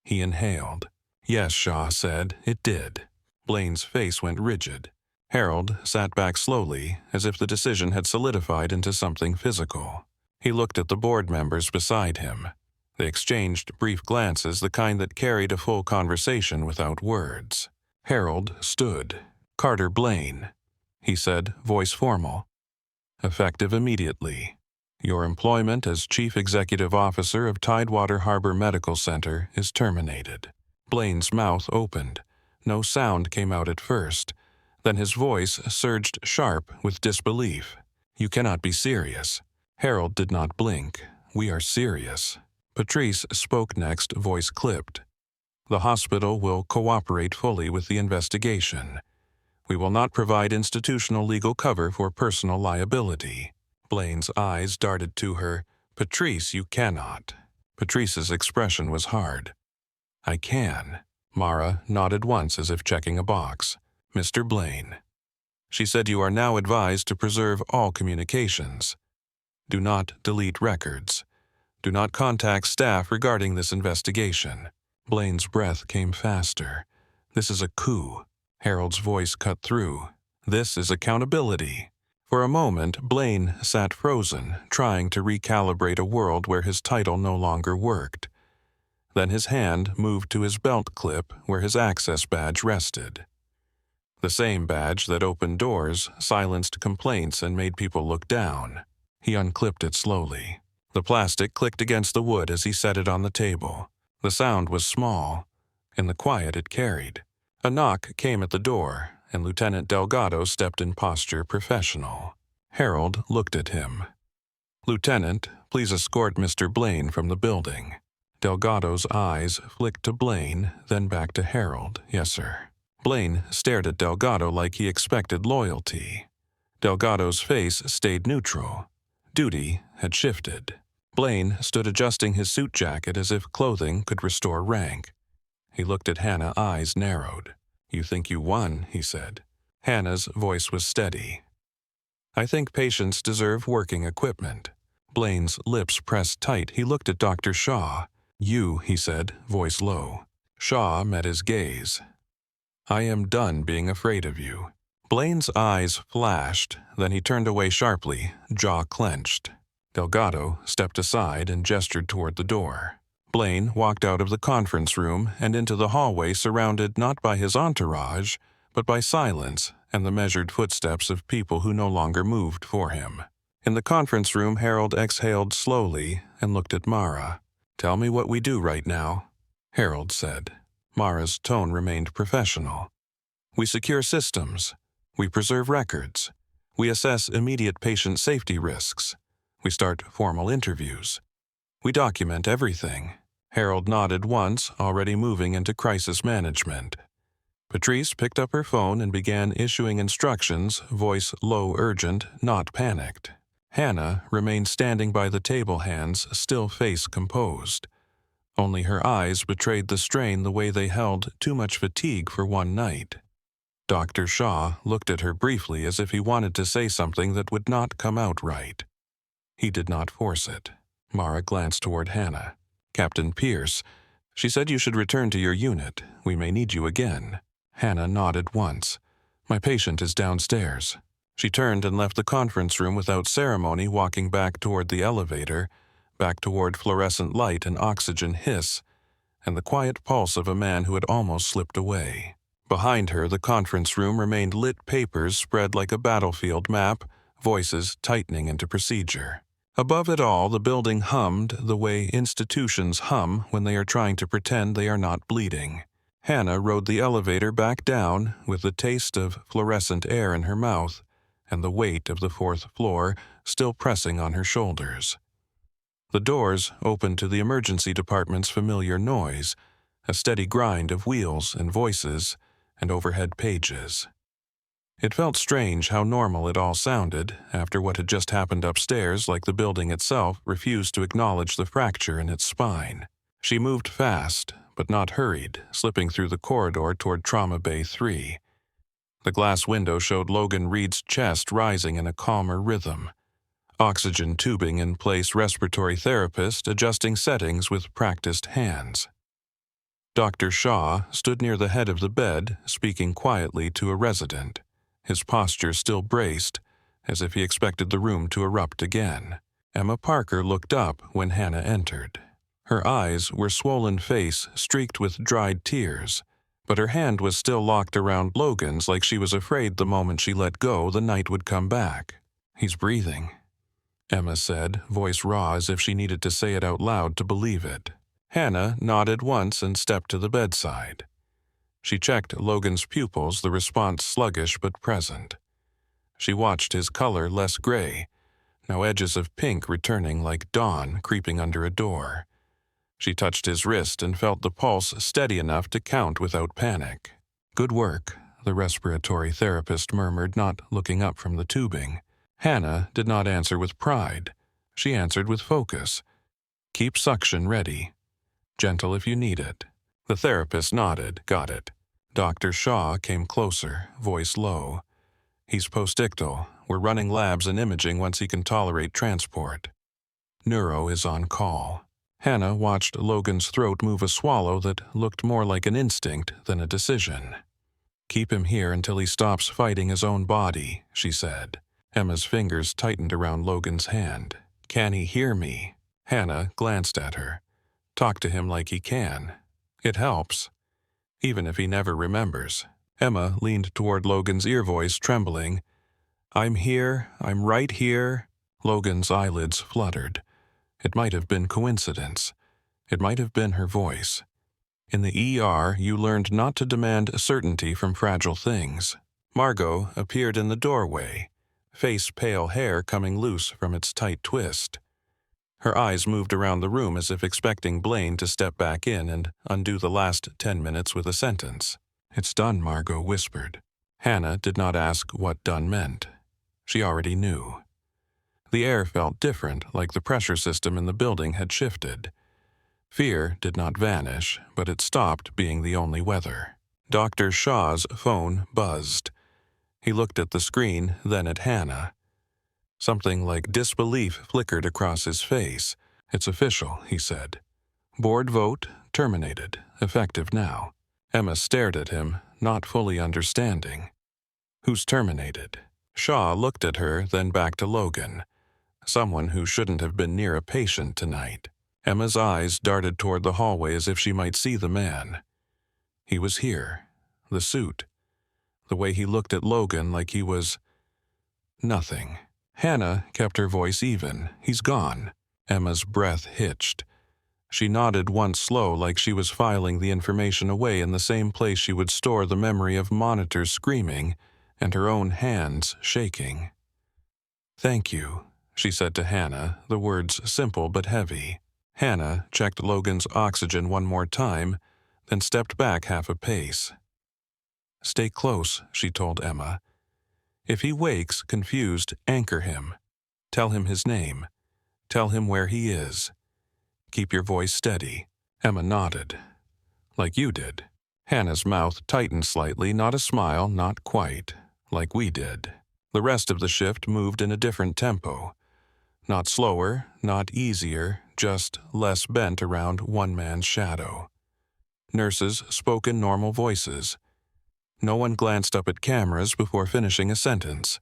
He inhaled. "Yes," Shaw said, "it did." Blaine's face went rigid. Harold sat back slowly, as if the decision had solidified into something physical. He looked at the board members beside him. They exchanged brief glances, the kind that carried a full conversation without words. Harold stood. "Carter Blaine," he said, voice formal. "Effective immediately. Your employment as Chief Executive Officer of Tidewater Harbor Medical Center is terminated." Blaine's mouth opened. No sound came out at first. Then his voice surged sharp with disbelief. "You cannot be serious." Harold did not blink. "We are serious." Patrice spoke next, voice clipped. "The hospital will cooperate fully with the investigation. We will not provide institutional legal cover for personal liability." Blaine's eyes darted to her. "Patrice, you cannot." Patrice's expression was hard. "I can." Mara nodded once as if checking a box. "Mr. Blaine." She said, "You are now advised to preserve all communications. Do not delete records. Do not contact staff regarding this investigation." Blaine's breath came faster. "This is a coup." Harold's voice cut through. "This is accountability." For a moment, Blaine sat frozen, trying to recalibrate a world where his title no longer worked. Then his hand moved to his belt clip where his access badge rested. The same badge that opened doors, silenced complaints, and made people look down. He unclipped it slowly. The plastic clicked against the wood as he set it on the table. The sound was small. In the quiet it carried. A knock came at the door, and Lieutenant Delgado stepped in posture professional. Harold looked at him. "Lieutenant, please escort Mr. Blaine from the building." Delgado's eyes flicked to Blaine, then back to Harold. "Yes, sir." Blaine stared at Delgado like he expected loyalty. Delgado's face stayed neutral. Duty had shifted. Blaine stood adjusting his suit jacket as if clothing could restore rank. He looked at Hannah, eyes narrowed. "You think you won," he said. Hannah's voice was steady. "I think patients deserve working equipment." Blaine's lips pressed tight. He looked at Dr. Shaw. "You," he said, voice low. Shaw met his gaze. "I am done being afraid of you." Blaine's eyes flashed, then he turned away sharply, jaw clenched. Delgado stepped aside and gestured toward the door. Blaine walked out of the conference room and into the hallway, surrounded not by his entourage, but by silence and the measured footsteps of people who no longer moved for him. In the conference room, Harold exhaled slowly and looked at Mara. "Tell me what we do right now," Harold said. Mara's tone remained professional. "We secure systems. We preserve records. We assess immediate patient safety risks. We start formal interviews. We document everything." Harold nodded once, already moving into crisis management. Patrice picked up her phone and began issuing instructions, voice low, urgent, not panicked. Hannah remained standing by the table, hands still, face composed. Only her eyes betrayed the strain, the way they held too much fatigue for one night. Dr. Shaw looked at her briefly as if he wanted to say something that would not come out right. He did not force it. Mara glanced toward Hannah. "Captain Pierce, she said you should return to your unit. We may need you again." Hannah nodded once. "My patient is downstairs." She turned and left the conference room without ceremony, walking back toward the elevator, back toward fluorescent light and oxygen hiss, and the quiet pulse of a man who had almost slipped away. Behind her, the conference room remained lit, papers spread like a battlefield map, voices tightening into procedure. Above it all, the building hummed the way institutions hum when they are trying to pretend they are not bleeding. Hannah rode the elevator back down with the taste of fluorescent air in her mouth and the weight of the fourth floor still pressing on her shoulders. The doors opened to the emergency department's familiar noise, a steady grind of wheels and voices and overhead pages. It felt strange how normal it all sounded after what had just happened upstairs, like the building itself refused to acknowledge the fracture in its spine. She moved fast, but not hurried, slipping through the corridor toward Trauma Bay 3. The glass window showed Logan Reed's chest rising in a calmer rhythm. Oxygen tubing in place, respiratory therapist adjusting settings with practiced hands. Dr. Shaw stood near the head of the bed, speaking quietly to a resident, his posture still braced, as if he expected the room to erupt again. Emma Parker looked up when Hannah entered. Her eyes were swollen face streaked with dried tears, but her hand was still locked around Logan's like she was afraid the moment she let go the night would come back. "He's breathing," Emma said, voice raw as if she needed to say it out loud to believe it. Hannah nodded once and stepped to the bedside. She checked Logan's pupils, the response sluggish but present. She watched his color less gray, now edges of pink returning like dawn creeping under a door. She touched his wrist and felt the pulse steady enough to count without panic. "Good work," the respiratory therapist murmured, not looking up from the tubing. Hannah did not answer with pride. She answered with focus. "Keep suction ready. Gentle if you need it." The therapist nodded. "Got it." Dr. Shaw came closer, voice low. "He's postictal. We're running labs and imaging once he can tolerate transport. Neuro is on call." Hannah watched Logan's throat move a swallow that looked more like an instinct than a decision. "Keep him here until he stops fighting his own body," she said. Emma's fingers tightened around Logan's hand. "Can he hear me?" Hannah glanced at her. "Talk to him like he can. It helps, even if he never remembers." Emma leaned toward Logan's ear voice, trembling. "I'm here. I'm right here." Logan's eyelids fluttered. It might have been coincidence. It might have been her voice. In the ER, you learned not to demand certainty from fragile things. Margot appeared in the doorway, face pale hair coming loose from its tight twist. Her eyes moved around the room as if expecting Blaine to step back in and undo the last 10 minutes with a sentence. "It's done," Margot whispered. Hannah did not ask what done meant. She already knew. The air felt different, like the pressure system in the building had shifted. Fear did not vanish, but it stopped being the only weather. Dr. Shaw's phone buzzed. He looked at the screen, then at Hannah. Something like disbelief flickered across his face. "It's official," he said. "Board vote terminated, effective now." Emma stared at him, not fully understanding. "Who's terminated?" Shaw looked at her, then back to Logan. Someone who shouldn't have been near a patient tonight. Emma's eyes darted toward the hallway as if she might see the man. He was here. The suit. The way he looked at Logan like he was nothing. Hannah kept her voice even. "He's gone." Emma's breath hitched. She nodded once slow, like she was filing the information away in the same place she would store the memory of monitors screaming and her own hands shaking. "Thank you," she said to Hannah, the words simple but heavy. Hannah checked Logan's oxygen one more time, then stepped back half a pace. "Stay close," she told Emma. "If he wakes, confused, anchor him. Tell him his name. Tell him where he is. Keep your voice steady." Emma nodded. "Like you did." Hannah's mouth tightened slightly, not a smile, not quite, like we did. The rest of the shift moved in a different tempo. Not slower, not easier, just less bent around one man's shadow. Nurses spoke in normal voices. No one glanced up at cameras before finishing a sentence.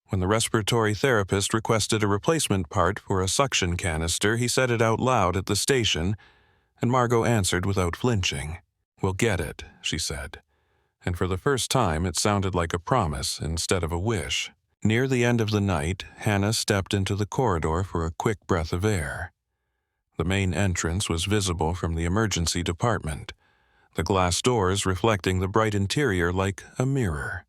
When the respiratory therapist requested a replacement part for a suction canister, he said it out loud at the station, and Margot answered without flinching. "We'll get it," she said. And for the first time it sounded like a promise instead of a wish. Near the end of the night, Hannah stepped into the corridor for a quick breath of air. The main entrance was visible from the emergency department, the glass doors reflecting the bright interior like a mirror.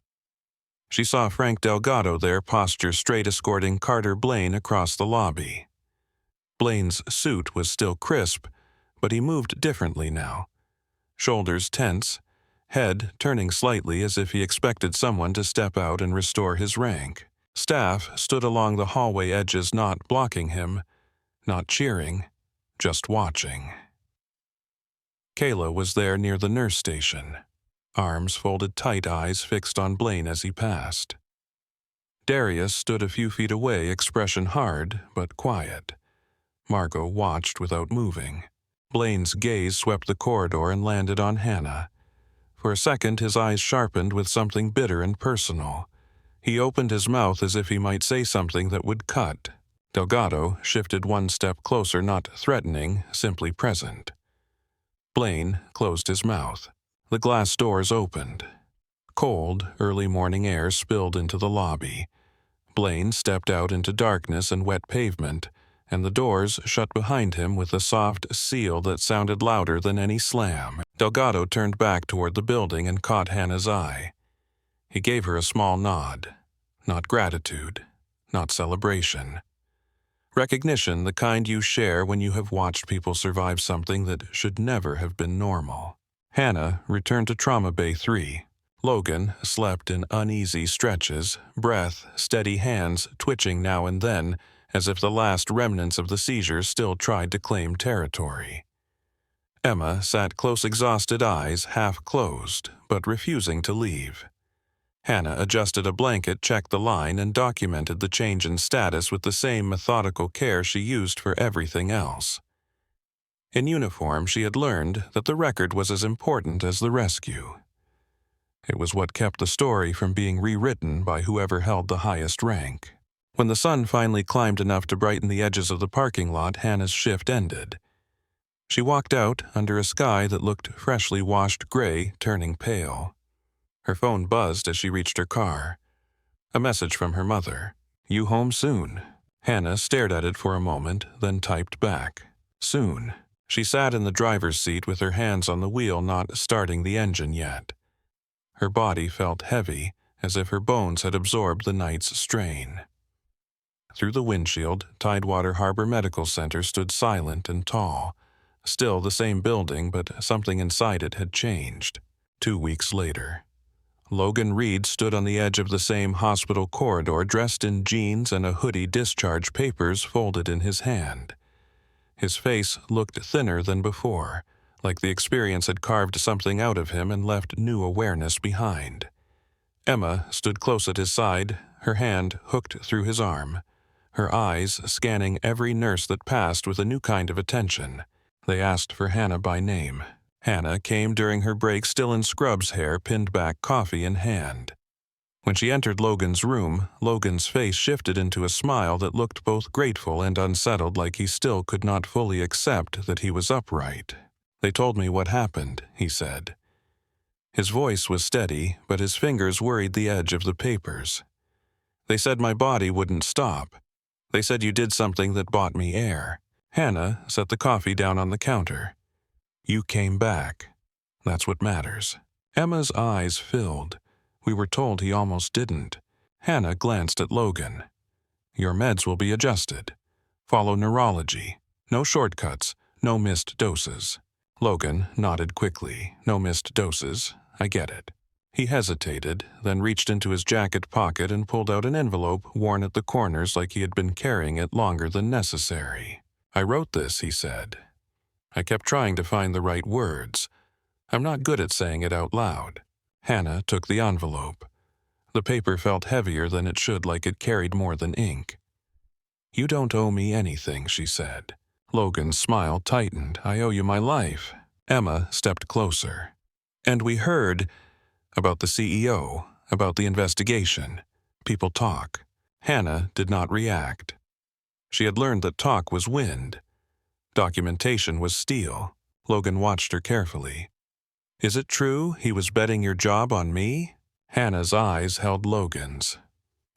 She saw Frank Delgado there, posture straight, escorting Carter Blaine across the lobby. Blaine's suit was still crisp, but he moved differently now. Shoulders tense, head turning slightly as if he expected someone to step out and restore his rank. Staff stood along the hallway edges, not blocking him, not cheering, just watching. Kayla was there near the nurse station, arms folded tight, eyes fixed on Blaine as he passed. Darius stood a few feet away, expression hard but quiet. Margot watched without moving. Blaine's gaze swept the corridor and landed on Hannah. For a second, his eyes sharpened with something bitter and personal. He opened his mouth as if he might say something that would cut. Delgado shifted one step closer, not threatening, simply present. Blaine closed his mouth. The glass doors opened. Cold, early morning air spilled into the lobby. Blaine stepped out into darkness and wet pavement, and the doors shut behind him with a soft seal that sounded louder than any slam. Delgado turned back toward the building and caught Hannah's eye. He gave her a small nod. Not gratitude, not celebration. Recognition, the kind you share when you have watched people survive something that should never have been normal. Hannah returned to Trauma Bay 3. Logan slept in uneasy stretches, breath, steady hands twitching now and then, as if the last remnants of the seizure still tried to claim territory. Emma sat close, exhausted eyes half closed, but refusing to leave. Hannah adjusted a blanket, checked the line, and documented the change in status with the same methodical care she used for everything else. In uniform, she had learned that the record was as important as the rescue. It was what kept the story from being rewritten by whoever held the highest rank. When the sun finally climbed enough to brighten the edges of the parking lot, Hannah's shift ended. She walked out under a sky that looked freshly washed gray, turning pale. Her phone buzzed as she reached her car. A message from her mother. "You home soon?" Hannah stared at it for a moment, then typed back. "Soon." She sat in the driver's seat with her hands on the wheel, not starting the engine yet. Her body felt heavy, as if her bones had absorbed the night's strain. Through the windshield, Tidewater Harbor Medical Center stood silent and tall. Still the same building, but something inside it had changed. 2 weeks later. Logan Reed stood on the edge of the same hospital corridor, dressed in jeans and a hoodie, discharge papers folded in his hand. His face looked thinner than before, like the experience had carved something out of him and left new awareness behind. Emma stood close at his side, her hand hooked through his arm, her eyes scanning every nurse that passed with a new kind of attention. They asked for Hannah by name. Hannah came during her break, still in scrubs, hair pinned back, coffee in hand. When she entered Logan's room, Logan's face shifted into a smile that looked both grateful and unsettled, like he still could not fully accept that he was upright. "They told me what happened," he said. His voice was steady, but his fingers worried the edge of the papers. "They said my body wouldn't stop. They said you did something that bought me air." Hannah set the coffee down on the counter. "You came back. That's what matters." Emma's eyes filled. "We were told he almost didn't." Hannah glanced at Logan. "Your meds will be adjusted. Follow neurology. No shortcuts, no missed doses." Logan nodded quickly. "No missed doses. I get it." He hesitated, then reached into his jacket pocket and pulled out an envelope worn at the corners like he had been carrying it longer than necessary. "I wrote this," he said. "I kept trying to find the right words. I'm not good at saying it out loud." Hannah took the envelope. The paper felt heavier than it should, like it carried more than ink. "You don't owe me anything," she said. Logan's smile tightened. "I owe you my life." Emma stepped closer. "And we heard about the CEO, about the investigation. People talk." Hannah did not react. She had learned that talk was wind. Documentation was steel. Logan watched her carefully. "Is it true he was betting your job on me?" Hannah's eyes held Logan's.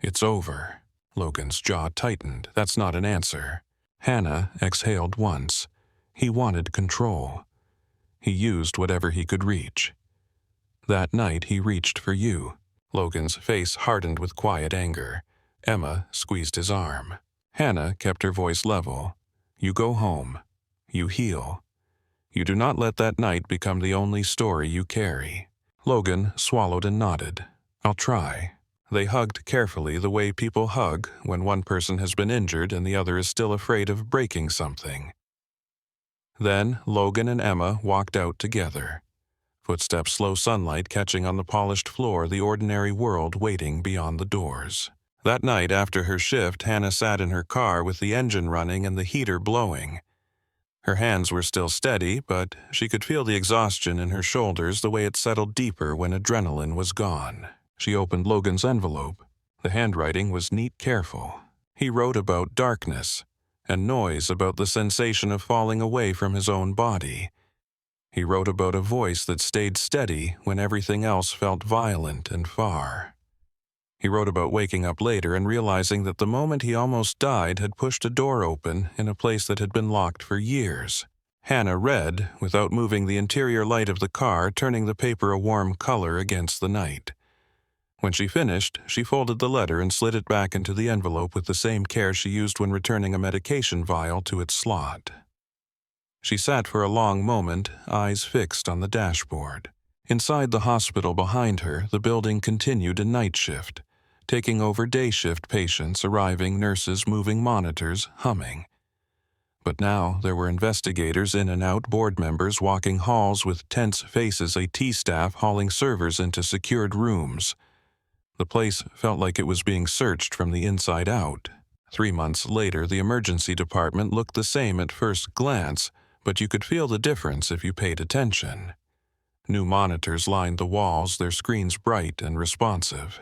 "It's over." Logan's jaw tightened. "That's not an answer." Hannah exhaled once. He wanted control. He used whatever he could reach. "That night he reached for you." Logan's face hardened with quiet anger. Emma squeezed his arm. Hannah kept her voice level. "You go home. You heal. You do not let that night become the only story you carry." Logan swallowed and nodded. "I'll try." They hugged carefully, the way people hug when one person has been injured and the other is still afraid of breaking something. Then Logan and Emma walked out together. Footsteps, slow sunlight catching on the polished floor, the ordinary world waiting beyond the doors. That night after her shift, Hannah sat in her car with the engine running and the heater blowing. Her hands were still steady, but she could feel the exhaustion in her shoulders, the way it settled deeper when adrenaline was gone. She opened Logan's envelope. The handwriting was neat, careful. He wrote about darkness and noise, about the sensation of falling away from his own body. He wrote about a voice that stayed steady when everything else felt violent and far. He wrote about waking up later and realizing that the moment he almost died had pushed a door open in a place that had been locked for years. Hannah read, without moving the interior light of the car, turning the paper a warm color against the night. When she finished, she folded the letter and slid it back into the envelope with the same care she used when returning a medication vial to its slot. She sat for a long moment, eyes fixed on the dashboard. Inside the hospital behind her, the building continued a night shift, taking over day shift patients, arriving, nurses moving monitors, humming. But now there were investigators in and out, board members walking halls with tense faces, AT staff hauling servers into secured rooms. The place felt like it was being searched from the inside out. 3 months later, the emergency department looked the same at first glance, but you could feel the difference if you paid attention. New monitors lined the walls, their screens bright and responsive.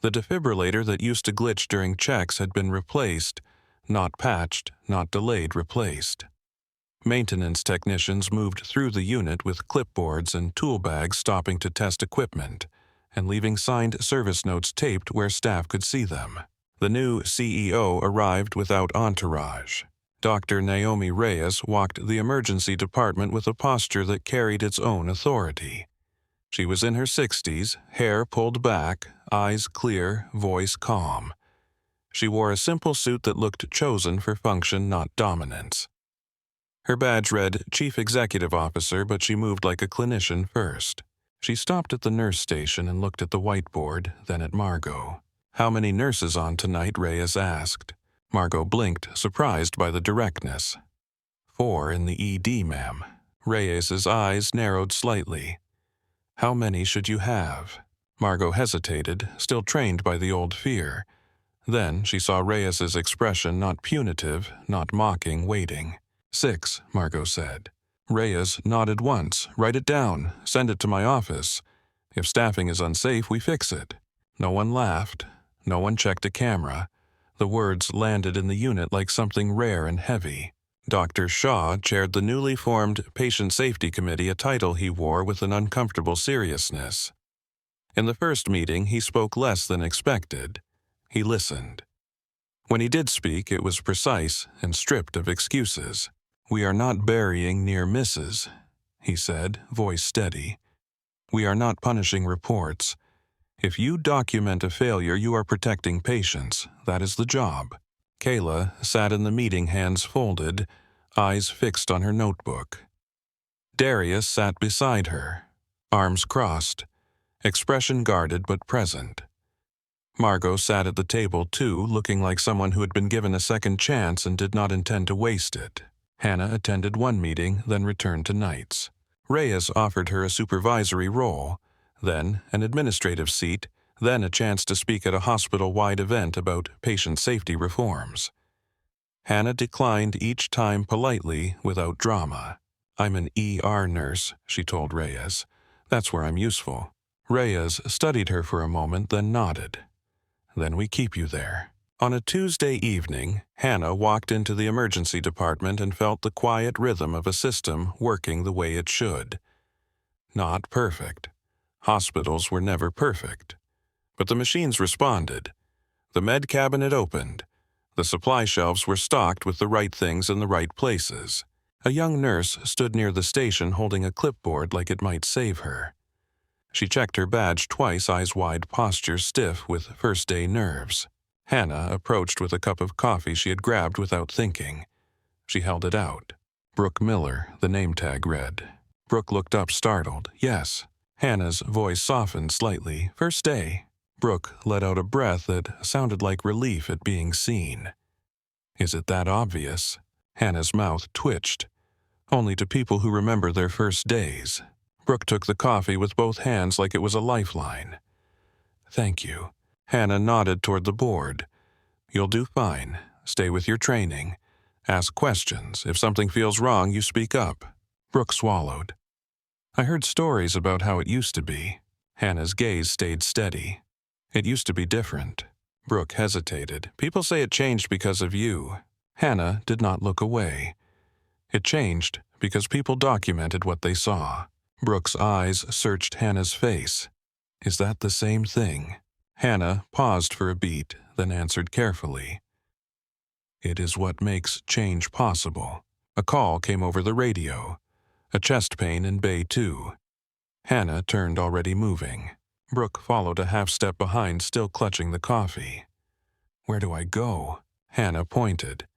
The defibrillator that used to glitch during checks had been replaced, not patched, not delayed, replaced. Maintenance technicians moved through the unit with clipboards and tool bags, stopping to test equipment and leaving signed service notes taped where staff could see them. The new CEO arrived without entourage. Dr. Naomi Reyes walked the emergency department with a posture that carried its own authority. She was in her 60s, hair pulled back, eyes clear, voice calm. She wore a simple suit that looked chosen for function, not dominance. Her badge read Chief Executive Officer, but she moved like a clinician first. She stopped at the nurse station and looked at the whiteboard, then at Margot. "How many nurses on tonight?" Reyes asked. Margot blinked, surprised by the directness. 4 in the ED, ma'am." Reyes's eyes narrowed slightly. "How many should you have?" Margot hesitated, still trained by the old fear. Then she saw Reyes's expression, not punitive, not mocking, waiting. 6, Margot said. Reyes nodded once. "Write it down. Send it to my office. If staffing is unsafe, we fix it." No one laughed. No one checked a camera. The words landed in the unit like something rare and heavy. Dr. Shaw chaired the newly formed Patient Safety Committee, a title he wore with an uncomfortable seriousness. In the first meeting, he spoke less than expected. He listened. When he did speak, it was precise and stripped of excuses. "We are not burying near misses," he said, voice steady. "We are not punishing reports. If you document a failure, you are protecting patients. That is the job." Kayla sat in the meeting, hands folded, eyes fixed on her notebook. Darius sat beside her, arms crossed, expression guarded but present. Margot sat at the table too, looking like someone who had been given a second chance and did not intend to waste it. Hannah attended one meeting, then returned to nights. Reyes offered her a supervisory role, then an administrative seat, then a chance to speak at a hospital-wide event about patient safety reforms. Hannah declined each time politely, without drama. "I'm an ER nurse," she told Reyes. "That's where I'm useful." Reyes studied her for a moment, then nodded. "Then we keep you there." On a Tuesday evening, Hannah walked into the emergency department and felt the quiet rhythm of a system working the way it should. Not perfect. Hospitals were never perfect. But the machines responded. The med cabinet opened. The supply shelves were stocked with the right things in the right places. A young nurse stood near the station holding a clipboard like it might save her. She checked her badge twice, eyes wide, posture stiff with first-day nerves. Hannah approached with a cup of coffee she had grabbed without thinking. She held it out. Brooke Miller, the name tag read. Brooke looked up, startled. "Yes." Hannah's voice softened slightly. First day. Brooke let out a breath that sounded like relief at being seen. Is it that obvious? Hannah's mouth twitched. Only to people who remember their first days. Brooke took the coffee with both hands like it was a lifeline. Thank you. Hannah nodded toward the board. You'll do fine. Stay with your training. Ask questions. If something feels wrong, you speak up. Brooke swallowed. I heard stories about how it used to be. Hannah's gaze stayed steady. It used to be different. Brooke hesitated. People say it changed because of you. Hannah did not look away. It changed because people documented what they saw. Brooke's eyes searched Hannah's face. Is that the same thing? Hannah paused for a beat, then answered carefully. It is what makes change possible. A call came over the radio. A chest pain in Bay 2. Hannah turned, already moving. Brooke followed a half step behind, still clutching the coffee. Where do I go? Hannah pointed.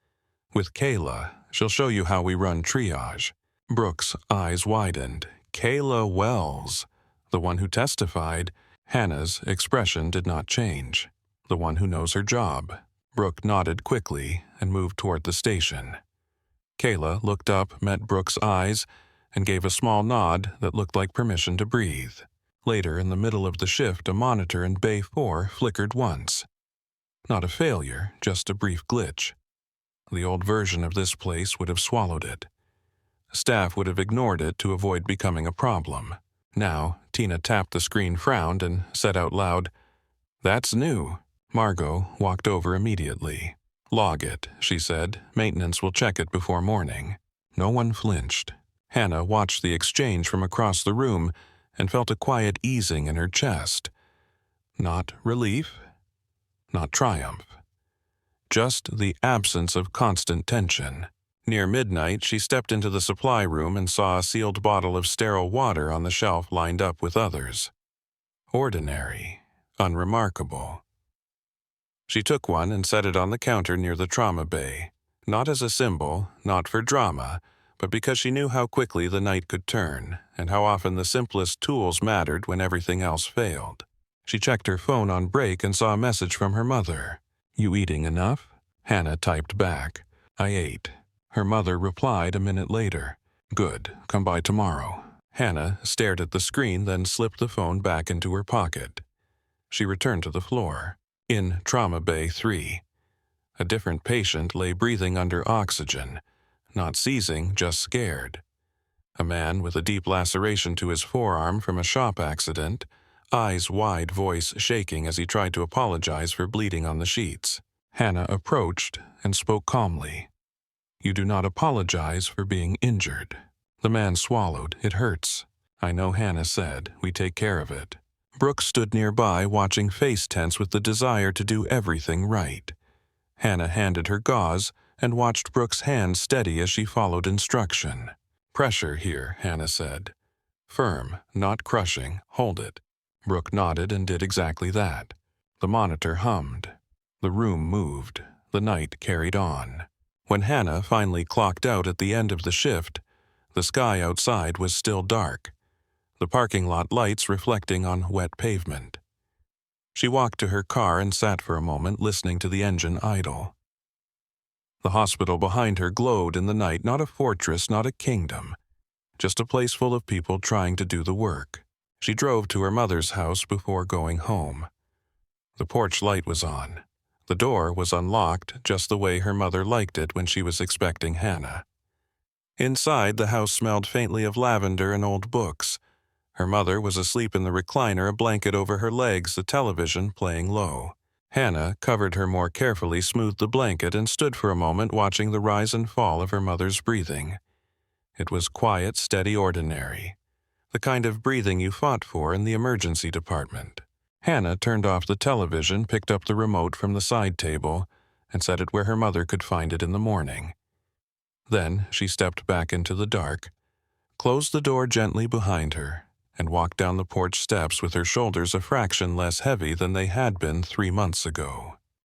With Kayla. She'll show you how we run triage. Brooke's eyes widened. Kayla Wells. The one who testified. Hannah's expression did not change. The one who knows her job. Brooke nodded quickly and moved toward the station. Kayla looked up, met Brooke's eyes, and gave a small nod that looked like permission to breathe. Later, in the middle of the shift, a monitor in Bay 4 flickered once. Not a failure, just a brief glitch. The old version of this place would have swallowed it. Staff would have ignored it to avoid becoming a problem. Now, Tina tapped the screen, frowned, and said out loud, "That's new." Margot walked over immediately. "Log it," she said. "Maintenance will check it before morning." No one flinched. Hannah watched the exchange from across the room and felt a quiet easing in her chest. Not relief, not triumph. Just the absence of constant tension. Near midnight, she stepped into the supply room and saw a sealed bottle of sterile water on the shelf lined up with others. Ordinary, unremarkable. She took one and set it on the counter near the trauma bay, not as a symbol, not for drama, but because she knew how quickly the night could turn, and how often the simplest tools mattered when everything else failed. She checked her phone on break and saw a message from her mother. "You eating enough?" Hannah typed back. "I ate." Her mother replied a minute later. "Good, come by tomorrow." Hannah stared at the screen, then slipped the phone back into her pocket. She returned to the floor. In Trauma Bay 3, a different patient lay breathing under oxygen, not seizing, just scared. A man with a deep laceration to his forearm from a shop accident, eyes wide, voice shaking as he tried to apologize for bleeding on the sheets. Hannah approached and spoke calmly. "You do not apologize for being injured." The man swallowed. "It hurts." "I know," Hannah said. "We take care of it." Brooke stood nearby, watching, face tense with the desire to do everything right. Hannah handed her gauze and watched Brooke's hand steady as she followed instruction. "Pressure here," Hannah said. "Firm, not crushing. Hold it." Brooke nodded and did exactly that. The monitor hummed. The room moved. The night carried on. When Hannah finally clocked out at the end of the shift, the sky outside was still dark, the parking lot lights reflecting on wet pavement. She walked to her car and sat for a moment, listening to the engine idle. The hospital behind her glowed in the night, not a fortress, not a kingdom, just a place full of people trying to do the work. She drove to her mother's house before going home. The porch light was on. The door was unlocked, just the way her mother liked it when she was expecting Hannah. Inside, the house smelled faintly of lavender and old books. Her mother was asleep in the recliner, a blanket over her legs, the television playing low. Hannah covered her more carefully, smoothed the blanket, and stood for a moment watching the rise and fall of her mother's breathing. It was quiet, steady, ordinary. The kind of breathing you fought for in the emergency department. Hannah turned off the television, picked up the remote from the side table, and set it where her mother could find it in the morning. Then she stepped back into the dark, closed the door gently behind her, and walked down the porch steps with her shoulders a fraction less heavy than they had been 3 months ago.